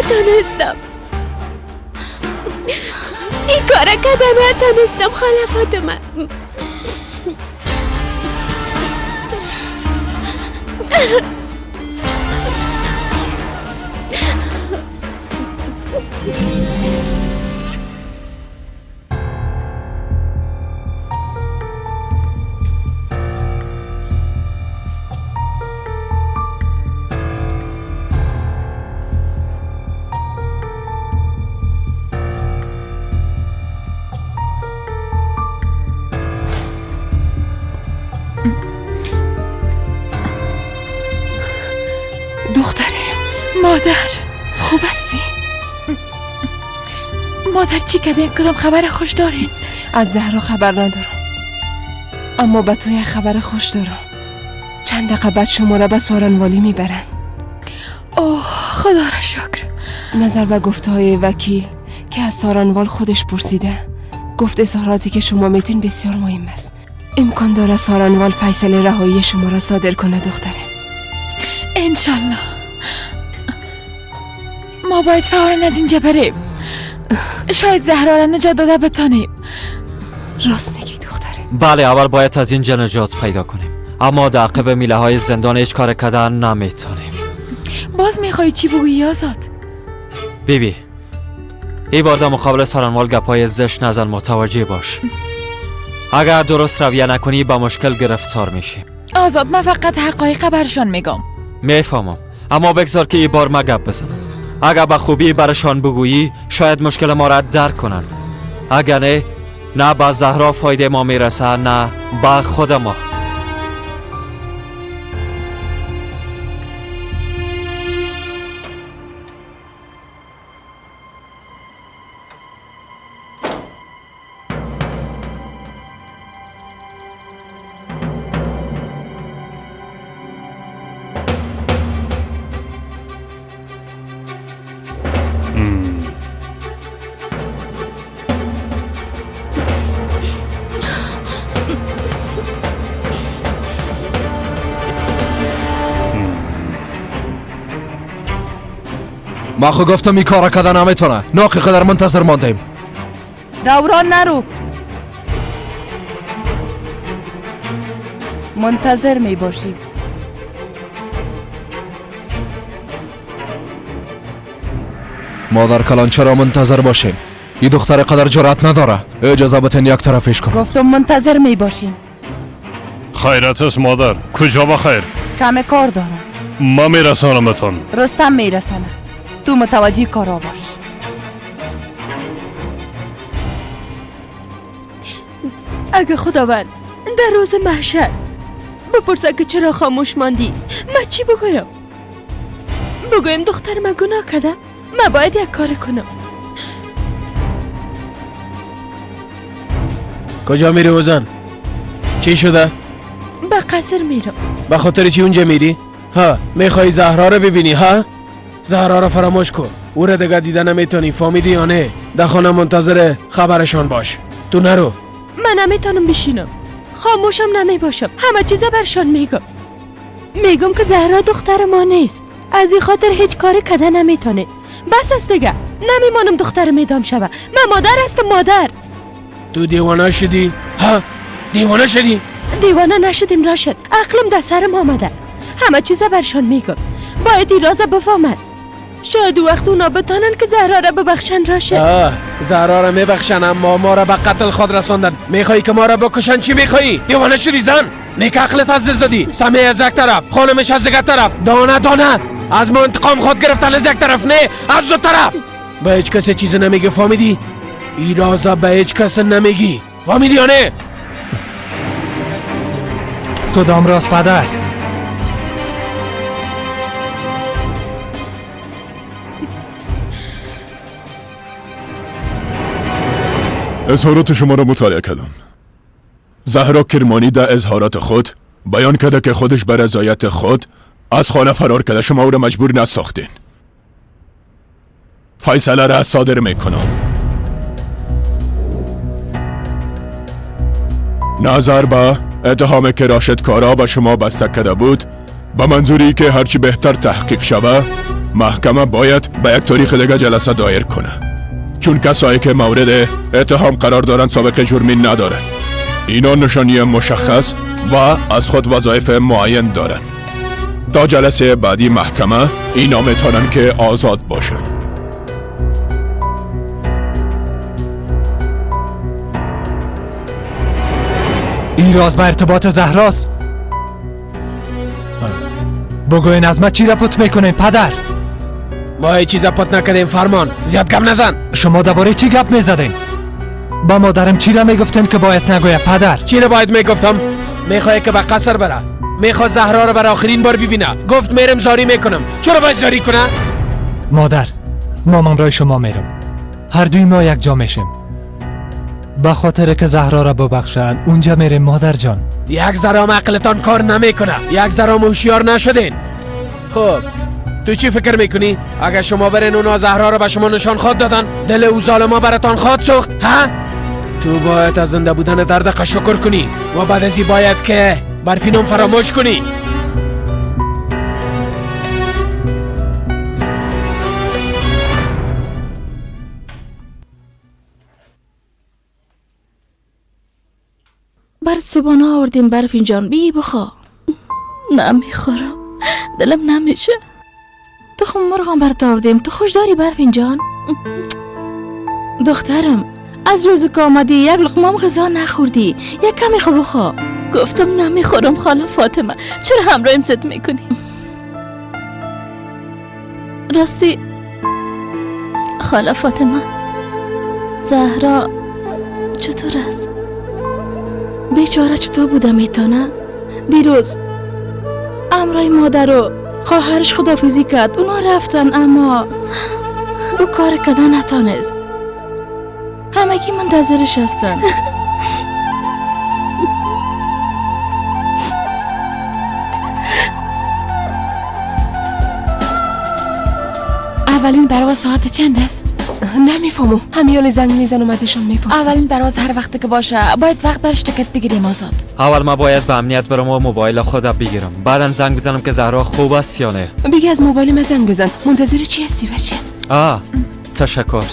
نتونستم این کارا کردن نتونستم خاله فاطمه مادر خوب هستی؟ مادر چی کردین؟ کدام خبر خوش دارین؟ از زهرا خبر ندارم، اما به تو یک خبر خوش دارم. چند دقیقه بعد شما را به سارنوالی میبرن. اوه خدا را شکر. نظر به گفته های وکیل که از سارنوال خودش پرسیده، گفت اظهاراتی که شما میتین بسیار مهم است. امکان داره سارنوال فیصله رهایی شما را صادر کنه دختره. انشالله. ما باید فوراً از اینجا بریم. شاید زهرا را نجات داده بتانیم. راست میگی دختره. بله اول باید از اینجا نجات پیدا کنیم، اما در عقب میله های زندان هیچ کار کردن نمیتونیم. باز میخوای چی بگویی آزاد؟ بیبی ای بار در مقابل سارنوال گپای زشت نزن، متوجه باش. اگر درست رویه نکنی با مشکل گرفتار میشی. آزاد من فقط حقایق برشان میگم. میفهمم، اما بگذار که ای بار ما گپ بزنم. اگر با خوبی برشان بگویی شاید مشکل ما را درک کنن. اگر نه با زهرا فایده ما میرسه نه با خود ما. ما خو گفتم این کارا کردن نمیتونه. ناقی قدر منتظر ماندیم. دوران نرو، منتظر می باشیم. مادر کلان چرا منتظر باشیم؟ این دختر قدر جرأت نداره. اجازه بتن یک طرفش کن. گفتم منتظر می باشیم. خیرت است مادر. کجا بخیر؟ کم کار دارم. ما میرسانمتون. رستم میرسانه. تو متوجه کارا باش. اگه خداوند در روز محشر بپرسه که چرا خاموش ماندی، من چی بگویم؟ بگویم دختر من گناه کردم، من باید یک کار کنم. کجا میری اوزن؟ چی شده؟ به قصر میرم. به خاطر چی اونجا میری؟ ها میخوای زهرا رو ببینی ها؟ زهرا رو فراموش کن. او رو دیگه دیده نمیتونی، فهمیدی یا نه؟ در خانه منتظر خبرشان باش. تو نرو. من نمیتونم بشینم، خاموشم نمی باشم، همه چیزا برشان میگم که زهرا دختر ما نیست، از این خاطر هیچ کاری کده نمیتونه. بس است دیگه، نمیمانم دختر میدام شوه. من مادر هستم مادر. تو دیوانه شدی؟ ها؟ دیوانه شدی؟ دیوانه نشدیم راشد، عقلم در سرم آمده، همه چیزا برشان میگم، باید این رازا بفهمن. شاید وقت اونا بتانن که زهرا را ببخشن راشد. زهرا را میبخشن اما ما را به قتل خود رساندن. میخوایی که ما را بکشن؟ چی میخوایی؟ دیوانه شدی زن؟ نیک عقلت از دست دادی. سمه از یک طرف، خانمش از یک طرف، دانه دانه از ما انتقام خود گرفتن از یک طرف، نه از دو طرف. به هیچ کسی چیز نمیگی، فهمیدی؟ این رازا به هیچ کس نمیگی، فهمیدی یا نه؟ کدام راست پدر؟ اظهارات شما را مطالعه کردم. زهرا کرمانی در اظهارات خود بیان کرده که خودش بر رضایت خود از خانه فرار کرده، شما او را مجبور نساختین. فیصله را صادر میکنم. نظر به اتهامی که راشد کارا به شما بسته کرده بود، به منظوری که هرچی بهتر تحقیق شود، محکمه باید به یک تاریخ دیگه جلسه دایر کنه، چون کسایی که مورد اتهام قرار دارند سابقه جرمی ندارند. اینا نشانی مشخص و از خود وظایف معین دارند. تا جلسه بعدی محکمه اینا میتونن که آزاد باشن. این راز با ارتباط زهراست. بگوین از ما چی را پت میکنین پدر؟ ما هیچ چیز پت نکردیم فرمان. زیاد گپ نزن. شما درباره چی گپ میزدین؟ با مادرم چی را میگفتین که باید نگویه پدر؟ چی را باید میگفتم؟ میخوای که به قصر بره، میخواد زهرا رو برای آخرین بار ببینه. گفت میرم زاری میکنم. چرا باید زاری کنه؟ مادر، ما همراه شما میرم. هر دوی ما یک جا میشیم. به خاطر که زهرا را ببخشن اونجا میریم مادر جان. یک ذره عقلتان کار نمیکنه. یک ذره هوشیار نشدین. خب تو چی فکر میکنی؟ اگر شما برین اونا زهرا رو به شما نشان خود دادن، دل او ظالما براتان خود سوخت، ها؟ تو باید از زنده بودن دردق شکر کنی و بعد ازی باید که برفینم فراموش کنی. برات صبحانه آوردیم برفین جان، بی بخوا. نمیخورم، دلم نمیشه. تخم مرغم برات آوردیم، تو خوش داری برفین جان؟ دخترم از روز که آمدی یک لقمه غذا نخوردی، یک کمی خوب بخوا. گفتم نمیخورم خاله فاطمه، چرا همراهیم ست میکنی؟ راستی خاله فاطمه، زهرا چطور است؟ بیچاره چطور بوده میتونه؟ دیروز امرای مادر و خواهرش خدافیزی کرد، اونا رفتن اما او کار کردن نتانست. همگی منتظرش هستن. اولین پرواز ساعت چند است؟ نمیفهمم. همیال زنگ میزنم ازشون میپرسم. اولین پرواز هر وقت که باشه باید وقت برش تکت بگیریم آزاد. اول ما باید به امنیت برم و موبایل خودم بگیرم، بعدا زنگ بزنم که زهرا خوب است یا نه. بگی از موبایل من زنگ بزن. منتظر چی هستی بچه؟ تشکر.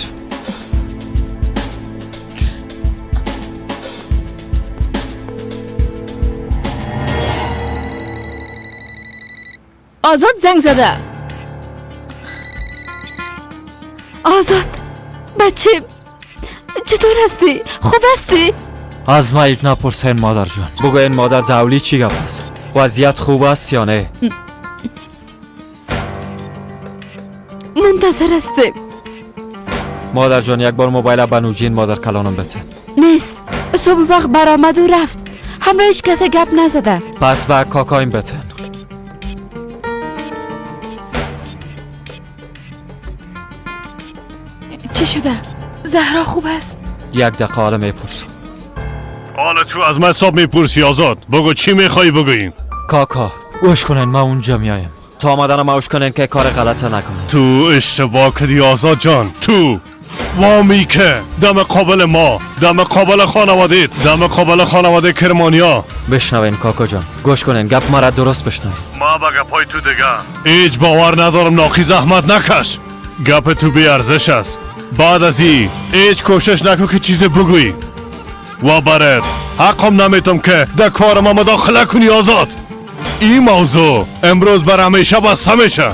آزاد زنگ زده. آزاد بچه چطور هستی؟ خوب هستی؟ از ما ایت نپرسین مادر جان. بگوین مادر دولی چی گپ است؟ وضعیت خوب است یا نه؟ منتظر هستیم مادر جان. یک بار موبایل بنوجین مادر کلانم بتن. نیست، صبح وقت برآمد و رفت، همراه هیچ کسی گپ نزده. پس به کاکایم بتن. چی شده؟ زهرا خوب است؟ یک دقیقه حالا میپرسم. حالا تو از من حساب میپرسی آزاد؟ بگو چی میخوایی بگوییم؟ کاکا اوش کنین، ما اونجا میایم. تا آمدن ما اوش کنین که کار غلطه نکنین. تو اشتباه کردی آزاد جان. تو وامی که دم قابل ما، دم قابل خانواده، دم قابل خانواده کرمانیا. بشنوین کاکا جان، گوش کنین، گپ مرا درست بشنوین. ما با گپای تو دیگه هیچ باور ندارم. ناقی زحمت نکش. گپ تو بی ارزش است. بعد از این هیچ کوشش نکن که چیز بگویی و برات حقم نمیتم که در کار ما مداخله کنی آزاد. این موضوع امروز بر همیشه بسته میشه.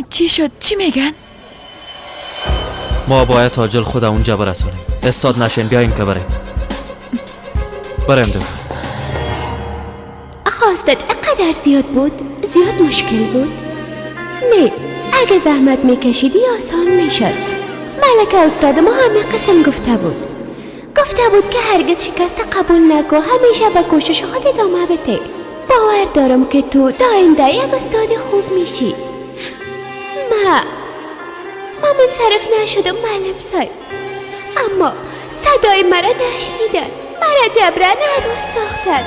چی شد؟ چی میگن؟ ما باید تاجل خود اونجا برسونیم. استاد نشین، بیاین که بریم دو. خواستت اقدر زیاد بود؟ زیاد مشکل بود؟ نه، اگه زحمت میکشیدی آسان میشد. ملکه استاد ما همه قسم گفته بود که هرگز شکست قبول نکو، همیشه به کوشش خود ادامه بده. باور دارم که تو داینده یک استاد خوب میشی. ما منصرف نشدم معلم صاحب، اما صدای مرا نشنیدن، مرا جبران عروس ساختن.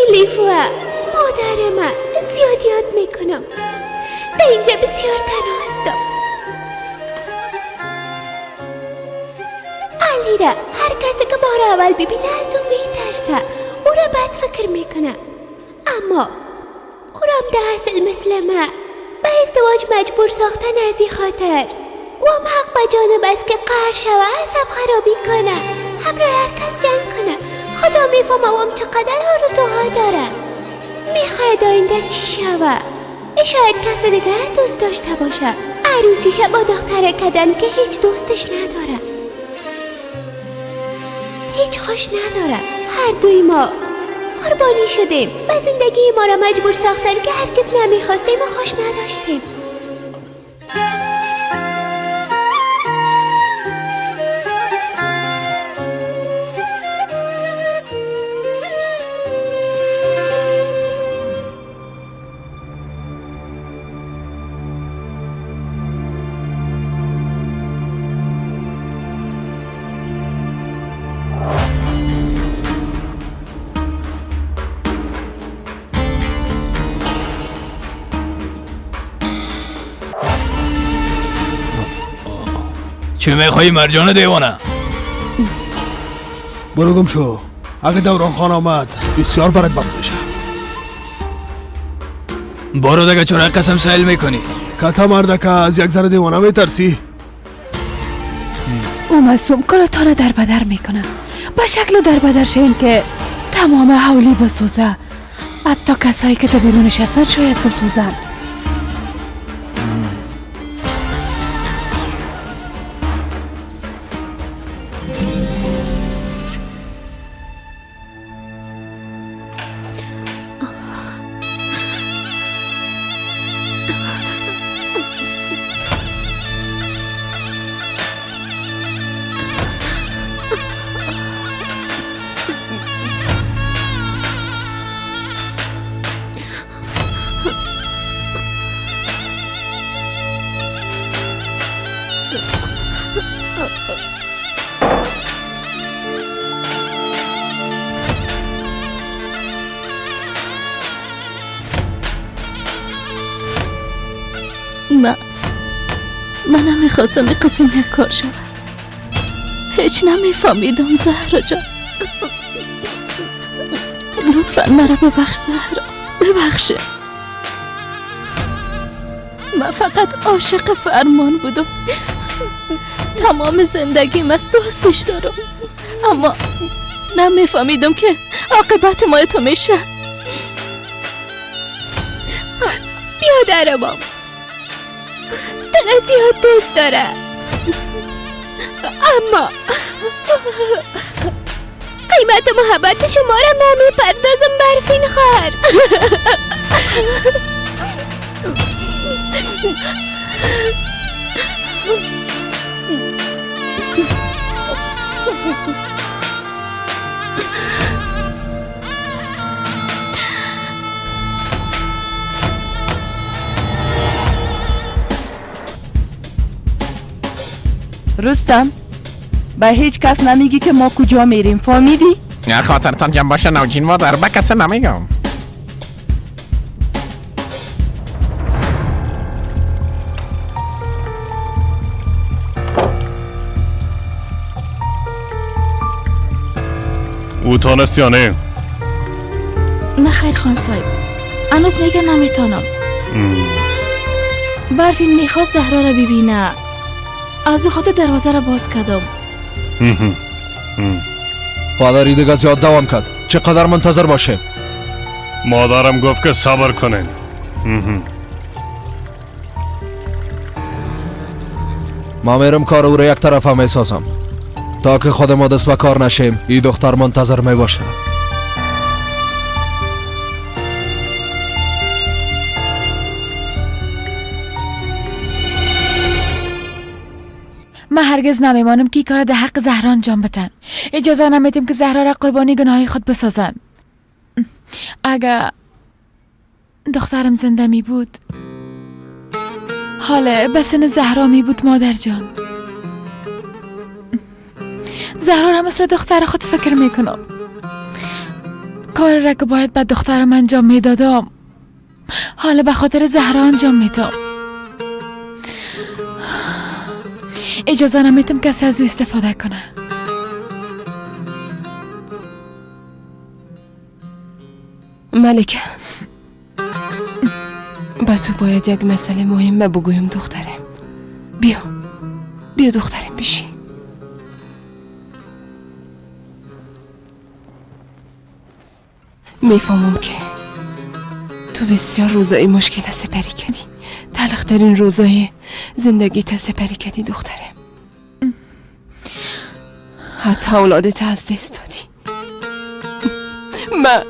ایلیفوه مادر من، زیاد یاد میکنم. در اینجا بسیار تنها هستم. علیره، هر کسی که بار اول ببینه از او میترسه، او را بد فکر میکنه. اما او را هم ده مثل من به ازدواج مجبور ساختن از این خاطر. و هم حق به جانب است که قهر شوه عصب خرابی کنه همراه هر کس جنگ کنه. خدا میفهمه و هم چقدر آرزوها داره. میخواید آینده چی شوه؟ شاید کس دیگر دوست داشته باشه. عروسیش با دختره کدن که هیچ دوستش نداره، هیچ خوش نداره. هر دوی ما قربانی شدیم و زندگی ما را مجبور ساختن که هرگز نمیخواستیم و خوش نداشتیم. چی میخوایی مرجان دیوانه؟ برو گم شو. اگه دوران خان آمد بسیار برات بد میشه. برو دیگه چرا قسم سهل میکنی؟ کتا مردکه از یک زن دیوانه میترسی؟ او مسوم کلاتانه در بدر میکنه به شکل در بدر شین که تمام حولی بسوزه، حتی کسایی که در بیرون نشستن شاید بسوزن. من نمیخواستم این قسم یک کار شود. هیچ نمیفهمیدم زهرا جان. لطفا مرا ببخش زهرا، ببخشه. من فقط عاشق فرمان بودم. تمام زندگیم از دوستش دارم، اما نمیفهمیدم که عاقبت ما تو میشه. بیادرم تو زیاد دوست داره، اما قیمت محبت شما را نمیپردازم برفین خواهر. رستم به هیچ کس نمیگی که ما کجا میریم، فهمیدی؟ نه خاطرتان جمع باشه نوجین مادر، به کسی نمیگم. او تانست یا نه؟ نه خیر خان صاحب، هنوز میگه نمیتونم. برفین میخواست زهرا را ببینه، از او خاطر دروازه را باز کردم. پادری دیگه زیاد دوام کرد. چقدر منتظر باشیم؟ مادرم گفت که صبر کنین. ما میرم کار او را یک طرف هم میسازم تا که خود ما دست به کار نشیم. این دختر منتظر میباشه. من هرگز نمیمانم که این کار در حق زهرا انجام بدن. اجازه نمیدیم که زهرا را قربانی گناه خود بسازن. اگر دخترم زنده می بود، حالا به سن زهرا می بود. مادر جان، زهرا را مثل دختر خود فکر میکنم. کار را که باید به دخترم انجام میدادم، حالا به خاطر زهرا انجام میدم. اجازه نمیتم کسی از او استفاده کنه. ملکه، به تو باید یک مسئله مهم بگویم دختره. بیا بیا دخترم بشی. میفهمم که تو بسیار روزای مشکل سپری کردی. تلخترین روزای زندگی تا سپری کردی دخترم. حتی اولادت از دست دادی. من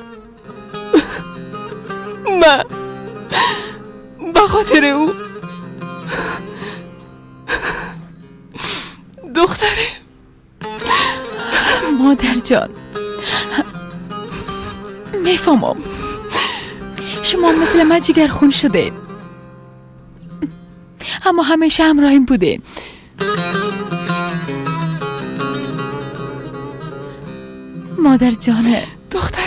به خاطر او دختره. مادر جان میفهمم شما مثل من جگرخون شده، اما همیشه همراهیم بوده. مادر جانه دختره.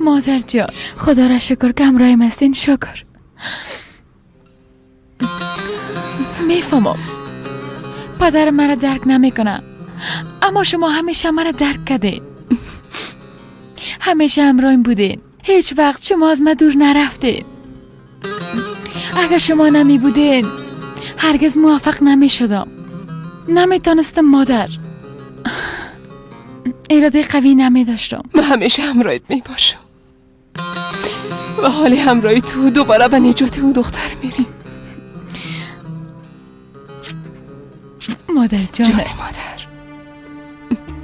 مادر جان خدا را شکر که همراهیم هستین. شکر. میفهمم پدر مرا درک نمیکنه، اما شما همیشه مرا درک کردین. همیشه همراهیم بودین. هیچ وقت شما از من دور نرفتین. اگر شما نمی بودین هرگز موفق نمی شدم. نمیتونستم مادر. اراده قوی نمی داشتم. من همیشه همراهت می باشم و حالی همراهی تو دوباره به نجات او دختر میریم. مادر جان مادر.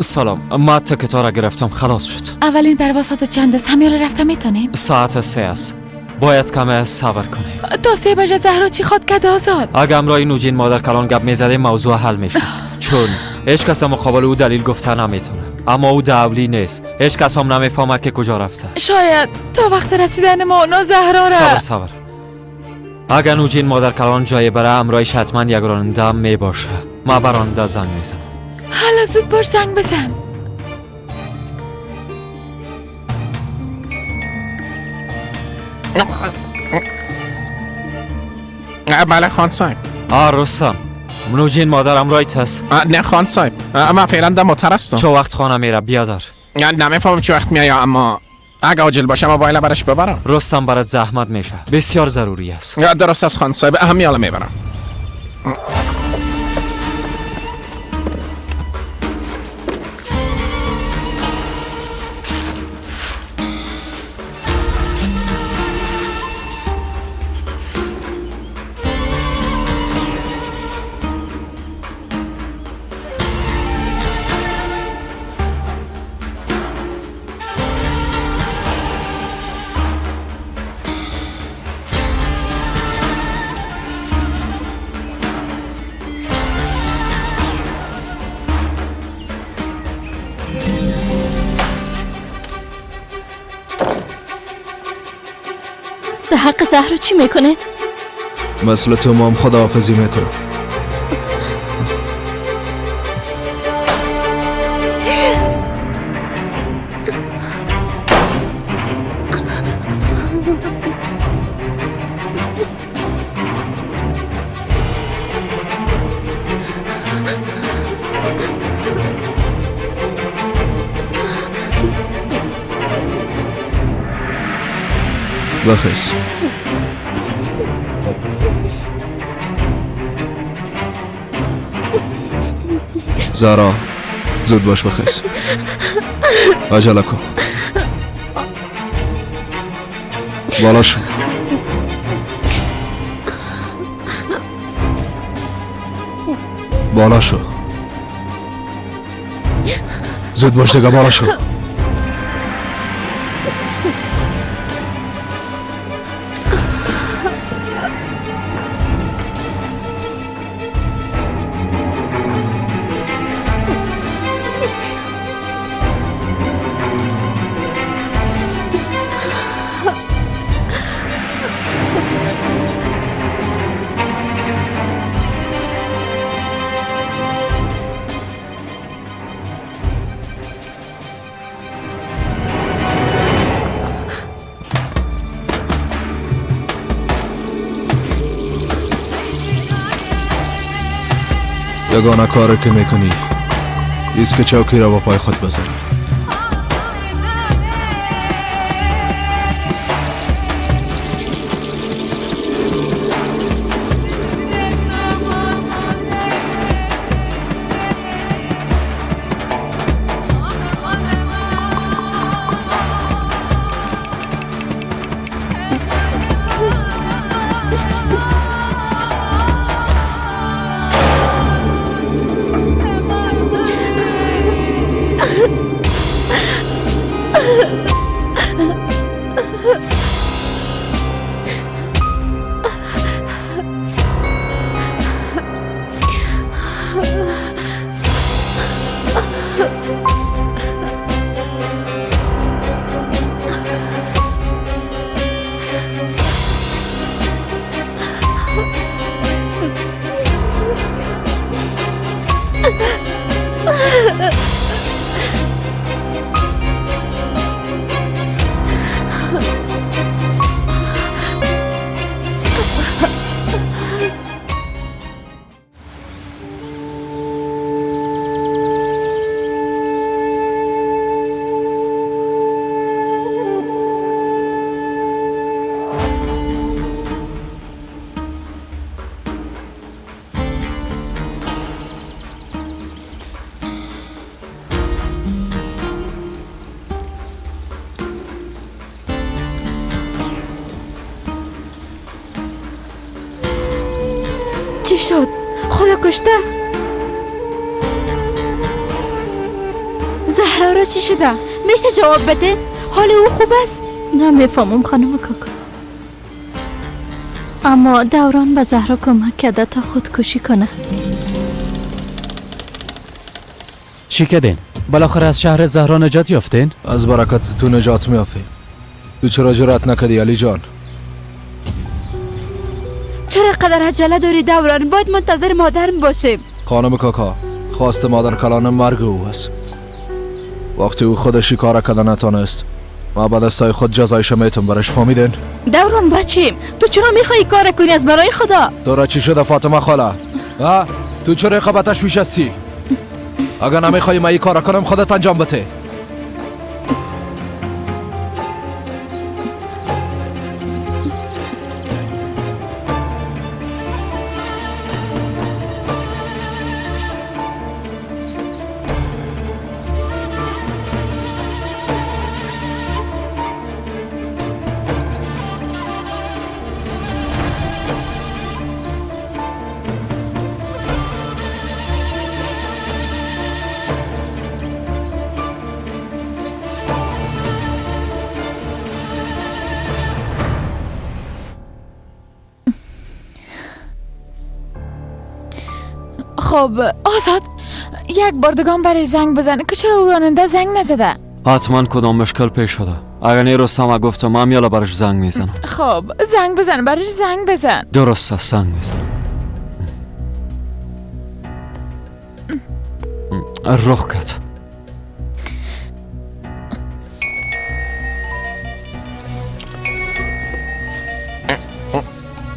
سلام، ما تکتا را گرفتم، خلاص شد. اولین پرواز ساعت چند است؟ همین را رفته میتونیم؟ ساعت 3 است. باید کمی صبر کنیم. تا 3 بجه زهرا چی خواد کرده آزاد؟ اگه همراه نوجین مادر کلان گپ میزده موضوع حل میشد. چون هیچ کس مقابل او دلیل گفته نمیتونه، اما او دعولی نیست. هیچ کس هم نمیفهمه که کجا رفته. شاید تا وقت رسیدن ما زهرا را صبر. اگه نوجین مادر کلان جای بره همراهش حتما یک راننده میباشه. ما به راننده زنگ میزنم. حالا زود باش زنگ بزن. بله خان صاحب. رستم، نوجین مادر همراهت هست؟ نه خان صاحب، من فعلا در موتر هستم. چه وقت خانه میره؟ بیادر. نمیفهمم چه وقت میای، اما اگه عاجل باشه موبایل برش ببرم. رستم برات زحمت میشه، بسیار ضروری است. درست است خان صاحب، همین حالا میبرم. به حق زهرا چی میکنه؟ مثل تو ما هم خداحافظی میکنم. بخیز. زهرا زود باش بخیز. عجله کن. بالا شو. بالا شو. زود باش دیگه، بالا شو. یگانه کاری که میکنی ایست که چوکی را با پای خود بذاری. چی شد؟ خدا کشته؟ زهرا را چی شده؟ میشه جواب بدین؟ حال او خوب است؟ نمیفهمم خانم کاکا، اما دوران به زهرا کمک کرده تا خودکشی کنه. چی کردین؟ بالاخره از شهر زهرا نجات یافتین؟ از برکت تو نجات میافی. تو چرا جرأت نکردی علی جان؟ چرا قدر عجله داری دوران؟ باید منتظر مادرم باشیم. خانم کاکا، خواست مادر کلان مرگ او است. وقتی او خودشی کار کده نتانست، ما بعد از خود جزایش میتون برش. فهمیدین؟ دوران بچیم، تو چرا میخوایی کار کنی از برای خدا؟ تو را چی شده فاطمه خاله؟ تو چرا خبر تشویش هستی؟ اگر نمیخوایی من این کار کنم خودت انجام بده. خب آزاد، یک باردگان برای زنگ بزنه که چرا او راننده زنگ نزده؟ حتما کدام مشکل پیش شده. اگر نیرستم گفتم من یالا برش زنگ میزنم. خب زنگ بزن، برش زنگ بزن. درست است، زنگ میزنم. رخ کت.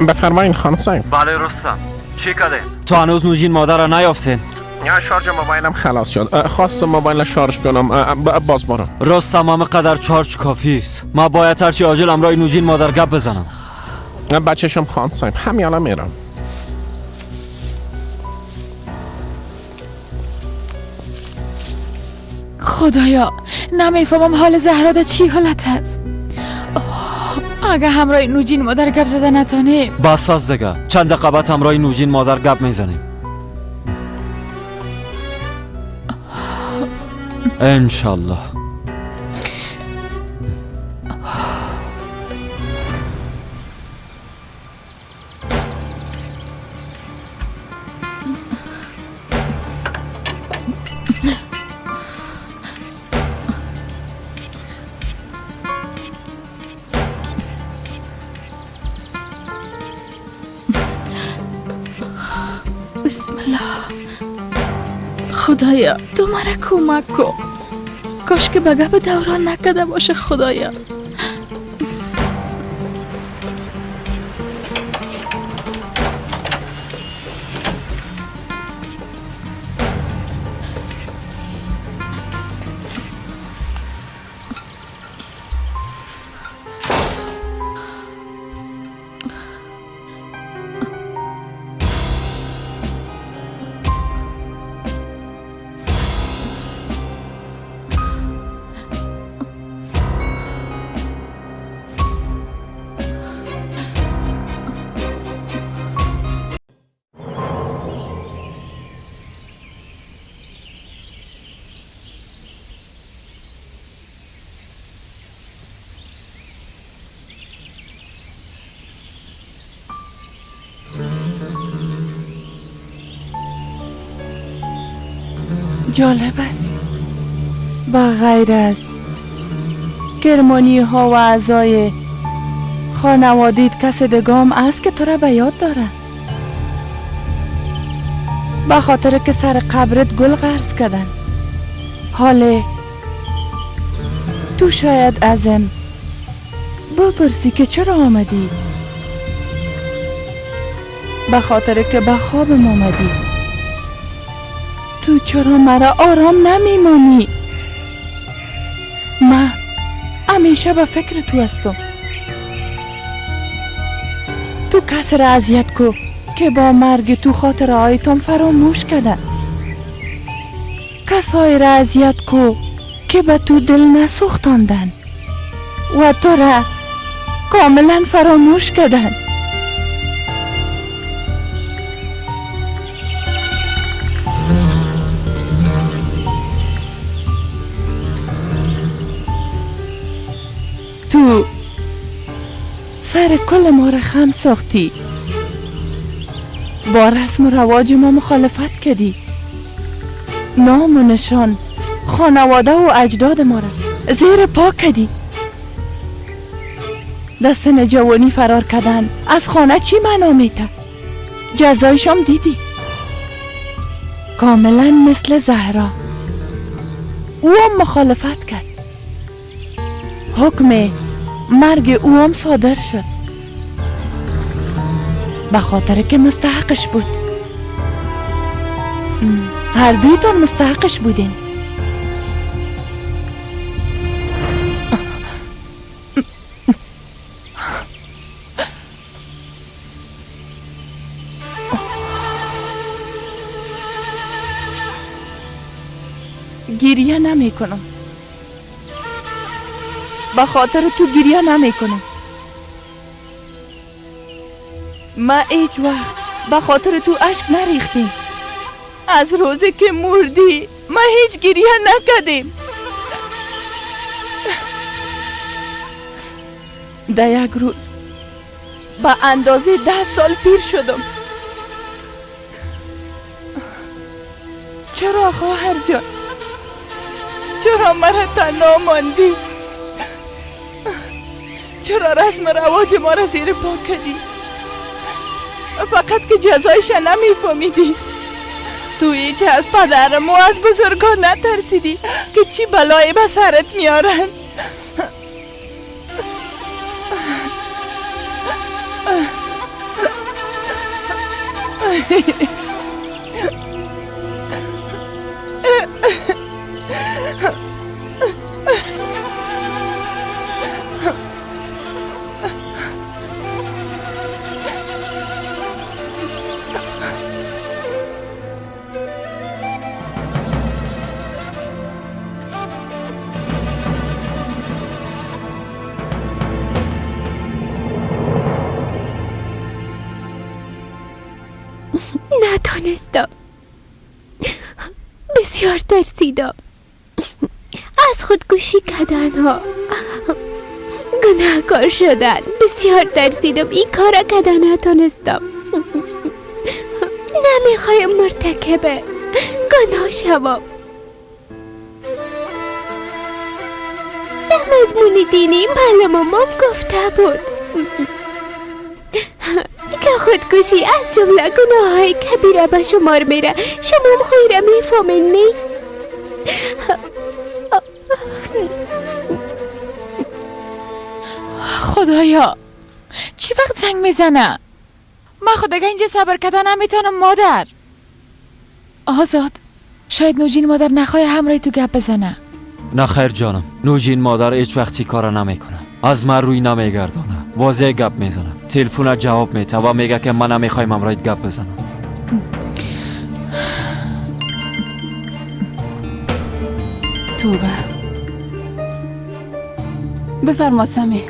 بفرمایین خانم صاحب. بله رستم، چی کده؟ تو هنوز نوجین مادر را نیافتین؟ یا شارژ موبایلم خلاص شد. خواستم موبایل شارژ کنم. باز برم. رستم همه قدر چارج کافی است. من باید هرچی عاجل امرای نوجین مادر گپ بزنم. بچه‌شم خانم صاحب، همین الان میرم. خدایا نمیفهمم حال زهرا در چی حالت است. اگه همراه نوجین مادر گپ زده نتانه. بس از دیگه، چند دقیقه بعد همراه نوجین مادر گپ میزنیم انشالله. بسم الله. خدایا تو مرا کمک کن. کاش که به گپ دوران نکده باشه خدایا. جالب است. با غیر از کرمانی ها و اعضای خانوادید کسی دگام است که تو را به یاد داره؟ به خاطر که سر قبرت گل غرس کردن. حاله تو شاید ازم بپرسی که چرا آمدی؟ به خاطر که به خوابم آمدی. تو چرا مرا آرام نمیمانی؟ من همیشه به فکر تو هستم. تو کس را اذیت کو که با مرگ تو خاطر هایتان فراموش کردن. کسای را اذیت کو که به تو دل نسوختاندن و تو را کاملا فراموش کردن. تو سر کل ما را خم ساختی. با رسم و رواج ما مخالفت کردی. نام و نشان خانواده و اجداد ما را زیر پا کردی. در سن جوانی فرار کردن از خانه چی معنا میده؟ جزایشم دیدی. کاملا مثل زهرا او هم مخالفت کرد. حکم مرگ او هم صادر شد به خاطر که مستحقش بود. هر دویتان مستحقش بودین. گریه نمی کنم. به خاطر تو گریه نمی کنم. ما هیچ وقت به خاطر تو اشک نریختیم. از روزی که مردی ما هیچ گریه نکردیم. در یک روز به اندازه 10 سال پیر شدم. چرا خواهر جان؟ چرا مرا تنها ماندی؟ چرا رسم رواج ما را زیر پا کردی؟ فقط که جزایش نمیفهمیدی. تو هیچ از پدرم و از بزرگان نترسیدی که چی بلایی به سرت میارن. نتانستم. بسیار ترسیدم. از خودکشی کردن ها، گناهکار شدن. بسیار ترسیدم. این کارا کردن نتانستم. نمیخوایم مرتکب گناه شوم. در مضمون دینی معلمم گفته بود که خودکشی از جمله گناه‌های کبیره به شمار میره. شما هم خیره میفهمین نی؟ خدایا چی وقت زنگ میزنه؟ من خودگاه اینجا صبر کردن نمیتونم مادر. آزاد شاید نوجین مادر نخواه همراهی تو گپ بزنه. نه خیر جانم، نوجین مادر هیچ وقتی کارا نمیکنه. از من روی نمیگردانه. واضح گپ میزنه. تلفن جواب میده و میگه که من نمیخوایم همراهیت گپ بزنم. توبه. بفرما سمی.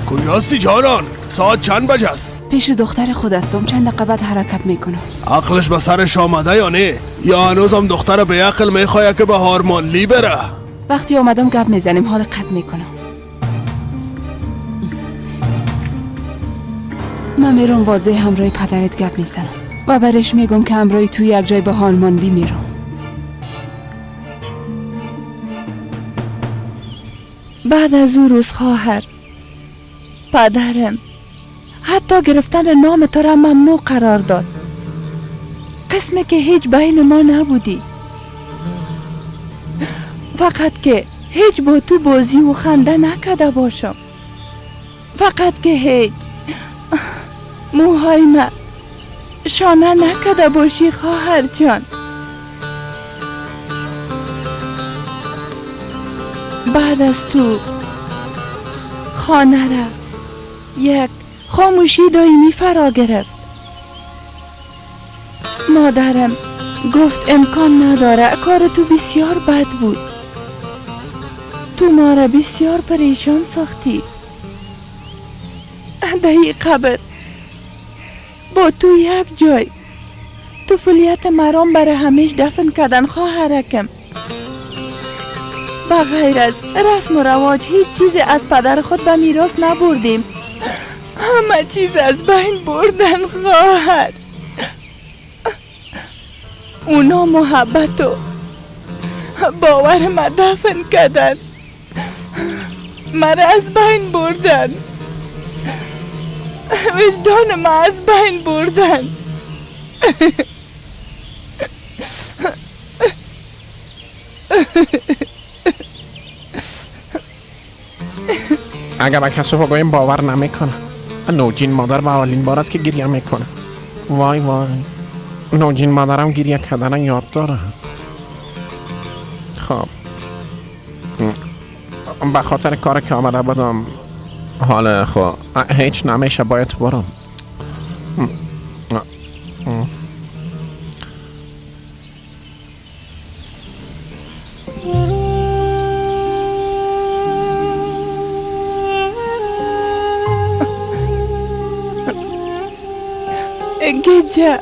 کجاستی جانان؟ ساعت چند بجه است؟ پیش دختر خود هستم. چند دقیقه بعد حرکت میکنم. عقلش به سرش آمده یا نه؟ یا هنوزم دختر به عقل میخواه که به هارمانلی بره؟ وقتی اومدم گپ میزنیم. حال قطع میکنم. من میرم واضح همراه پدرت گپ میزنم و برش میگم که همراهی توی یک جای به هارمانلی میرم. بعد از او روز خواهر پدرم حتی گرفتن نام تو را ممنوع قرار داد، قسمی که هیچ بین ما نبودی، فقط که هیچ با تو بازی و خنده نکده باشم، فقط که هیچ موهای ما شانه نکده باشی خواهر جان. بعد از تو خانه را یک خاموشی دائمی فرا گرفت. مادرم گفت امکان نداره، کار تو بسیار بد بود، تو ما را بسیار پریشان ساختی. دهی قبر با تو یک جای طفولیت مرام برای همیش دفن کردن خواهرکم. بغیر از رسم و رواج هیچ چیزی از پدر خود به میراث نبردیم، همه چیز از بین بردن خواهر. اونا محبت و باور ما دفن کردن، مرا از بین بردن، وجدان ما از بین بردن. اگر به کسی بگویم باور نمیکنه. نوجین مادر به اولین بار است که گریه میکنه. وای وای، نوجین مادرم گریه کردن یاد داره. خب به خاطر کار که آمده بودم حالا خب هیچ نمیشه، باید برم. گجه